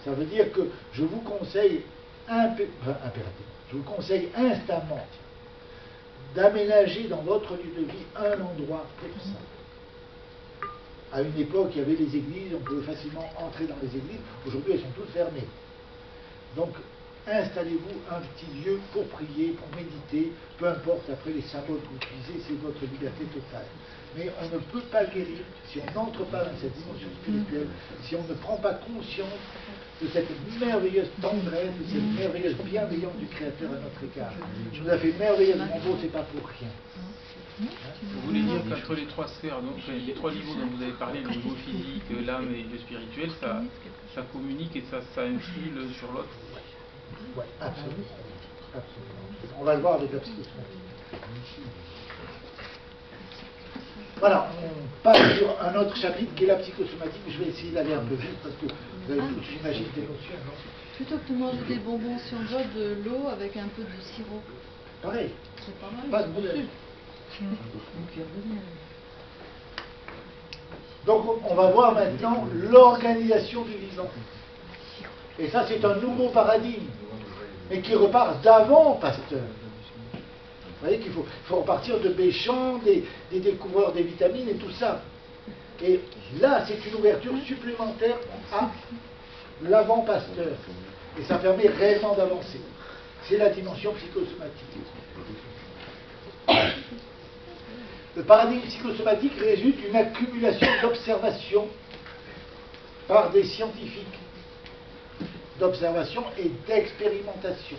Ça veut dire que je vous conseille impérativement, je vous conseille instamment d'aménager dans votre lieu de vie un endroit pour ça. À une époque, il y avait les églises, on pouvait facilement entrer dans les églises. Aujourd'hui, elles sont toutes fermées. Donc, installez-vous un petit lieu pour prier, pour méditer, peu importe après les symboles que vous utilisez, c'est votre liberté totale. Mais on ne peut pas guérir si on n'entre pas dans cette dimension spirituelle, si on ne prend pas conscience de cette merveilleuse tendresse, de cette merveilleuse bienveillance du Créateur à notre égard. Je vous ai fait merveilleuse, mon beau, c'est pas pour rien. Vous voulez dire qu'entre les 3 sphères, donc les 3 niveaux dont vous avez parlé, le niveau physique, l'âme et le spirituel, ça communique et ça influe l'un sur l'autre? Oui, absolument. Absolument. On va le voir avec la psychosomatique. Voilà, on passe sur un autre chapitre qui est la psychosomatique. Je vais essayer d'aller un peu vite parce que vous avez tous, j'imagine, des notions, non? Plutôt que de manger des bonbons, si on boit de l'eau avec un peu de sirop. Pareil. C'est pas mal. Pas de problème. Donc on va voir maintenant l'organisation du vivant. Et ça c'est un nouveau paradigme, mais qui repart d'avant Pasteur. Vous voyez qu'il faut repartir de Béchamp, des découvreurs des vitamines et tout ça. Et là c'est une ouverture supplémentaire à l'avant Pasteur. Et ça permet réellement d'avancer. C'est la dimension psychosomatique. Le paradigme psychosomatique résulte d'une accumulation d'observations par des scientifiques, d'observation et d'expérimentation.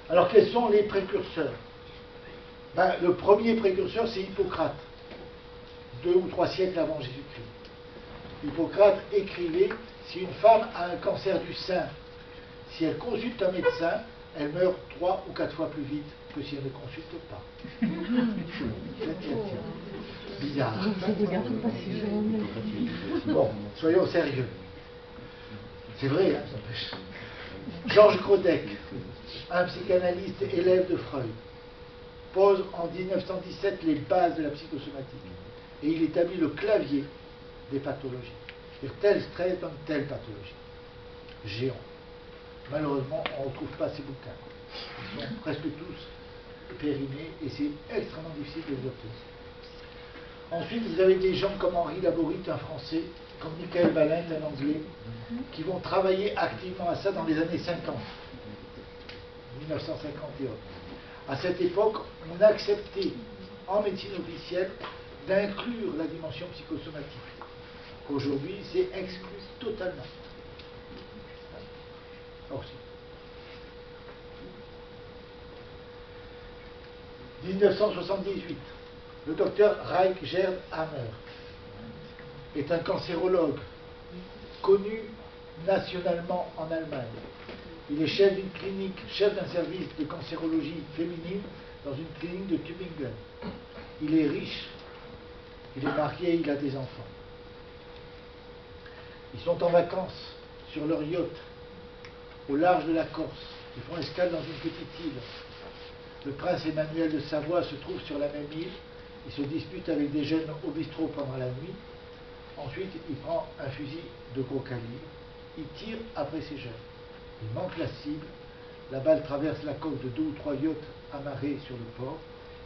Alors quels sont les précurseurs? Le premier précurseur, c'est Hippocrate, 2 ou 3 siècles avant Jésus-Christ. Hippocrate écrivait, si une femme a un cancer du sein, si elle consulte un médecin, elle meurt 3 ou 4 fois plus vite que si elle ne consulte pas. Bizarre. Bon, soyons sérieux. C'est vrai, hein, Georges Crodec, un psychanalyste élève de Freud, pose en 1917 les bases de la psychosomatique et il établit le clavier des pathologies. C'est-à-dire tel stress donne telle pathologie. Géant. Malheureusement, on ne retrouve pas ces bouquins. Ils sont presque tous périmés et c'est extrêmement difficile de les obtenir. Ensuite, vous avez des gens comme Henri Laborit, un Français, comme Michael Balint, un Anglais, qui vont travailler activement à ça dans les années 50, 1951. À cette époque, on acceptait en médecine officielle d'inclure la dimension psychosomatique. Aujourd'hui, c'est exclu totalement. Aussi. 1978, le docteur Reich Gerd Hammer est un cancérologue connu nationalement en Allemagne. Il est chef d'une clinique, chef d'un service de cancérologie féminine dans une clinique de Tübingen. Il est riche, il est marié, il a des enfants. Ils sont en vacances sur leur yacht au large de la Corse. Ils font escale dans une petite île. Le prince Emmanuel de Savoie se trouve sur la même île. Il se dispute avec des jeunes au bistrot pendant la nuit. Ensuite, il prend un fusil de gros calibre. Il tire après ces jeunes. Il manque la cible. La balle traverse la coque de 2 ou 3 yachts amarrés sur le port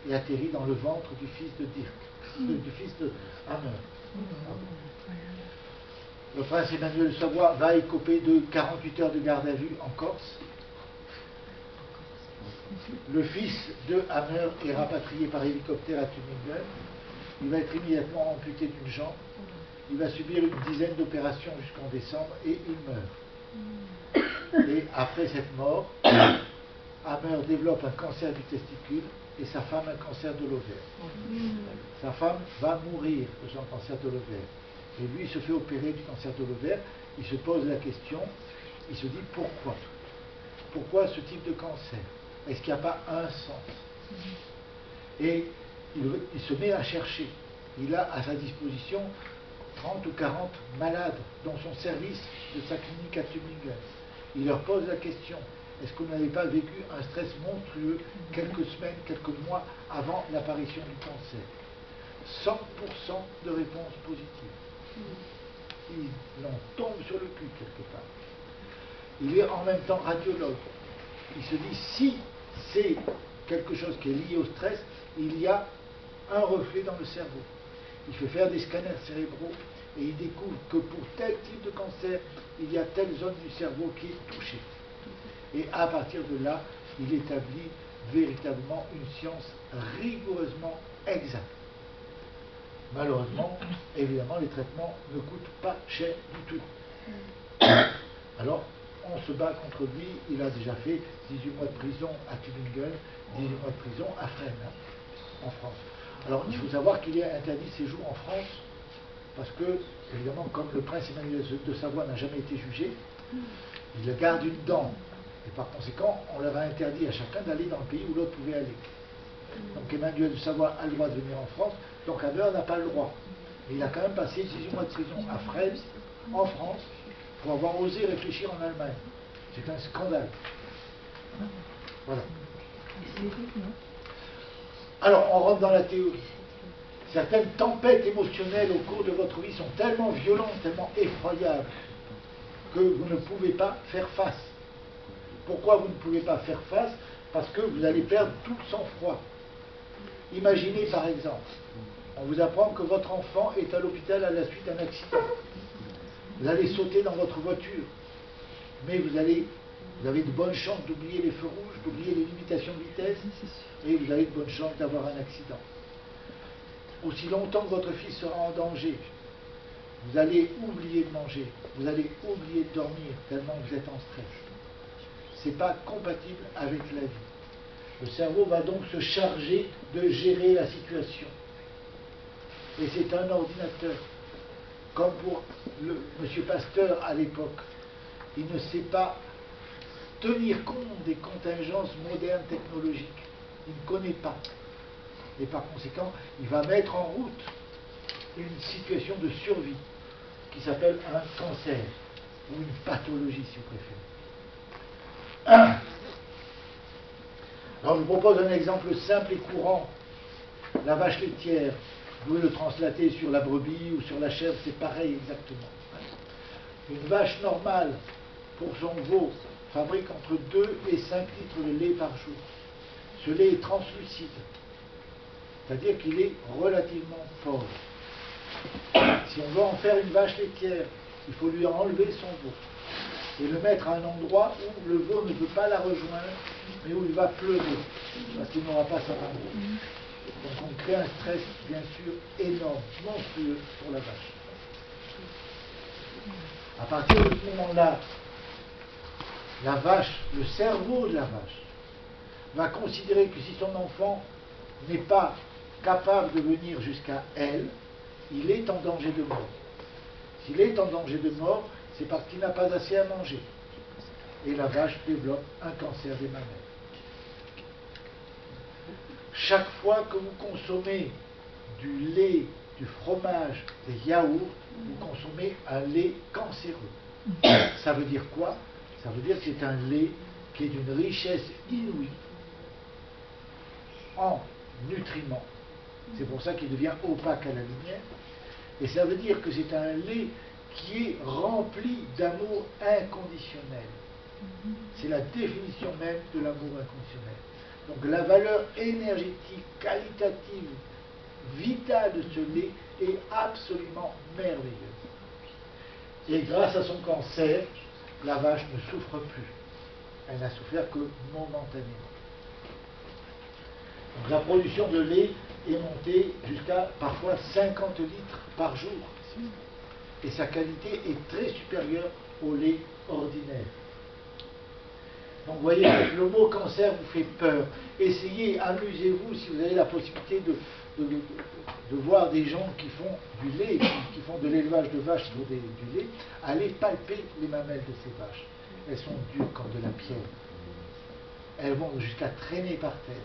et atterrit dans le ventre du fils de Dirk, du fils de Hammer. Le prince Emmanuel de Savoie va écoper de 48 heures de garde à vue en Corse. Le fils de Hammer est rapatrié par hélicoptère à Tübingen. Il va être immédiatement amputé d'une jambe. Il va subir une dizaine d'opérations jusqu'en décembre et il meurt. Et après cette mort, Hammer développe un cancer du testicule et sa femme un cancer de l'ovaire. Sa femme va mourir de son cancer de l'ovaire. Et lui se fait opérer du cancer de l'ovaire. Il se pose la question, il se dit pourquoi? Pourquoi ce type de cancer? Est-ce qu'il n'y a pas un sens? Et il se met à chercher. Il a à sa disposition 30 ou 40 malades dans son service de sa clinique à Tübingen. Il leur pose la question, est-ce que vous n'avez pas vécu un stress monstrueux quelques semaines, quelques mois avant l'apparition du cancer? 100% de réponses positives. Il en tombe sur le cul quelque part. Il est en même temps radiologue. Il se dit, si c'est quelque chose qui est lié au stress, il y a un reflet dans le cerveau. Il fait faire des scanners cérébraux et il découvre que pour tel type de cancer, il y a telle zone du cerveau qui est touchée. Et à partir de là, il établit véritablement une science rigoureusement exacte. Malheureusement, évidemment, les traitements ne coûtent pas cher du tout. Alors, on se bat contre lui. Il a déjà fait 18 mois de prison à Tübingen, 18 mois de prison à Fresnes, en France. Alors, il faut savoir qu'il est interdit de séjour en France, parce que, évidemment, comme le prince Emmanuel de Savoie n'a jamais été jugé, il garde une dent. Et par conséquent, on leur a interdit à chacun d'aller dans le pays où l'autre pouvait aller. Donc Emmanuel de Savoie a le droit de venir en France, donc Hammer n'a pas le droit. Mais il a quand même passé 18 mois de prison à Fresnes, en France, pour avoir osé réfléchir en Allemagne. C'est un scandale. Voilà. Alors, on rentre dans la théorie. Certaines tempêtes émotionnelles au cours de votre vie sont tellement violentes, tellement effroyables, que vous ne pouvez pas faire face. Pourquoi vous ne pouvez pas faire face? Parce que vous allez perdre tout le sang-froid. Imaginez par exemple, on vous apprend que votre enfant est à l'hôpital à la suite d'un accident. Vous allez sauter dans votre voiture, mais vous avez de bonnes chances d'oublier les feux rouges, d'oublier les limitations de vitesse, et vous avez de bonnes chances d'avoir un accident. Aussi longtemps que votre fils sera en danger, vous allez oublier de manger, vous allez oublier de dormir, tellement vous êtes en stress. Ce n'est pas compatible avec la vie. Le cerveau va donc se charger de gérer la situation. Et c'est un ordinateur. Comme pour M. Pasteur à l'époque. Il ne sait pas tenir compte des contingences modernes technologiques. Il ne connaît pas. Et par conséquent, il va mettre en route une situation de survie qui s'appelle un cancer ou une pathologie, si vous préférez. Alors je vous propose un exemple simple et courant. La vache laitière, vous pouvez le translater sur la brebis ou sur la chèvre, c'est pareil exactement. Une vache normale, pour son veau, fabrique entre 2 et 5 litres de lait par jour. Ce lait est translucide, c'est-à-dire qu'il est relativement pauvre. Si on veut en faire une vache laitière, il faut lui enlever son veau et le mettre à un endroit où le veau ne peut pas la rejoindre, mais où il va pleurer, parce qu'il n'aura pas sa main. Donc on crée un stress, bien sûr, énorme, monstrueux pour la vache. À partir de ce moment-là, la vache, le cerveau de la vache, va considérer que si son enfant n'est pas capable de venir jusqu'à elle, il est en danger de mort. S'il est en danger de mort, c'est parce qu'il n'a pas assez à manger. Et la vache développe un cancer des mamelles. Chaque fois que vous consommez du lait, du fromage, des yaourts, vous consommez un lait cancéreux. Ça veut dire quoi? Ça veut dire que c'est un lait qui est d'une richesse inouïe en nutriments. C'est pour ça qu'il devient opaque à la lumière. Et ça veut dire que c'est un lait qui est rempli d'amour inconditionnel. C'est la définition même de l'amour inconditionnel. Donc la valeur énergétique, qualitative, vitale de ce lait est absolument merveilleuse. Et grâce à son cancer, la vache ne souffre plus. Elle n'a souffert que momentanément. Donc la production de lait est montée jusqu'à parfois 50 litres par jour. Et sa qualité est très supérieure au lait ordinaire. Donc vous voyez, le mot cancer vous fait peur. Essayez, amusez-vous si vous avez la possibilité de voir des gens qui font du lait, qui font de l'élevage de vaches sur du lait, allez palper les mamelles de ces vaches. Elles sont dures comme de la pierre. Elles vont jusqu'à traîner par terre.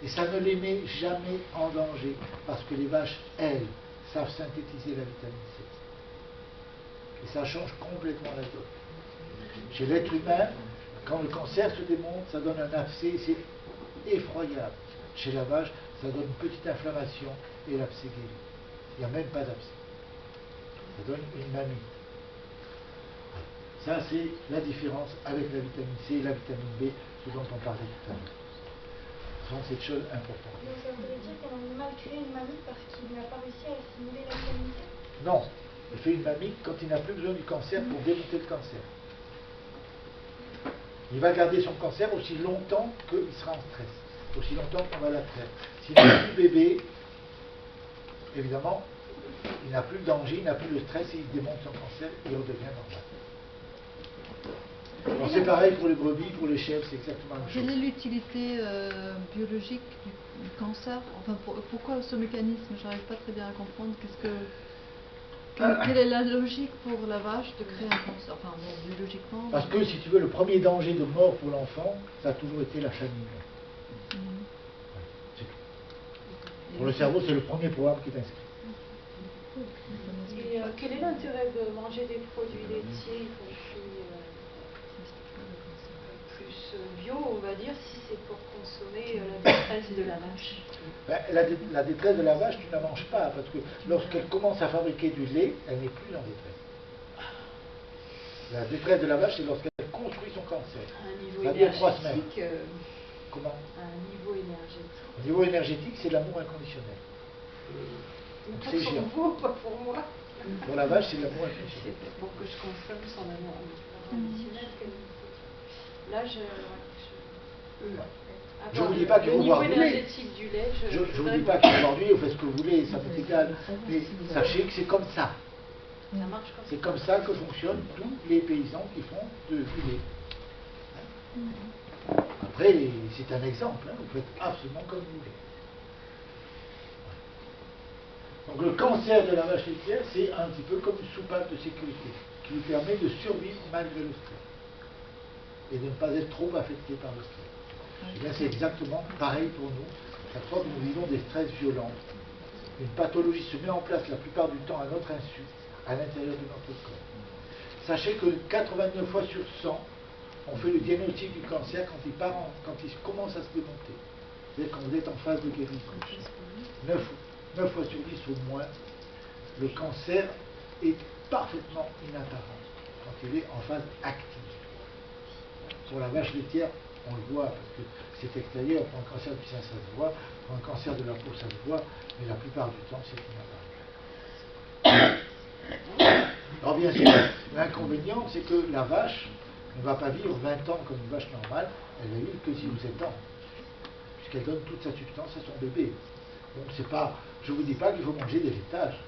Et ça ne les met jamais en danger, parce que les vaches, elles, savent synthétiser la vitamine C. Et ça change complètement la donne. Chez l'être humain, quand le cancer se démonte, ça donne un abcès, c'est effroyable. Chez la vache, ça donne une petite inflammation et l'abcès guérit. Il n'y a même pas d'abcès. Ça donne une mamie. Ça, c'est la différence avec la vitamine C et la vitamine B, ce dont on parlait tout à l'heure. Ce sont ces choses importantes. Donc ça voudrait dire qu'un animal crée une mamie parce qu'il n'a pas réussi à assimiler la vitamine C? Non. Il fait une mamie quand il n'a plus besoin du cancer pour démonter le cancer. Il va garder son cancer aussi longtemps qu'il sera en stress, aussi longtemps qu'on va la traire. S'il n'a plus bébé, évidemment, il n'a plus de danger, il n'a plus de stress et il démonte son cancer et il redevient normal. Alors c'est pareil pour les brebis, pour les chèvres, c'est exactement la même chose. Quelle est l'utilité biologique du cancer? Enfin, pourquoi ce mécanisme? Je n'arrive pas très bien à comprendre. Quelle est la logique pour la vache de créer un cancer? Enfin, bon, biologiquement. Parce que, si tu veux, le premier danger de mort pour l'enfant, ça a toujours été la famine. C'est tout. Pour le cerveau, c'est le premier programme qui est inscrit. Et quel est l'intérêt de manger des produits laitiers, y compris plus bio, on va dire, si c'est pour consommer la détresse de la vache? Ben, la détresse de la vache, tu ne la manges pas, parce que lorsqu'elle commence à fabriquer du lait, elle n'est plus en détresse. La détresse de la vache, c'est lorsqu'elle construit son cancer. À un niveau Ça dure 3 semaines. énergétique. Comment? À un niveau énergétique. Au niveau énergétique, c'est l'amour inconditionnel. Donc, Pas c'est pour géant. vous, pas pour moi. Pour la vache, c'est l'amour inconditionnel. C'est pour que je consomme son amour inconditionnel. Là, je ne vous dis pas qu'il faut boire du lait. Le niveau énergétique du lait, Je ne vous dis pas qu'il faut boire du lait, vous faites ce que vous voulez, ça m'est égal. Mais sachez que c'est comme ça. Ça marche comme ça. C'est comme ça que fonctionnent tous les paysans qui font du lait. Après, c'est un exemple, hein, vous faites absolument comme vous voulez. Donc le cancer de la vache laitière, c'est un petit peu comme une soupape de sécurité, qui lui permet de survivre malgré le stress. Et de ne pas être trop affecté par le stress. Et bien c'est exactement pareil pour nous. Chaque fois que nous vivons des stress violents, une pathologie se met en place la plupart du temps à notre insu, à l'intérieur de notre corps. Sachez que 89 fois sur 100, on fait le diagnostic du cancer quand il commence à se démonter. C'est-à-dire quand vous êtes en phase de guérison. 9 fois sur 10 au moins, le cancer est parfaitement inapparent quand il est en phase active. Pour la vache laitière, on le voit parce que c'est extérieur. Pour un cancer du sein, ça se voit. Pour un cancer de la peau, ça se voit. Mais la plupart du temps, c'est inapparent. Alors bien sûr, l'inconvénient, c'est que la vache ne va pas vivre 20 ans comme une vache normale. Elle va vivre que 6 ou 7 ans. Puisqu'elle donne toute sa substance à son bébé. Donc c'est pas, je ne vous dis pas qu'il faut manger des laitages.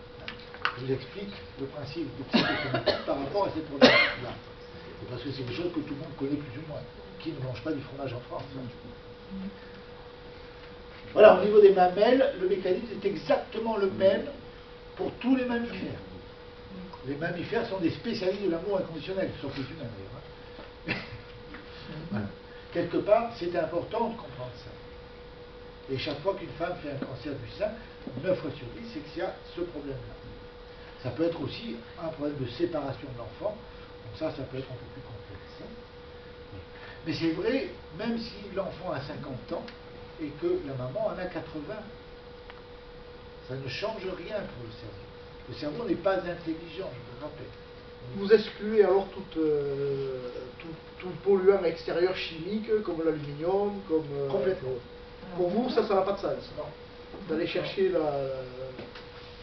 Je vous explique le principe de psychosomatique par rapport à ces problèmes-là. C'est parce que c'est des choses que tout le monde connaît plus ou moins. Qui ne mange pas du fromage en France? Voilà, au niveau des mamelles, le mécanisme est exactement le même pour tous les mammifères. Les mammifères sont des spécialistes de l'amour inconditionnel, sauf les humains d'ailleurs. Voilà. Quelque part, c'est important de comprendre ça. Et chaque fois qu'une femme fait un cancer du sein, 9 fois sur 10, c'est qu'il y a ce problème-là. Ça peut être aussi un problème de séparation de l'enfant, donc ça peut être un peu plus complexe. Mais c'est vrai, même si l'enfant a 50 ans et que la maman en a 80, ça ne change rien pour le cerveau. Le cerveau n'est pas intelligent, je vous le rappelle. Vous excluez alors tout polluant extérieur chimique, comme l'aluminium, comme... Complètement. Pour vous, ça n'a pas de sens. Non. D'aller chercher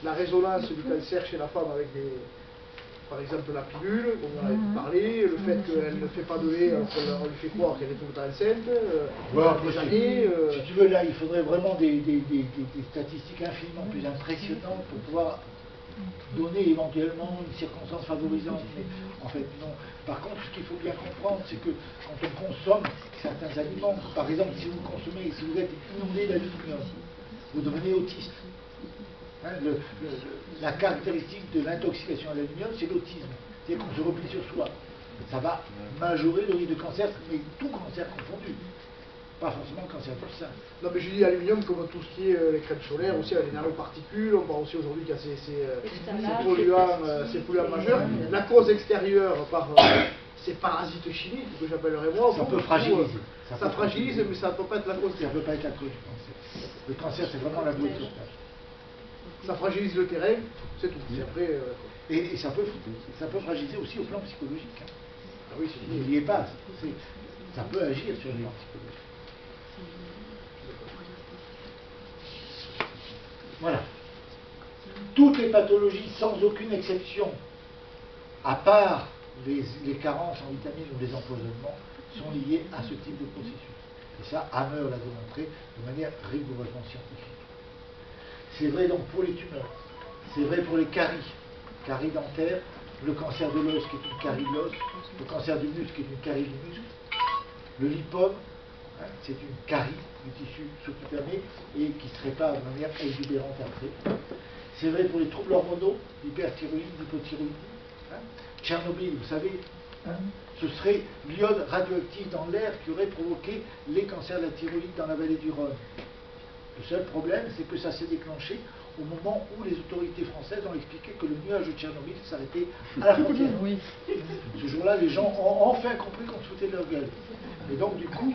la résonance du cancer chez la femme avec par exemple la pilule, comme on en avait parlé, le fait qu'elle ne fait pas de lait, on lui fait croire qu'elle est tout le temps enceinte, des années... Si tu veux, là, il faudrait vraiment des statistiques infiniment plus impressionnantes pour pouvoir donner éventuellement une circonstance favorisante, mais en fait non. Par contre, ce qu'il faut bien comprendre, c'est que quand on consomme certains aliments, par exemple, si vous êtes inondé d'aluminium, vous devenez autiste. Hein, la caractéristique de l'intoxication à l'aluminium, c'est l'autisme. C'est-à-dire qu'on se replie sur soi. Ça va majorer le risque de cancer, mais tout cancer confondu. Pas forcément le cancer du sein. Non, mais je dis aluminium comme tout ce qui est les crèmes solaires, aussi les nanoparticules. On parle aussi aujourd'hui qu'il y a ces polluants majeurs. La cause extérieure par ces parasites chimiques, que j'appellerais moi. Ça peut fragiliser. Ça fragilise, mais ça ne peut pas être la cause. Ça ne peut pas être la cause du cancer. Le cancer, c'est vraiment la bouée de sauvetage. Ça fragilise le terrain, c'est tout. Après, et ça peut fragiliser aussi au plan psychologique. Hein. Ah oui, n'oubliez pas, ça peut agir sur le plan psychologique. Voilà. Toutes les pathologies, sans aucune exception, à part les carences en vitamines ou les empoisonnements, sont liées à ce type de processus. Et ça, Hammer l'a démontré de manière rigoureusement scientifique. C'est vrai donc pour les tumeurs, c'est vrai pour les caries dentaires, le cancer de l'os qui est une carie de l'os, le cancer du muscle qui est une carie du muscle, le lipome, hein, c'est une carie du tissu sous-cutané et qui se répare de manière exubérante après. C'est vrai pour les troubles hormonaux, l'hyperthyroïdie, l'hypothyroïdie. Hein. Tchernobyl, vous savez, hein, ce serait l'iode radioactif dans l'air qui aurait provoqué les cancers de la thyroïde dans la vallée du Rhône. Le seul problème, c'est que ça s'est déclenché au moment où les autorités françaises ont expliqué que le nuage de Tchernobyl s'arrêtait à la frontière. Oui. Ce jour-là, les gens ont enfin compris qu'on se foutait de leur gueule. Et donc, du coup,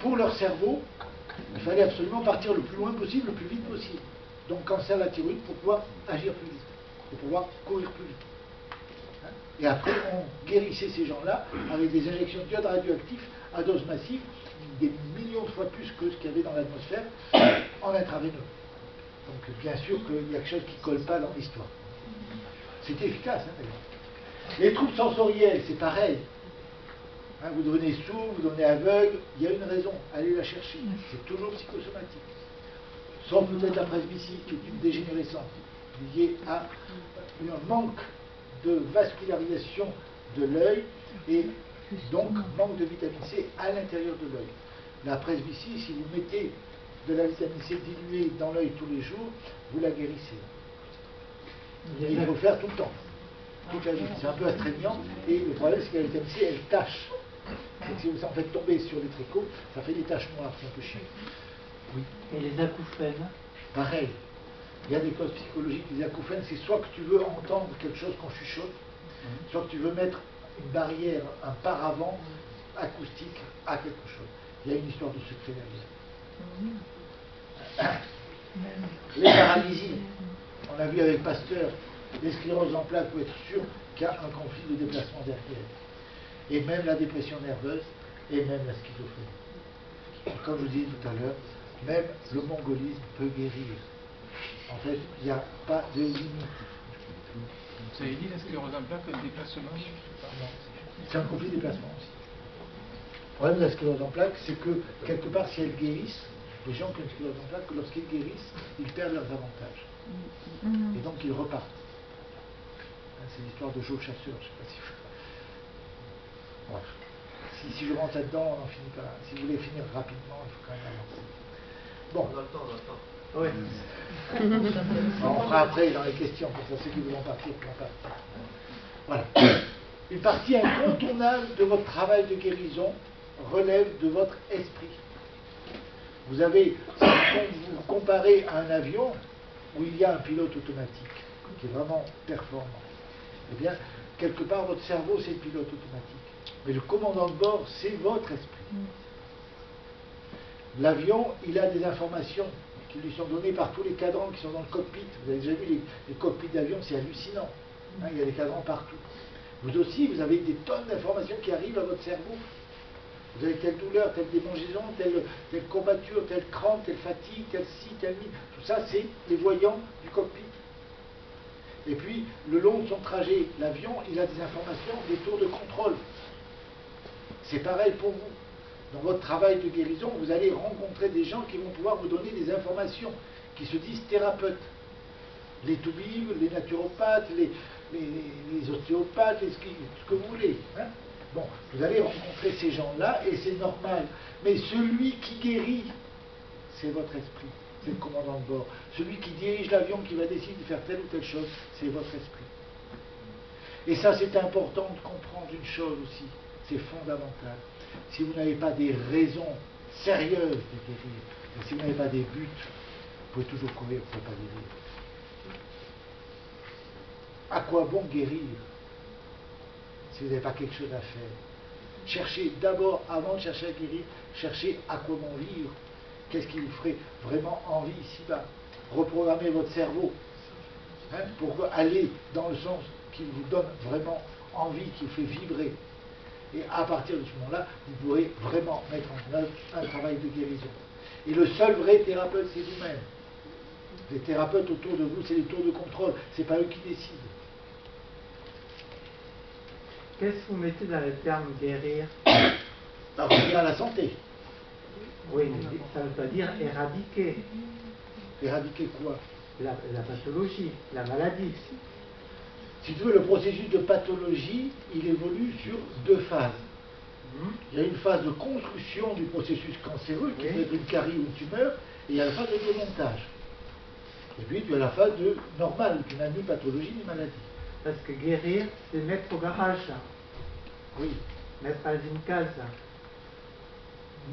pour leur cerveau, il fallait absolument partir le plus loin possible, le plus vite possible. Donc, cancer de la thyroïde pour pouvoir agir plus vite, pour pouvoir courir plus vite. Hein? Et après, on guérissait ces gens-là avec des injections d'iode radioactif à dose massive, des millions de fois plus que ce qu'il y avait dans l'atmosphère, en intraveineux. Donc bien sûr qu'il y a quelque chose qui ne colle pas dans l'histoire. C'était efficace, hein, d'ailleurs. Les troubles sensoriels, c'est pareil. Hein, vous devenez sourd, vous devenez aveugle, il y a une raison, allez la chercher. C'est toujours psychosomatique. Sauf peut-être la presbytie, qui est une dégénérescence liée à un manque de vascularisation de l'œil et donc manque de vitamine C à l'intérieur de l'œil. La presbytie, si vous mettez de la vitamine C diluée dans l'œil tous les jours, vous la guérissez. Et il faut le faire tout le temps, toute la vie. C'est un peu astreignant et le problème c'est que la vitamine C elle tâche. Donc, si vous en faites tomber sur les tricots, ça fait des taches noires, c'est un peu chiant. Oui. Et les acouphènes? Pareil. Il y a des causes psychologiques. Les acouphènes, c'est soit que tu veux entendre quelque chose qu'on chuchote, soit que tu veux mettre une barrière, un paravent acoustique à quelque chose. Il y a une histoire de secret derrière. Les paralysies, on a vu avec Pasteur, les scléroses en plaques, pour être sûr qu'il y a un conflit de déplacement derrière. Et même la dépression nerveuse, et même la schizophrénie. Comme je vous disais tout à l'heure, même le mongolisme peut guérir. En fait, il n'y a pas de limite. Vous avez dit la sclérose en plaques, le déplacement? C'est un conflit de déplacement aussi. Le problème de la sclérose en plaques, c'est que, quelque part, si elles guérissent, les gens qui ont une sclérose en plaques, lorsqu'ils guérissent, ils perdent leurs avantages. Et donc, ils repartent. C'est l'histoire de Joe Chasseur, je ne sais pas si vous... Bref. Si je rentre là-dedans, on n'en finit pas. Si vous voulez finir rapidement, il faut quand même avancer. Bon. On a le temps, on a le temps. Oui. On fera après dans les questions, pour ça, ceux qui voudront partir pourront partir. Voilà. Une partie incontournable de votre travail de guérison relève de votre esprit. Vous avez, si vous comparez à un avion où il y a un pilote automatique qui est vraiment performant, eh bien, quelque part, votre cerveau, c'est le pilote automatique. Mais le commandant de bord, c'est votre esprit. L'avion, il a des informations qui lui sont données par tous les cadrans qui sont dans le cockpit. Vous avez déjà vu les cockpits d'avion, c'est hallucinant. Hein, il y a des cadrans partout. Vous aussi, vous avez des tonnes d'informations qui arrivent à votre cerveau. Vous avez telle douleur, telle démangeaison, telle courbature, telle crampe, telle fatigue, telle ci, telle mi. Tout ça, c'est les voyants du cockpit. Et puis, le long de son trajet, l'avion, il a des informations, des tours de contrôle. C'est pareil pour vous. Dans votre travail de guérison, vous allez rencontrer des gens qui vont pouvoir vous donner des informations, qui se disent thérapeutes. Les toubibs, les naturopathes, les ostéopathes, ce que vous voulez. Hein. Bon, vous allez rencontrer ces gens-là, et c'est normal. Mais celui qui guérit, c'est votre esprit. C'est le commandant de bord. Celui qui dirige l'avion, qui va décider de faire telle ou telle chose, c'est votre esprit. Et ça, c'est important de comprendre une chose aussi. C'est fondamental. Si vous n'avez pas des raisons sérieuses de guérir, et si vous n'avez pas des buts, vous pouvez toujours courir, vous ne pouvez pas guérir. À quoi bon guérir si vous n'avez pas quelque chose à faire? Cherchez d'abord, avant de chercher à guérir, cherchez à quoi bon vivre. Qu'est-ce qui vous ferait vraiment envie ici-bas? Reprogrammez votre cerveau pour aller dans le sens qui vous donne vraiment envie, qui vous fait vibrer. Et à partir de ce moment-là, vous pourrez vraiment mettre en œuvre un travail de guérison. Et le seul vrai thérapeute, c'est vous-même. Les thérapeutes autour de vous, c'est les tours de contrôle. C'est pas eux qui décident. Qu'est-ce que vous mettez dans le terme guérir? Revenir à la santé. Oui, mais ça ne veut pas dire éradiquer. Éradiquer quoi? La pathologie, la maladie. Si tu veux, le processus de pathologie, il évolue sur deux phases. Il y a une phase de construction du processus cancéreux, qui peut être une carie ou une tumeur, et il y a la phase de démontage. Et puis tu as la phase de normale, qui n'a ni pathologie ni maladie. Parce que guérir, c'est mettre au garage. Oui. Mettre à une case.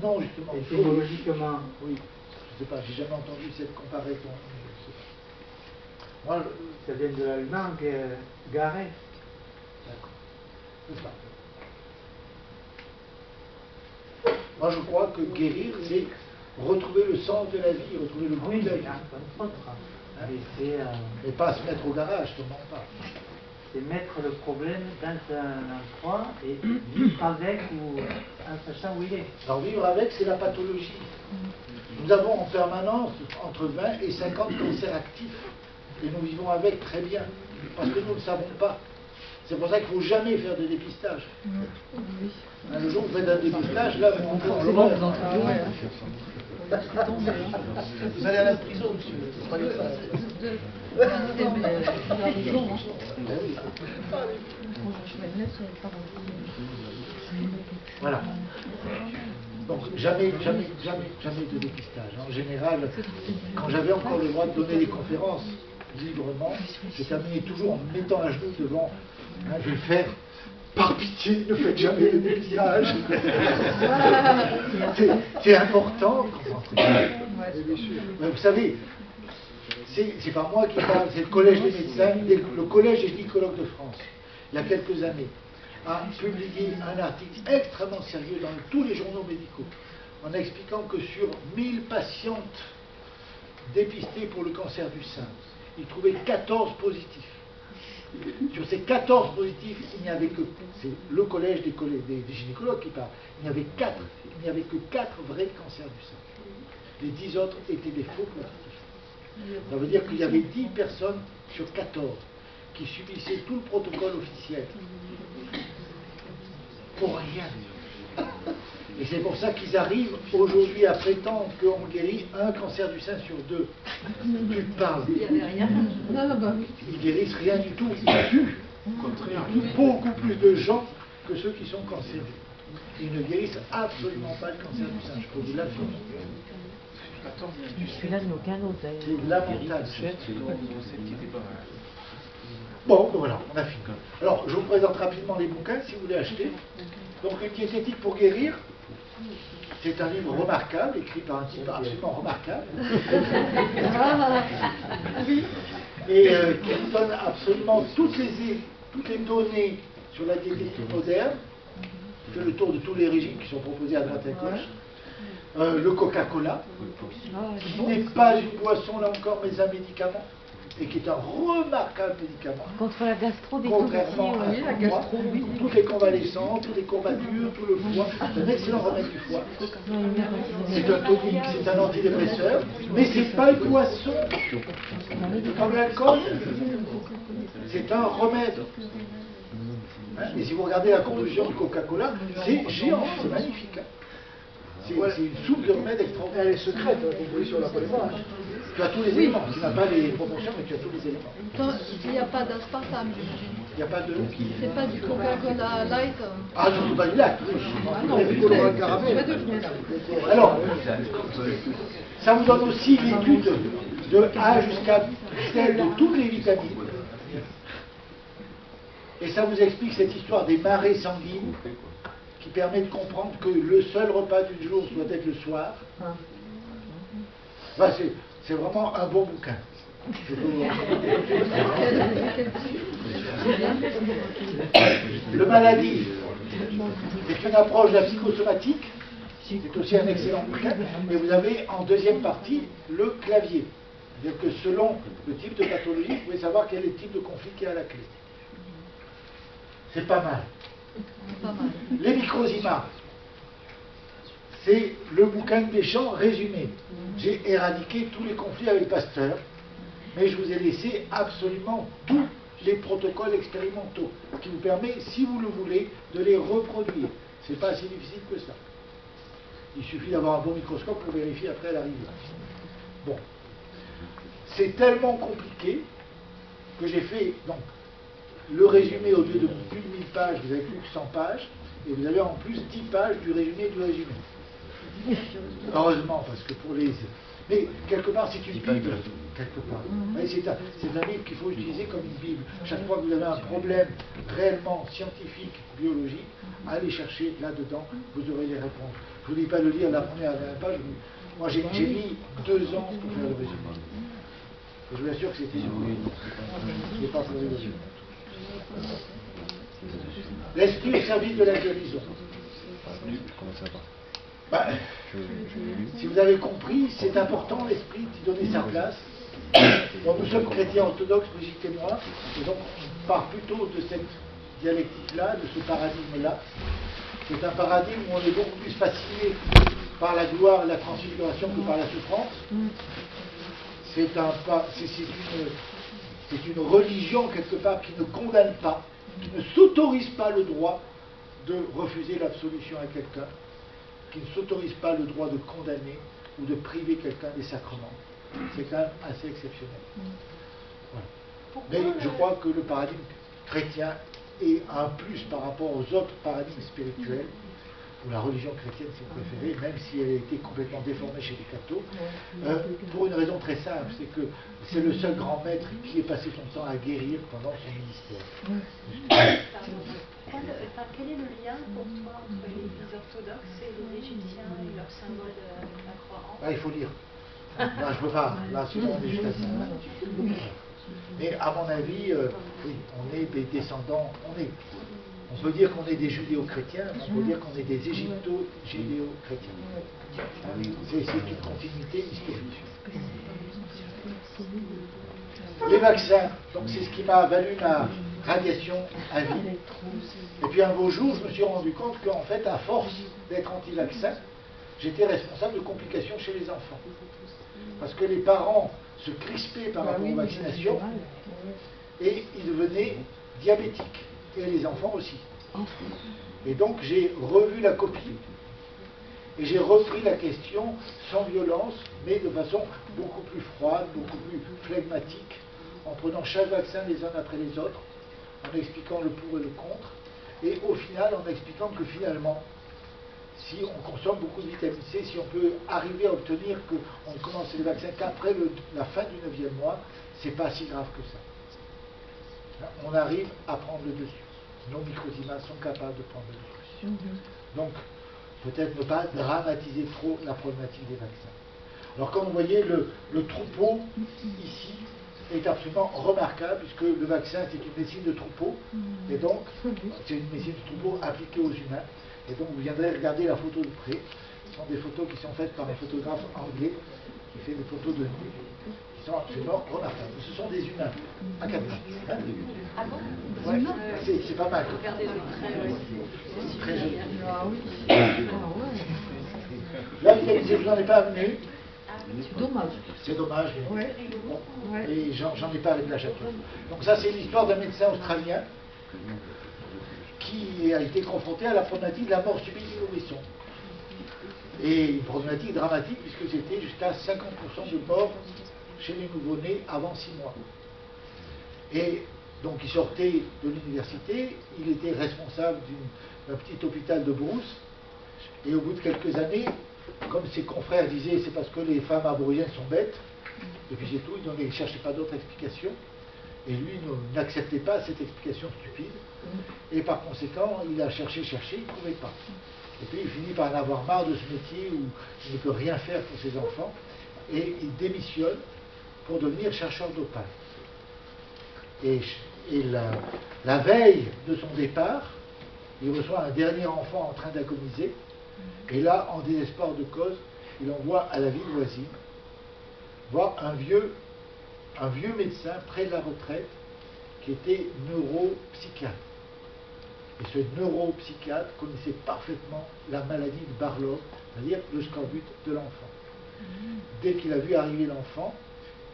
Non, justement. Étymologiquement. Oui. Je ne sais pas, j'ai jamais entendu cette comparaison. Je sais pas. Moi, ça vient de l'allemand garer. D'accord. C'est ça. Moi, je crois que guérir, c'est retrouver le sens de la vie, retrouver le goût de la vie. Et pas se mettre au garage, seulement pas. C'est mettre le problème dans un endroit et vivre avec ou en sachant où il est. Alors vivre avec, c'est la pathologie. Nous avons en permanence entre 20 et 50 cancers actifs. Et nous vivons avec très bien, parce que nous ne savons pas. C'est pour ça qu'il ne faut jamais faire de dépistage. Le jour où vous faites un dépistage, là, vous rentrez en l'horreur. Vous allez à la prison, monsieur. C'est pas Voilà. Donc jamais de dépistage. En général, quand j'avais encore le droit de donner des conférences librement, je terminais toujours en me mettant à genoux devant. Je vais le faire. Par pitié, ne faites jamais de dépistage. C'est important. Vous savez, c'est pas moi qui parle, c'est le collège des médecins, le collège des gynécologues de France, il y a quelques années. a publié un article extrêmement sérieux dans tous les journaux médicaux, en expliquant que sur 1000 patientes dépistées pour le cancer du sein, il trouvait 14 positifs. Sur ces 14 positifs, il n'y avait que, c'est le collège des gynécologues qui parle, il n'y avait que 4 vrais cancers du sein. Les 10 autres étaient des faux positifs. Ça veut dire qu'il y avait 10 personnes sur 14 qui subissaient tout le protocole officiel. Pour rien. Et c'est pour ça qu'ils arrivent aujourd'hui à prétendre qu'on guérit un cancer du sein sur 2. Tu parles. Il n'y avait rien. Ils guérissent rien du tout. Ils tuent beaucoup plus de gens que ceux qui sont cancéreux. Ils ne guérissent absolument pas le cancer du sein, je peux vous l'affirmer. Celui-là de aucun autre d'ailleurs. C'est lamentable. Bon, ben voilà, on a fini. Alors, je vous présente rapidement les bouquins si vous voulez acheter. Donc, une diététique pour guérir, c'est un livre remarquable, écrit par un type absolument remarquable. Et qui vous donne absolument toutes les données sur la diététique moderne, qui fait le tour de tous les régimes qui sont proposés à droite et à gauche. Le Coca-Cola, qui n'est pas une boisson, là encore, mais un médicament, et qui est un remarquable médicament. Contre la gastro, des contrairement à la gastro, toutes les convalescents, toutes les courbatures, tout le foie, c'est un excellent remède du foie. C'est un tonique, c'est un antidépresseur, mais c'est pas une boisson. Comme l'alcool, c'est un remède. Et si vous regardez la conclusion du Coca-Cola, c'est géant, c'est magnifique. C'est une soupe de remède extraordinaire. Elle est secrète, la composition, on la connaît pas. Tu as tous les éléments. Tu n'as pas les proportions, mais tu as tous les éléments. Donc, il n'y a pas d'aspartame, j'imagine. Il n'y a pas de... C'est pas du Coca-Cola light. Ah, non, pas du lac. Ah non, alors, ça vous donne aussi l'étude de A jusqu'à Z de toutes les vitamines. Et ça vous explique cette histoire des marées sanguines qui permet de comprendre que le seul repas du jour doit être le soir. Enfin, c'est vraiment un bon bouquin. Le maladie, c'est une approche de la psychosomatique. C'est aussi un excellent bouquin. Et vous avez en deuxième partie le clavier. C'est-à-dire que selon le type de pathologie, vous pouvez savoir quel est le type de conflit qui est à la clé. C'est pas mal. Les microzymas, c'est le bouquin de Deschamps résumé. J'ai éradiqué tous les conflits avec Pasteur, mais je vous ai laissé absolument tous les protocoles expérimentaux, ce qui vous permet, si vous le voulez, de les reproduire. C'est pas si difficile que ça. Il suffit d'avoir un bon microscope pour vérifier après l'arrivée. Bon. C'est tellement compliqué que j'ai fait donc le résumé au lieu de plus de 1000 pages, vous avez plus que 100 pages, et vous avez en plus 10 pages du résumé du résumé. Heureusement, parce que pour les... Mais quelque part, c'est une Bible, quelque part. C'est un livre qu'il faut utiliser comme une Bible. Chaque fois que vous avez un problème réellement scientifique, biologique, allez chercher là-dedans, vous aurez les réponses. Je ne vous dis pas de lire la première page. Moi, j'ai mis 2 ans pour faire le résumé. Et je vous assure que c'était dur. Je n'ai pas fait le résumé. L'esprit au service de la guérison. Si vous avez compris, c'est important l'esprit d'y donner sa place. Bon, nous sommes chrétiens orthodoxes, Brigitte et moi, et donc on part plutôt de cette dialectique-là, de ce paradigme-là. C'est un paradigme où on est beaucoup plus fasciné par la gloire et la transfiguration que par la souffrance. C'est une religion, quelque part, qui ne condamne pas, qui ne s'autorise pas le droit de refuser l'absolution à quelqu'un, qui ne s'autorise pas le droit de condamner ou de priver quelqu'un des sacrements. C'est quand même assez exceptionnel. Voilà. Mais je crois que le paradigme chrétien est un plus par rapport aux autres paradigmes spirituels, ou la religion chrétienne si vous préférez, même si elle a été complètement déformée chez les cathos, pour une raison très simple, c'est que c'est le seul grand maître qui ait passé son temps à guérir pendant son ministère. Quel est le lien pour toi entre les orthodoxes et les égyptiens et leur symbole de la croix en? Là, il faut lire. Là, je peux pas. Là, souvent, on est juste à ça. Mais à mon avis, oui, on est des descendants, on est On peut dire qu'on est des judéo-chrétiens, mais on peut dire qu'on est des égypto-judéo-chrétiens. C'est une continuité historique. Les vaccins, donc c'est ce qui m'a valu ma radiation à vie. Et puis un beau jour, je me suis rendu compte qu'en fait, à force d'être anti-vaccin, j'étais responsable de complications chez les enfants. Parce que les parents se crispaient par rapport aux vaccinations et ils devenaient diabétiques. Et les enfants aussi. Et donc j'ai revu la copie. Et j'ai repris la question sans violence, mais de façon beaucoup plus froide, beaucoup plus flegmatique, en prenant chaque vaccin les uns après les autres, en expliquant le pour et le contre, et au final en expliquant que finalement, si on consomme beaucoup de vitamine C, si on peut arriver à obtenir qu'on ne commence les vaccins qu'après la fin du 9e mois, c'est pas si grave que ça. On arrive à prendre le dessus. Nos microzymas sont capables de prendre le dessus. Donc, peut-être ne pas dramatiser trop la problématique des vaccins. Alors, comme vous voyez, le troupeau, ici, est absolument remarquable, puisque le vaccin, c'est une médecine de troupeau, et donc, c'est une médecine de troupeau appliquée aux humains. Et donc, vous viendrez regarder la photo de près. Ce sont des photos qui sont faites par un photographe anglais, qui fait des photos de nuit, qui sont absolument remarquables. Ce sont des humains, à quatre pattes. Hein, ah bon? Ouais, c'est pas mal. Regardez le trait, c'est très joli. Ah oui. Là, je vous en ai pas amené. C'est dommage. C'est dommage. Ouais. Bon. Ouais. Et j'en ai pas avec la château. Donc ça, c'est l'histoire d'un médecin australien qui a été confronté à la problématique de la mort subite du nourrisson. Et une problématique dramatique, puisque c'était jusqu'à 50% de morts chez les nouveau-nés avant 6 mois. Et donc il sortait de l'université, il était responsable d'un petit hôpital de Bruce, et au bout de quelques années, comme ses confrères disaient, c'est parce que les femmes aborigènes sont bêtes, et puis c'est tout, il ne cherchait pas d'autres explications, et lui n'acceptait pas cette explication stupide, et par conséquent, il a cherché, il ne trouvait pas. Et puis il finit par en avoir marre de ce métier où il ne peut rien faire pour ses enfants, et il démissionne pour devenir chercheur d'opale. Et la veille de son départ, il reçoit un dernier enfant en train d'agoniser, et là, en désespoir de cause, il envoie à la ville voisine voir un vieux médecin près de la retraite qui était neuropsychiatre. Et ce neuropsychiatre connaissait parfaitement la maladie de Barlow, c'est-à-dire le scorbut de l'enfant. Dès qu'il a vu arriver l'enfant,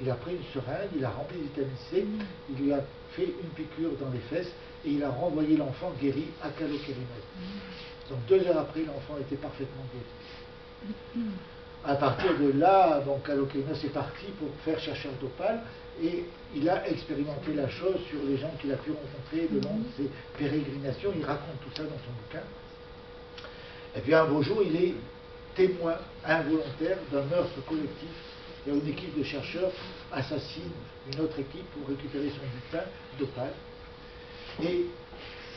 il a pris une seringue, il a rempli de vitamine C, il lui a fait une piqûre dans les fesses et il a renvoyé l'enfant guéri à Calo-Kérimède. Donc 2 heures après, l'enfant était parfaitement guéri. À partir de là, Calo-Kérimède est parti pour faire chercheur d'opale et il a expérimenté la chose sur les gens qu'il a pu rencontrer le long de ses pérégrinations. Il raconte tout ça dans son bouquin. Et puis un beau jour, il est témoin involontaire d'un meurtre collectif. Et une équipe de chercheurs assassine une autre équipe pour récupérer son butin d'opale. Et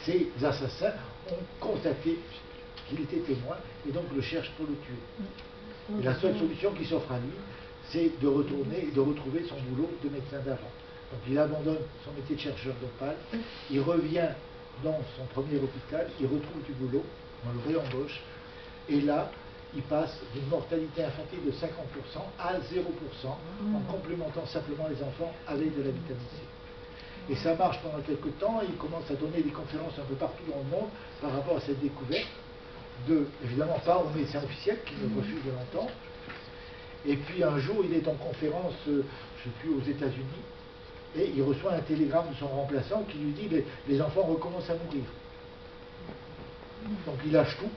ces assassins ont constaté qu'il était témoin et donc le cherchent pour le tuer. Et la seule solution qui s'offre à lui, c'est de retourner et de retrouver son boulot de médecin d'avant. Donc il abandonne son métier de chercheur d'opale, il revient dans son premier hôpital, il retrouve du boulot, on le réembauche, et là, il passe d'une mortalité infantile de 50% à 0% en complémentant simplement les enfants avec de la vitamine C. Et ça marche pendant quelques temps, il commence à donner des conférences un peu partout dans le monde par rapport à cette découverte, évidemment pas aux médecins officiels qui le refusent de l'entendre. Et puis un jour, il est en conférence, je ne sais plus, aux États-Unis, et il reçoit un télégramme de son remplaçant qui lui dit les enfants recommencent à mourir. Donc il lâche tout.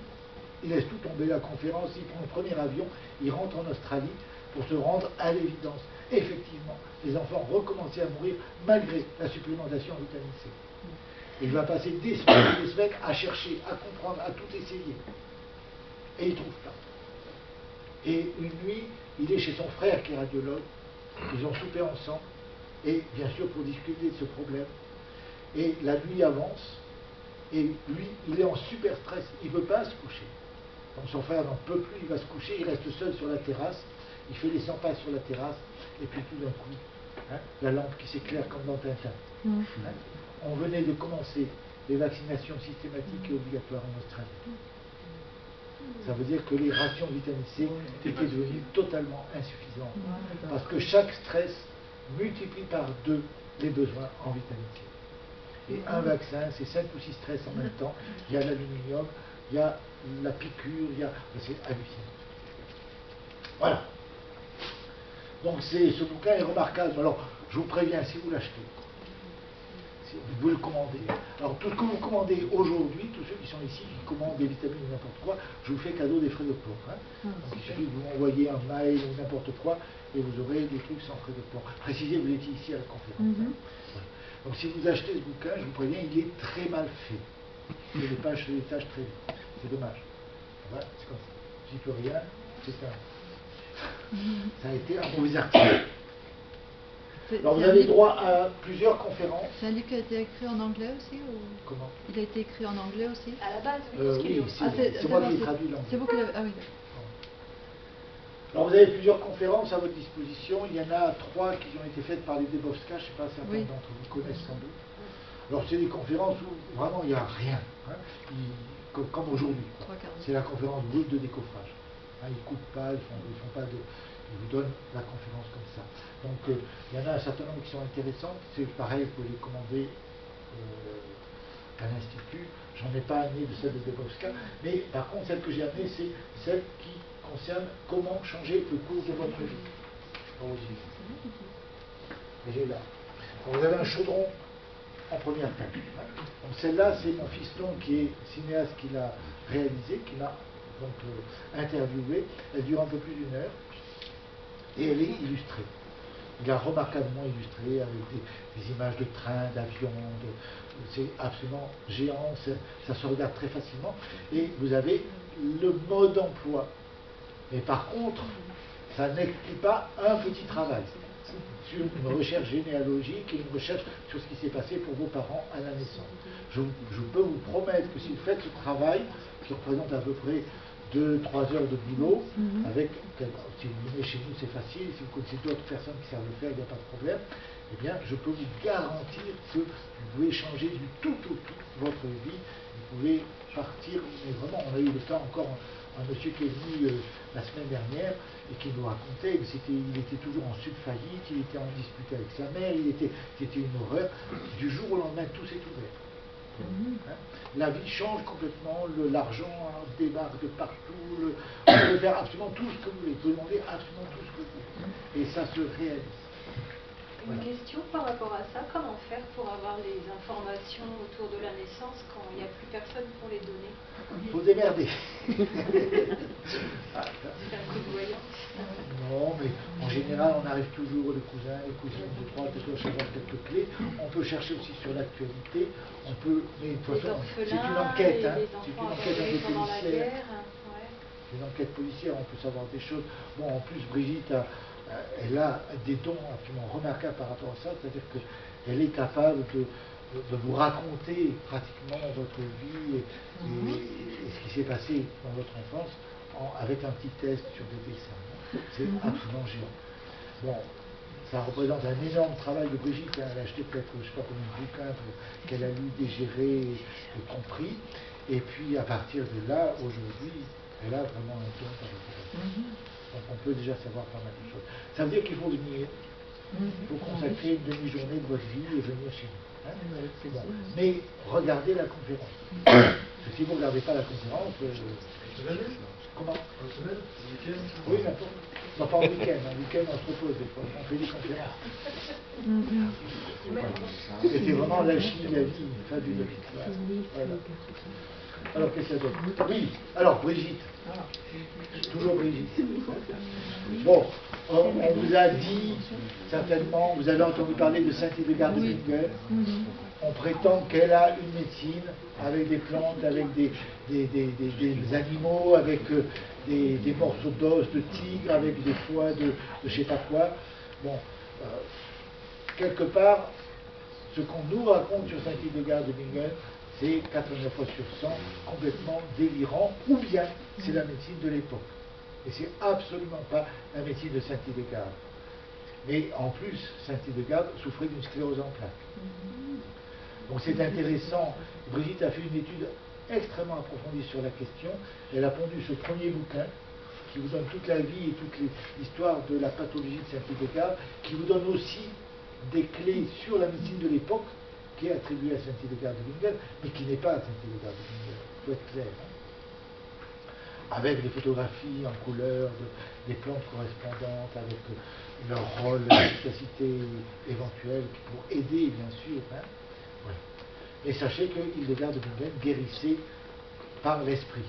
Il laisse tout tomber, la conférence, il prend le premier avion, il rentre en Australie pour se rendre à l'évidence. Effectivement, les enfants recommençaient à mourir malgré la supplémentation en vitamine C. Et il va passer des semaines à chercher, à comprendre, à tout essayer. Et il ne trouve pas. Et une nuit, il est chez son frère qui est radiologue, ils ont soupé ensemble, et bien sûr pour discuter de ce problème. Et la nuit avance, et lui, il est en super stress, il ne veut pas se coucher. Donc son frère n'en peut plus, il va se coucher, il reste seul sur la terrasse, il fait les 100 pas sur la terrasse, et puis tout d'un coup, la lampe qui s'éclaire comme dans Tintin. On venait de commencer les vaccinations systématiques et obligatoires en Australie. Ça veut dire que les rations de vitamine C étaient devenues totalement insuffisantes. Parce que chaque stress multiplie par 2 les besoins en vitamine C. Et un vaccin, c'est 5 ou 6 stress en même temps. Il y a l'aluminium, il y a la piqûre, c'est hallucinant. Voilà. Donc ce bouquin est remarquable. Alors, je vous préviens, si vous l'achetez, si vous le commandez. Alors, tout ce que vous commandez aujourd'hui, tous ceux qui sont ici, qui commandent des vitamines ou n'importe quoi, je vous fais cadeau des frais de port. Hein. Donc, il suffit que vous m'envoyez un mail ou n'importe quoi, et vous aurez des trucs sans frais de port. Précisez, vous étiez ici à la conférence. Hein. Voilà. Donc, si vous achetez ce bouquin, je vous préviens, il est très mal fait. Il y a des pages sur les tâches très vite. C'est dommage. Voilà, c'est comme ça. J'y peux rien, c'est un... Ça a été un mauvais article. Alors vous avez droit à plusieurs conférences. C'est un livre qui a été écrit en anglais aussi ou... Comment? Il a été écrit en anglais aussi? À la base, oui, c'est moi qui ai traduit l'anglais. C'est vous qui l'avez... Ah oui, d'accord. Alors vous avez plusieurs conférences à votre disposition. Il y en a 3 qui ont été faites par les Debowska, je ne sais pas, certains d'entre vous connaissent sans doute. Alors c'est des conférences où vraiment il n'y a rien, hein, comme aujourd'hui. C'est la conférence brute de décoffrage. Hein, ils ne coupent pas, ils font pas de... Ils vous donnent la conférence comme ça. Donc il y en a un certain nombre qui sont intéressantes. C'est pareil, vous pouvez les commander à l'Institut. J'en ai pas amené de celle de Debowska, mais par contre celle que j'ai amenée, c'est celle qui concerne comment changer le cours de votre vie. Elle est là. Alors, vous avez un chaudron en première page. Donc celle-là, c'est mon fiston qui est cinéaste qui l'a réalisé, qui m'a donc interviewé. Elle dure un peu plus d'1 heure et elle est illustrée. Il a remarquablement illustré avec des images de trains, d'avions, c'est absolument géant, ça se regarde très facilement. Et vous avez le mode d'emploi. Mais par contre, ça n'exclut pas un petit travail sur une recherche généalogique et une recherche sur ce qui s'est passé pour vos parents à la naissance. Je peux vous promettre que si vous faites ce travail, qui représente à peu près 2-3 heures de boulot, avec, si vous venez chez nous c'est facile, si vous connaissez d'autres personnes qui savent le faire, il n'y a pas de problème, eh bien je peux vous garantir que vous pouvez changer du tout votre vie, vous pouvez partir, mais vraiment on a eu le temps encore, un monsieur qui est venu la semaine dernière et qui nous racontait qu'il était toujours en subfaillite, il était en dispute avec sa mère, c'était une horreur, du jour au lendemain tout s'est ouvert. Hein? La vie change complètement, l'argent débarque de partout, vous pouvez faire absolument tout ce que vous voulez, vous pouvez demander absolument tout ce que vous voulez, et ça se réalise. Une question par rapport à ça, comment faire pour avoir les informations autour de la naissance quand il n'y a plus personne pour les donner? Il faut démerder. C'est un coup de voyance. Non, mais en général, on arrive toujours, les cousins, les cousines de droite, de gauche, avoir quelques clés. On peut chercher aussi sur l'actualité. On peut, mais de toute façon, c'est une enquête, hein. C'est une enquête un peu policière. C'est une enquête policière, on peut savoir des choses. Bon, en plus, Brigitte elle a des dons absolument remarquables par rapport à ça, c'est-à-dire qu'elle est capable de vous raconter pratiquement votre vie et ce qui s'est passé dans votre enfance avec un petit test sur des dessins. C'est absolument géant. Bon, ça représente un énorme travail de Brigitte. Elle a acheté peut-être, je ne sais pas combien de bouquins qu'elle a lu, digéré et compris. Et puis à partir de là, aujourd'hui, elle a vraiment un don par rapport à ça. Donc on peut déjà savoir pas mal de choses. Ça veut dire qu'il faut venir. Il faut consacrer une demi-journée de votre vie et venir chez nous. Hein? Bon. Mais regardez la conférence. Parce que si vous ne regardez pas la conférence, comment? Oui, n'importe. Non, pas en week-end. En week-end, on se repose des fois. On fait des conférences. C'était vraiment l'alchimie de la vie, fabuleuse. Voilà. Alors, qu'est-ce que ça donne? Oui, alors, Brigitte. Toujours Brigitte. Bon, on vous a dit, certainement, vous avez entendu parler de Saint-Hildegard de Bingen. On prétend qu'elle a une médecine avec des plantes, avec des animaux, avec des morceaux d'os de tigre, avec des foies de je ne sais pas quoi. Bon, quelque part, ce qu'on nous raconte sur Saint-Hildegard de Bingen, c'est 89 fois sur 100 complètement délirant, ou bien c'est la médecine de l'époque. Et c'est absolument pas la médecine de Saint-Hildegard. Mais en plus, Saint-Hildegard souffrait d'une sclérose en plaques. Donc c'est intéressant. Brigitte a fait une étude extrêmement approfondie sur la question. Elle a pondu ce premier bouquin qui vous donne toute la vie et toute l'histoire de la pathologie de Saint-Hildegard, qui vous donne aussi des clés sur la médecine de l'époque, qui est attribuée à Saint-Hildegard de Bingen, mais qui n'est pas à Saint-Hildegard de Bingen, il faut être clair. Avec des photographies en couleur, des plantes correspondantes, avec leur rôle, l'efficacité éventuelle pour aider, bien sûr. Voilà. Et sachez que Hildegard de Bingen guérissait par l'esprit.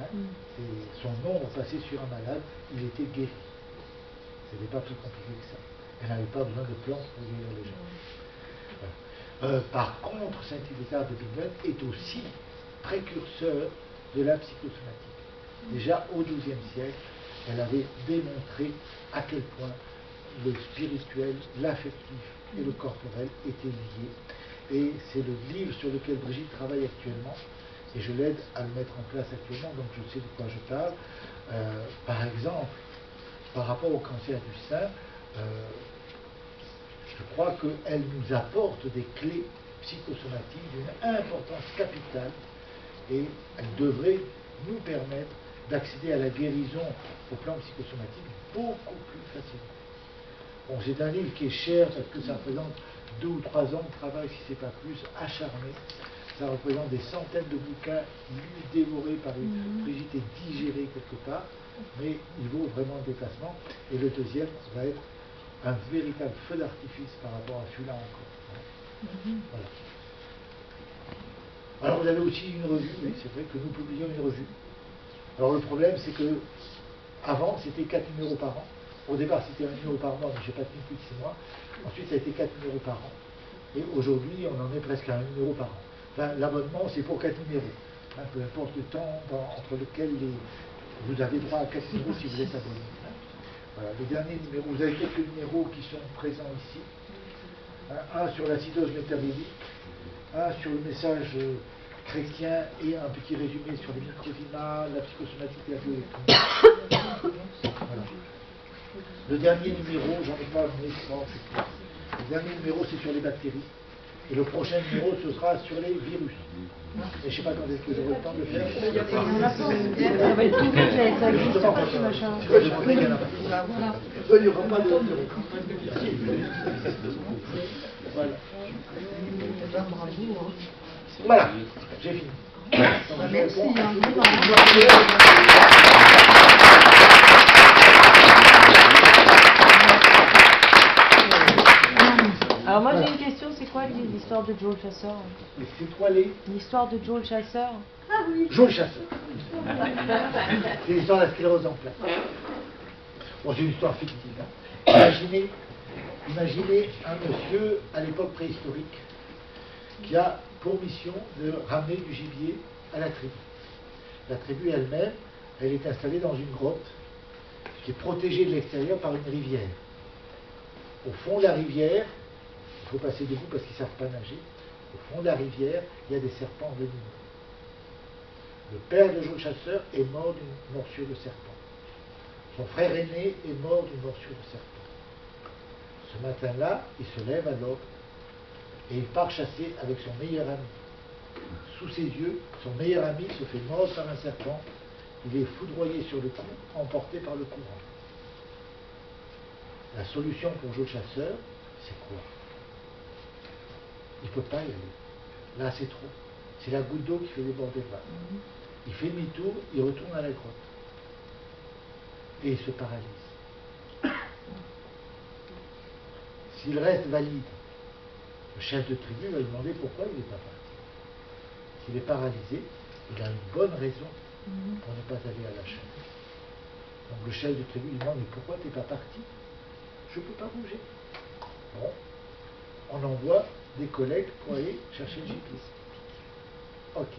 Et son nom passé sur un malade, il était guéri. Ce n'était pas plus compliqué que ça. Elle n'avait pas besoin de plantes pour guérir les gens. Voilà. Par contre, Saint-Hildegard de Bingen est aussi précurseur de la psychosomatique. Déjà au XIIe siècle, elle avait démontré à quel point le spirituel, l'affectif et le corporel étaient liés. Et c'est le livre sur lequel Brigitte travaille actuellement, et je l'aide à le mettre en place actuellement, donc je sais de quoi je parle. Par exemple, par rapport au cancer du sein, je crois qu'elle nous apporte des clés psychosomatiques d'une importance capitale, et elle devrait nous permettre d'accéder à la guérison au plan psychosomatique beaucoup plus facilement. Bon, c'est un livre qui est cher parce que ça représente 2 ou 3 ans de travail, si ce n'est pas plus, acharné. Ça représente des centaines de bouquins lus, dévorés par Brigitte et digérés quelque part, mais il vaut vraiment le déplacement. Et le deuxième va être un véritable feu d'artifice par rapport à celui-là encore. Voilà. Alors vous avez aussi une revue, oui, c'est vrai que nous publions une revue. Alors le problème, c'est que avant, c'était 4 numéros par an. Au départ, c'était 1 numéro par mois, mais je n'ai pas tenu plus de 6 mois. Ensuite, ça a été 4 numéros par an. Et aujourd'hui, on en est presque à 1 numéro par an. Enfin, l'abonnement, c'est pour 4 numéros. Hein, peu importe le temps entre lequel vous avez droit à 4 numéros si vous êtes abonné. Hein. Voilà, les derniers numéros, vous avez quelques numéros qui sont présents ici. Hein, un sur l'acidose métabolique, un sur le message chrétien et un petit résumé sur les microzymas, la psychosomatique et la bioélectronique. Voilà. Le dernier numéro, j'en ai pas amené, le dernier numéro c'est sur les bactéries. Et le prochain numéro ce sera sur les virus. Et je ne sais pas quand est-ce que j'aurai le temps de le faire. Ça va être tout vite, ça existe pas ce machin. Il n'y aura pas de voilà. Voilà, j'ai fini. Merci. Alors moi j'ai une question, c'est quoi l'histoire de Joe le Chasseur? C'est quoi l'histoire de Joe le Chasseur? Ah oui. Joe le Chasseur. C'est l'histoire de la sclérose en plaques. Bon, c'est une histoire fictive. Hein. Imaginez un monsieur à l'époque préhistorique qui a pour mission de ramener du gibier à la tribu. La tribu elle-même, elle est installée dans une grotte qui est protégée de l'extérieur par une rivière. Au fond de la rivière, il faut passer debout parce qu'ils ne savent pas nager, au fond de la rivière, il y a des serpents venimeux. Le père de Joe le Chasseur est mort d'une morsure de serpent. Son frère aîné est mort d'une morsure de serpent. Ce matin-là, il se lève à l'aube et il part chasser avec son meilleur ami. Sous ses yeux, son meilleur ami se fait mordre par un serpent. Il est foudroyé sur le cou, emporté par le courant. La solution pour Joe le Chasseur, c'est quoi? Il ne peut pas y aller. Là, c'est trop. C'est la goutte d'eau qui fait déborder le vase. Il fait demi-tour, il retourne à la grotte. Et il se paralyse. S'il reste valide, le chef de tribu va lui demander pourquoi il n'est pas parti. S'il est paralysé, il a une bonne raison pour ne pas aller à la chasse. Donc le chef de tribu lui demande, mais pourquoi tu n'es pas parti? Je ne peux pas bouger. Bon, on envoie des collègues pour aller chercher le gibier. Ok.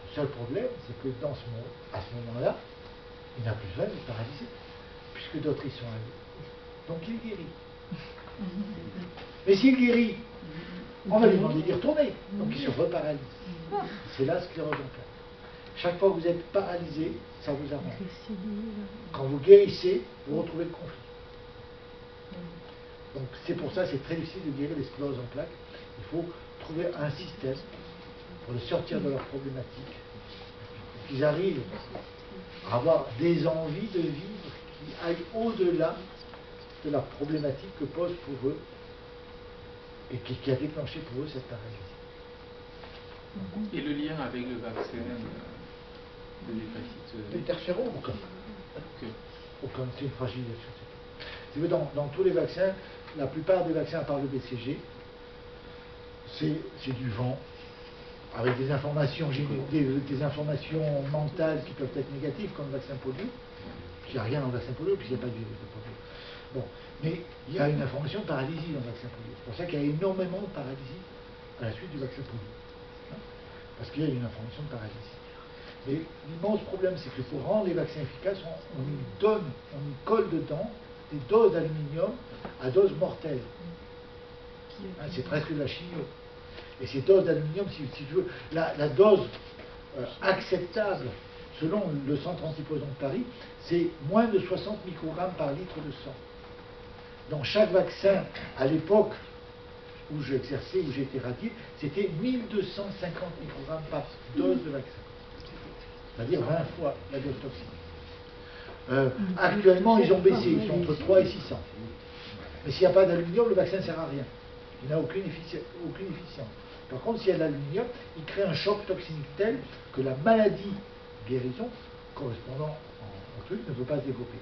Le seul problème, c'est que à ce moment-là, il n'a plus besoin d'être paralysé, puisque d'autres y sont allés. Donc il guérit. Mais s'il guérit, on va lui demander d'y retourner. Donc il se reparalyse. C'est la sclérose en plaques. Chaque fois que vous êtes paralysé, ça vous arrange. Quand vous guérissez, vous retrouvez le conflit. Donc c'est pour ça que c'est très difficile de guérir les scléroses en plaques. Il faut trouver un système pour les sortir de leurs problématiques, qu'ils arrivent à avoir des envies de vivre qui aillent au-delà de la problématique que pose pour eux et qui a déclenché pour eux cette paralysie. Et le lien avec le vaccin de l'hépatite L'interféron, aucun. Aucun, c'est une fragilisation. Dans tous les vaccins, la plupart des vaccins, à part le BCG, c'est du vent, avec des informations, des informations mentales qui peuvent être négatives, comme le vaccin polio. Il n'y a rien dans le vaccin polio, puisqu'il n'y a pas de virus de polio. Bon, mais il y a une information de paralysie dans le vaccin polio. C'est pour ça qu'il y a énormément de paralysie à la suite du vaccin polio. Parce qu'il y a une information de paralysie. Mais l'immense problème, c'est que pour rendre les vaccins efficaces, on y colle dedans des doses d'aluminium à dose mortelle. C'est presque de la chimio. Et ces doses d'aluminium, si tu veux, la dose acceptable, selon le centre antipoison de Paris, c'est moins de 60 microgrammes par litre de sang. Dans chaque vaccin, à l'époque où j'exerçais, où j'étais radié, c'était 1250 microgrammes par dose de vaccin. C'est-à-dire 20 fois la dose toxique. Actuellement, ils ont baissé, ils sont entre 3 et 600. Mais s'il n'y a pas d'aluminium, le vaccin ne sert à rien. Il n'a aucune efficience. Par contre, s'il y a de l'aluminium, il crée un choc toxinique tel que la maladie guérison, correspondant au truc, ne peut pas se développer.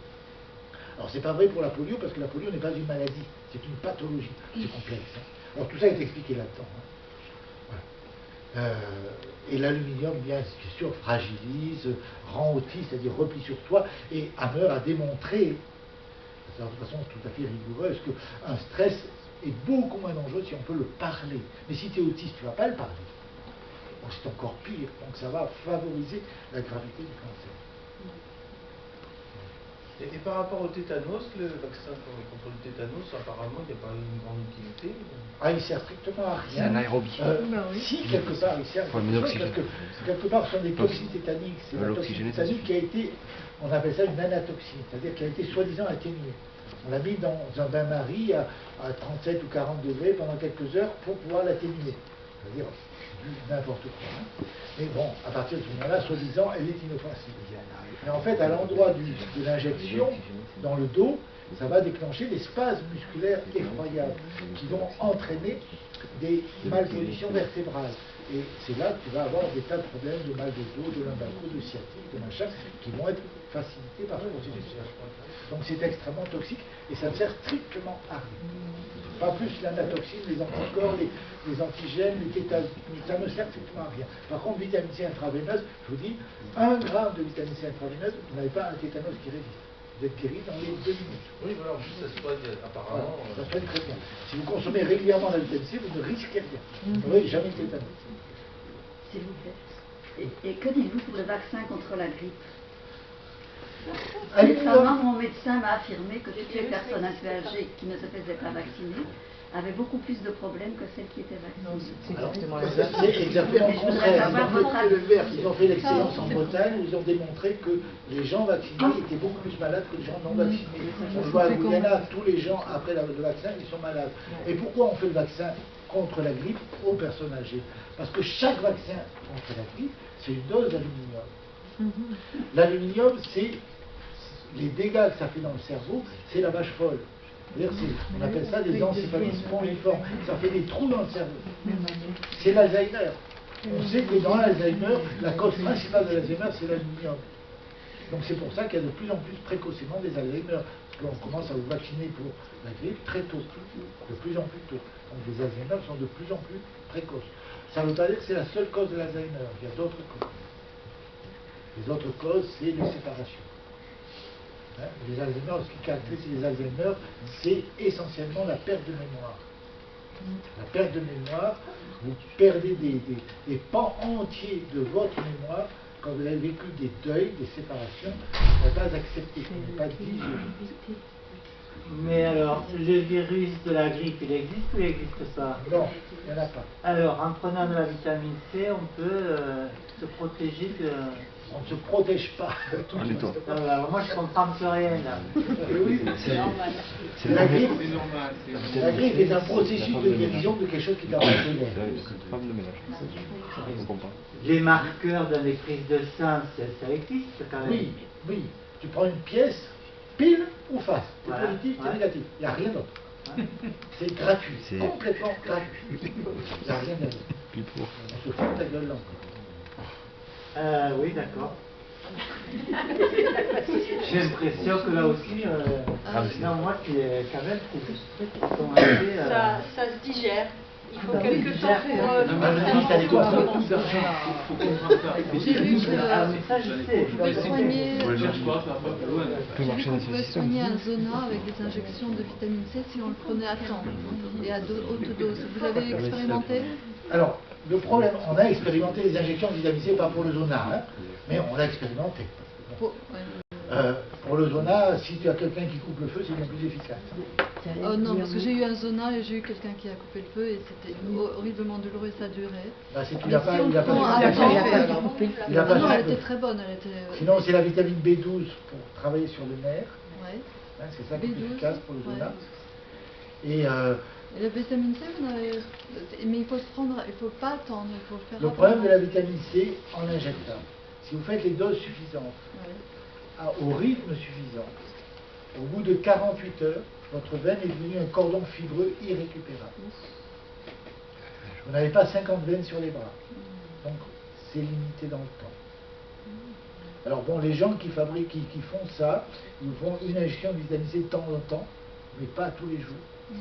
Alors, c'est pas vrai pour la polio, parce que la polio n'est pas une maladie, c'est une pathologie. C'est complexe. Hein. Alors, tout ça est expliqué là-dedans. Hein. Voilà. Et l'aluminium, bien sûr, fragilise, rend autiste, c'est-à-dire replie sur soi, et Hammer a démontré, de façon tout à fait rigoureuse, qu'un stress est beaucoup moins dangereux si on peut le parler. Mais si tu es autiste, tu ne vas pas le parler. Donc c'est encore pire. Donc ça va favoriser la gravité du cancer. Et par rapport au tétanos, le vaccin contre le tétanos, apparemment, il n'y a pas une grande utilité. Ah, il sert strictement à rien. C'est un aérobie. Si, quelque part, il sert à quelque chose, parce que quelque part, ce sont des toxines tétaniques. C'est la toxine tétanique qui a été, on appelle ça une anatoxine, c'est-à-dire qui a été soi-disant atténuée. On l'a mis dans un bain-marie à 37 ou 40 degrés pendant quelques heures pour pouvoir l'atténuer. C'est-à-dire n'importe quoi. Hein. Mais bon, à partir de ce moment-là, soi-disant, elle est inoffensive. Mais en fait, à l'endroit de l'injection, dans le dos, ça va déclencher des spasmes musculaires effroyables qui vont entraîner des malpositions vertébrales. Et c'est là que tu vas avoir des tas de problèmes de mal de dos, de lumbago, de sciatique, de machin, qui vont être facilités par ce processus. Donc c'est extrêmement toxique et ça ne sert strictement à rien. Pas plus l'anatoxine, les anticorps, les antigènes, les tétanes, ça ne sert strictement à rien. Par contre, vitamine C intraveineuse, je vous dis, 1 gramme de vitamine C intraveineuse, vous n'avez pas un tétanos qui résiste. Vous êtes guéri dans les 2 minutes. Oui, voilà, en plus ça se soigne apparemment. Voilà, ça se soigne très bien. Si vous consommez régulièrement la vitamine C, vous ne risquez rien. Vous n'aurez jamais de tétanos. S'il vous plaît. Et que dites-vous pour le vaccin contre la grippe? Récemment, mon médecin m'a affirmé que toutes les personnes un peu âgées qui ne se faisaient pas vacciner avaient beaucoup plus de problèmes que celles qui étaient vaccinées. C'est exactement le contraire. Ils ont fait l'excellence en Bretagne où ils ont démontré que les gens vaccinés étaient beaucoup plus malades que les gens non vaccinés. On le voit à Guyana, tous les gens après le vaccin, ils sont malades. Et pourquoi on fait le vaccin contre la grippe aux personnes âgées? Parce que chaque vaccin contre la grippe, c'est une dose d'aluminium. L'aluminium, c'est les dégâts que ça fait dans le cerveau, c'est la vache folle. On appelle ça des encéphalites spongiformes. Ça fait des trous dans le cerveau. C'est l'Alzheimer. On sait que dans l'Alzheimer, la cause principale de l'Alzheimer, c'est l'aluminium. Donc c'est pour ça qu'il y a de plus en plus précocement des Alzheimer. Parce qu'on commence à vous vacciner pour la grippe très tôt, de plus en plus tôt. Donc les Alzheimer sont de plus en plus précoces. Ça ne veut pas dire que c'est la seule cause de l'Alzheimer. Il y a d'autres causes. Les autres causes, c'est les séparations. Les Alzheimer, ce qui caractérise les Alzheimer, c'est essentiellement la perte de mémoire. La perte de mémoire, vous perdez des pans entiers de votre mémoire quand vous avez vécu des deuils, des séparations, qui n'est pas accepté, qui n'est pas digéré. Mais alors, le virus de la grippe, il existe ou il n'existe pas? Non, il n'y en a pas. Alors, en prenant de la vitamine C, on peut se protéger de... On ne se protège pas. Alors, moi, je comprends plus rien, là. Oui, la grippe est un processus de guérison de quelque chose qui est en Les marqueurs dans les prises de sang, ça existe quand même. Oui, oui. Tu prends une pièce, pile ou face. C'est Voilà. positif, c'est négatif. Il n'y a rien d'autre. C'est gratuit, complètement gratuit. Il n'y a rien d'autre. On se fout de ta gueule là encore. Oui, d'accord. J'ai l'impression que là aussi, non, moi, quand même, c'est juste trucs qui sont assez... Ça se digère. Il faut quelques temps pour J'ai vu que mais ça, je sais. vous pouvez soigner, Cherche pas, ça va pas plus loin. vous pouvez soigner un zona avec des injections de vitamine C si on le prenait à temps et à haute dose. Vous l'avez expérimenté? Alors, le problème, on a expérimenté les injections de vitamine C, pas pour le zona, hein, mais on l'a expérimenté. Pour le zona, si tu as quelqu'un qui coupe le feu, c'est bien plus efficace. Oh non, parce que j'ai eu un zona et j'ai eu quelqu'un qui a coupé le feu et c'était horriblement douloureux et ça durait. Bah, c'est qu'il n'a pas, il a pas, Non, il a pas, il a pas non, fait elle de- était très bonne. Elle était, Sinon, c'est la vitamine B12 pour travailler sur le nerf. ouais. Hein, c'est ça qui est B12, efficace pour le zona. ouais. Et Et la vitamine C, vous n'avez... Mais il faut se prendre, il faut pas attendre, il faut le faire le problème de la vitamine C en injectable, si vous faites les doses suffisantes, au rythme suffisant, au bout de 48 heures, votre veine est devenue un cordon fibreux irrécupérable. Vous n'avez pas 50 veines sur les bras. Donc, c'est limité dans le temps. Alors bon, les gens qui fabriquent, qui font ça, ils font une injection de vitamine C de temps en temps, mais pas tous les jours.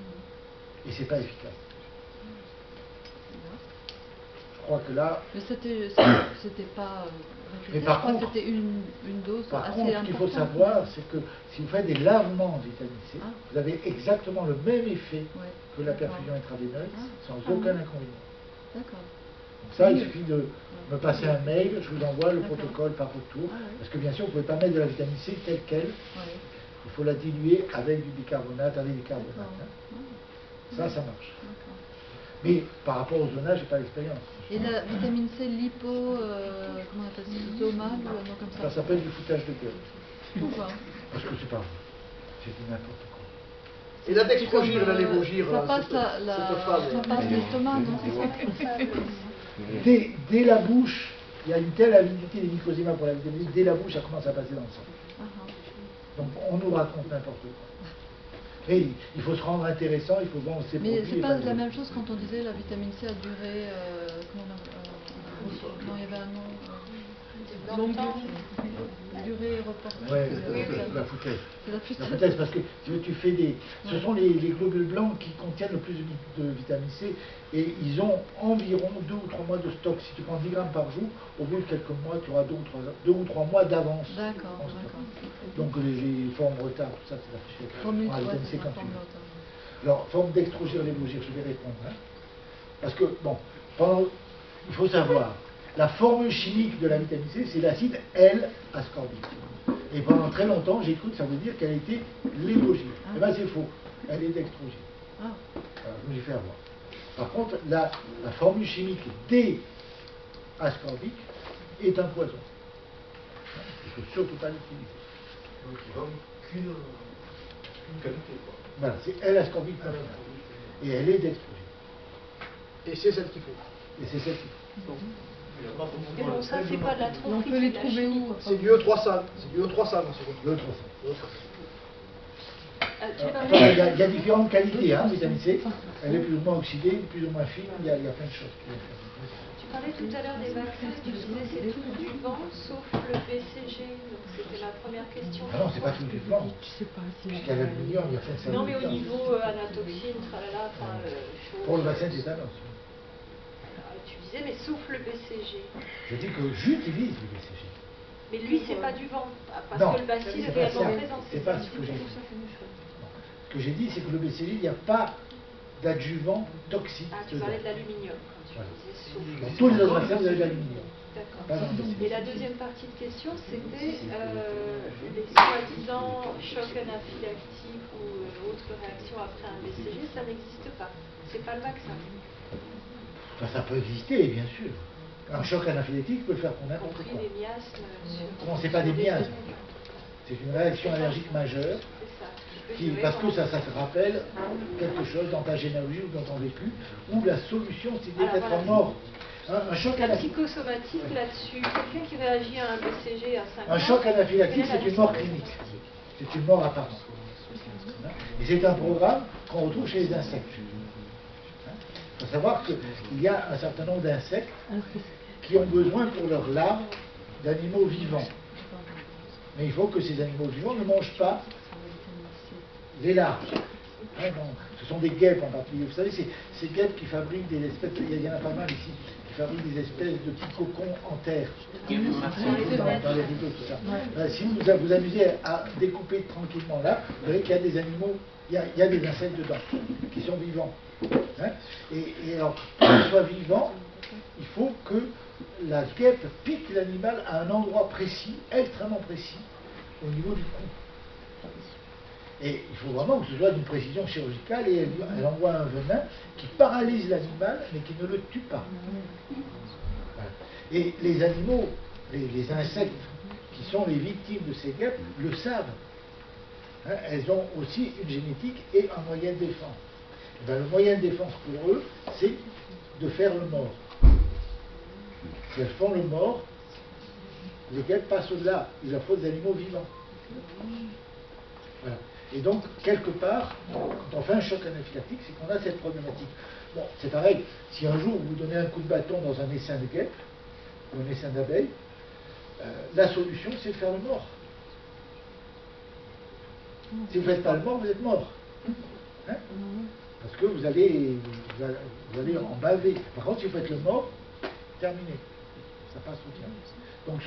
Et c'est pas efficace. Je crois que là... Mais c'était pas Mais répété, par je crois contre- que c'était une dose Par assez contre, ce qu'il faut importante. savoir, c'est que si vous faites des lavements en vitamine C, Ah. vous avez exactement le même effet Ouais. que la D'accord. perfusion intraveineuse, Ah. sans Ah. aucun inconvénient. D'accord. Donc ça, il suffit de me passer un mail, je vous envoie le D'accord. protocole par retour, Ah ouais. parce que bien sûr, vous ne pouvez pas mettre de la vitamine C telle qu'elle, Ouais. il faut la diluer avec du bicarbonate, avec du carbonate. D'accord. hein. Ah. Ça marche. D'accord. Mais par rapport au zonage, j'ai pas l'expérience. Et la vitamine C lipo, comment on appelle ça, zomal ou un nom comme Ça ça? s'appelle du foutage de gueule. Pourquoi? Parce que c'est pas vrai. C'est du n'importe quoi. Et la dextrogir, la lévogir, Ça là, passe cette femme, ça passe l'estomac, non? C'est ça? Dès la bouche, il y a une telle avidité des mycosima pour la vitamine C, dès la bouche, ça commence à passer dans le sang. Ah, ah. Donc on nous raconte n'importe quoi. Mais il faut se rendre intéressant, il faut vendre ses Mais produits. c'est et pas les la autres. même chose quand on disait la vitamine C a duré, comment on appelle, non, il y avait un nom, longue durée reportée. Ouais, Oui, la foutaise. C'est la La foutaise. foutaise, parce que tu fais des. Ce sont les globules blancs qui contiennent le plus de vitamine C et ils ont environ 2 ou 3 mois de stock. Si tu prends 10 grammes par jour, au bout de quelques mois, tu auras 2 ou 3 mois d'avance. D'accord, en stock. d'accord. Donc les formes retard, tout ça, c'est la fiche. Formule, Ah, la ouais, vitamine C c'est quand la tu formule veux. automne. Alors, forme dextrogir, lévogir, je vais répondre. hein. Parce que, bon, il faut savoir, la formule chimique de la vitamine C, c'est l'acide L-ascorbique. Et pendant très longtemps, j'ai cru que ça veut dire qu'elle était lévogir. Ah. Eh bien, c'est faux. Elle est dextrogir. Ah, Voilà, je me suis fait avoir. Par contre, la formule chimique D-ascorbique est un poison. Il ne faut surtout pas l'utiliser. Donc il donne qu'une qualité, quoi. Voilà, c'est L-ascorbique. Et elle est dextrogir. Et c'est celle qu'il faut. Et c'est celle qui Et bon, ça, c'est pas de la tromperie. On peut les c'est de la trouver chimie. où? C'est du E300. C'est du E300 dans ce cas. Le 300. Tu Alors, parlais- après, il y a différentes qualités, hein, vitamine C. Elle est plus ou moins oxydée, plus ou moins fine, il y a plein de choses. Tu parlais tout à l'heure des vaccins, tu disais c'est tout du vent sauf le BCG. Donc c'était ma première question. Ah non, c'est pas tout du blanc. Je sais pas si... Puisqu'il y a l'aluminium, il y a plein de Non, mais au salmonelles. niveau anatoxine, tralala, enfin, chose. Pour le vaccin tétanos. Tu disais, mais sauf le BCG. Je dis que j'utilise le BCG. Mais lui, c'est pas du vent, parce Non, que le bacille c'est est pas ça. réellement présent. C'est pas ce que j'ai dit. Ce que j'ai dit, c'est que le BCG, il n'y a pas d'adjuvant toxique Ah, tu dedans. parlais de l'aluminium quand tu Voilà. disais sauf. Dans tous les autres vaccins, vous avez de l'aluminium. D'accord. pas dans le BCG. Et la deuxième partie de question, c'était les soi-disant chocs anaphylactiques ou autres réactions après un BCG, ça n'existe pas. C'est pas le vaccin. Enfin, ça peut exister, bien sûr. Un choc anaphylactique peut faire qu'on a Compris les miasmes. Non, c'est pas des miasmes. C'est une réaction allergique majeure. Parce que ça te rappelle quelque chose dans ta généalogie ou dans ton vécu, où la solution c'était d'être mort. Un choc anaphylactique. Psychosomatique là-dessus, quelqu'un qui réagit à un BCG à 5 ans. Un choc anaphylactique, c'est une mort clinique. C'est une mort apparente. Et c'est un programme qu'on retrouve chez les insectes. Il faut savoir qu'il y a un certain nombre d'insectes qui ont besoin pour leurs larves d'animaux vivants. Mais il faut que ces animaux vivants ne mangent pas les larves. Ce sont des guêpes en particulier. Vous savez, ces guêpes qui fabriquent des espèces, il y en a pas mal ici, qui fabriquent des espèces de petits cocons en terre. Dans les rideaux, tout ça. Si vous vous amusez à découper tranquillement là, vous verrez qu'il y a des animaux, il y a des insectes dedans, qui sont vivants. Et alors, pour qu'ils soient vivants, il faut que la guêpe pique l'animal à un endroit précis, extrêmement précis, au niveau du cou. Et il faut vraiment que ce soit d'une précision chirurgicale et elle envoie un venin qui paralyse l'animal mais qui ne le tue pas. Voilà. Et les animaux, les insectes qui sont les victimes de ces guêpes le savent. Elles ont aussi une génétique et un moyen de défense. Et bien, le moyen de défense pour eux, c'est de faire le mort. Si elles font le mort, les guêpes passent au-delà. Il leur faut des animaux vivants. Voilà. Et donc, quelque part, quand on fait un choc anaphylactique, c'est qu'on a cette problématique. Bon, c'est pareil, si un jour vous donnez un coup de bâton dans un essaim de guêpes, ou un essaim d'abeilles, la solution, c'est de faire le mort. Si vous ne faites pas le mort, vous êtes mort. Hein? Parce que vous allez en baver. Par contre, si vous faites le mort, terminé. Ça passe au diable. Donc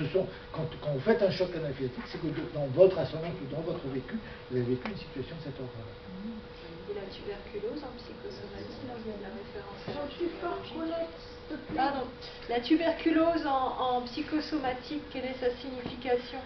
quand vous faites un choc anaphylactique, c'est que dans votre ascendance ou dans votre vécu, vous avez vécu une situation de cet ordre-là. Et la tuberculose en psychosomatie, là, vous avez la référence. Je suis pas Colette, s'il te plaît. Pardon. La tuberculose en psychosomatique, quelle est sa signification?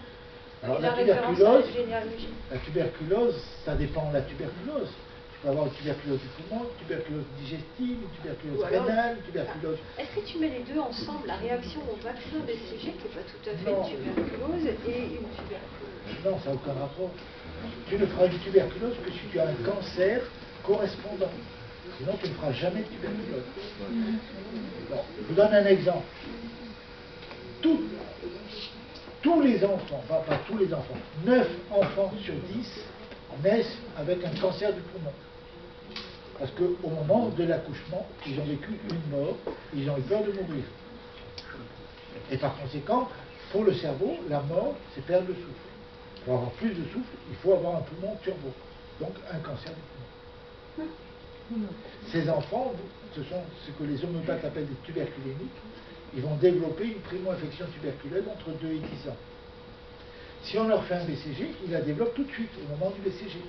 Alors, et la référence à la généalogie. La tuberculose, ça dépend de la tuberculose. Tu peux avoir une tuberculose du poumon, une tuberculose digestive, une tuberculose rénale, une tuberculose... Est-ce que tu mets les deux ensemble, la réaction au vaccin BCG, qui n'est pas tout à fait une tuberculose, et une tuberculose? Non, ça n'a aucun rapport. Tu ne feras une tuberculose que si tu as un cancer correspondant. Sinon, tu ne feras jamais de tuberculose. Bon, je vous donne un exemple. Tous les enfants, pas tous les enfants, 9 enfants sur 10 naissent avec un cancer du poumon. Parce qu'au moment de l'accouchement, ils ont vécu une mort, ils ont eu peur de mourir. Et par conséquent, pour le cerveau, la mort, c'est perdre le souffle. Pour avoir plus de souffle, il faut avoir un poumon turbo. Donc un cancer du poumon. Ces enfants, ce sont ce que les homéopathes appellent des tuberculémiques. Ils vont développer une primo-infection tuberculeuse entre 2 et 10 ans. Si on leur fait un BCG, ils la développent tout de suite, au moment du BCG.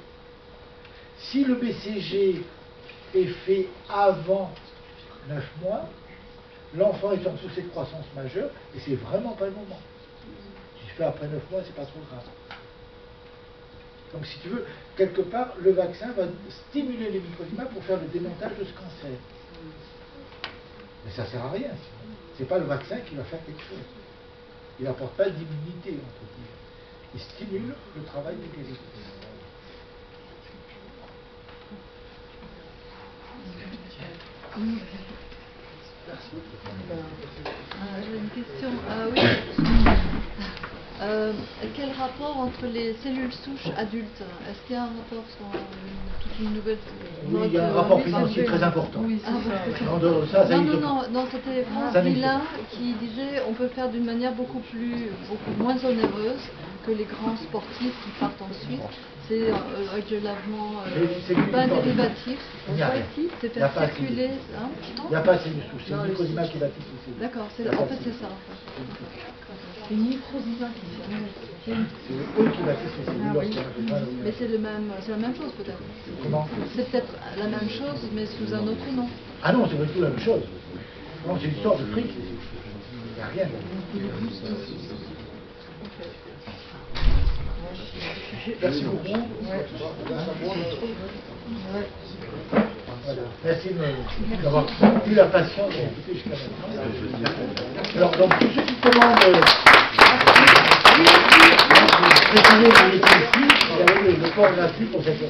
Si le BCG est fait avant 9 mois, l'enfant est en souci de croissance majeure, et c'est vraiment pas le moment. Si je fais après 9 mois, c'est pas trop grave. Donc si tu veux, quelque part, le vaccin va stimuler les microdima pour faire le démontage de ce cancer. Mais ça ne sert à rien. Ce n'est pas le vaccin qui va faire quelque chose. Il n'apporte pas d'immunité, entre guillemets. Il stimule le travail des guérisseurs. J'ai une question. Oui. Quel rapport entre les cellules souches adultes? Est-ce qu'il y a un rapport sur toute une nouvelle... Oui, il y a un rapport financier très important. Oui, non, c'était France Villain qui disait on peut faire d'une manière beaucoup moins onéreuse que les grands sportifs qui partent en Suisse. C'est avec le lavement pas dérivatif, c'est faire circuler. Il n'y a pas de cellules souches, c'est le microdima qui bâtit ces cellules. D'accord, en fait c'est ça. C'est une microdima qui c'est eux qui bâtissent les cellules. Mais c'est la même chose peut-être. Comment? C'est peut-être la même chose, mais sous un autre nom. Ah non, c'est pas du tout la même chose. Non, c'est une sorte de fric. rien. Merci beaucoup. Voilà. Merci d'avoir eu la patience d'écouter jusqu'à maintenant. Alors, donc, tous ceux qui commandent préparez les ici, vous avez le corps gratuit pour cette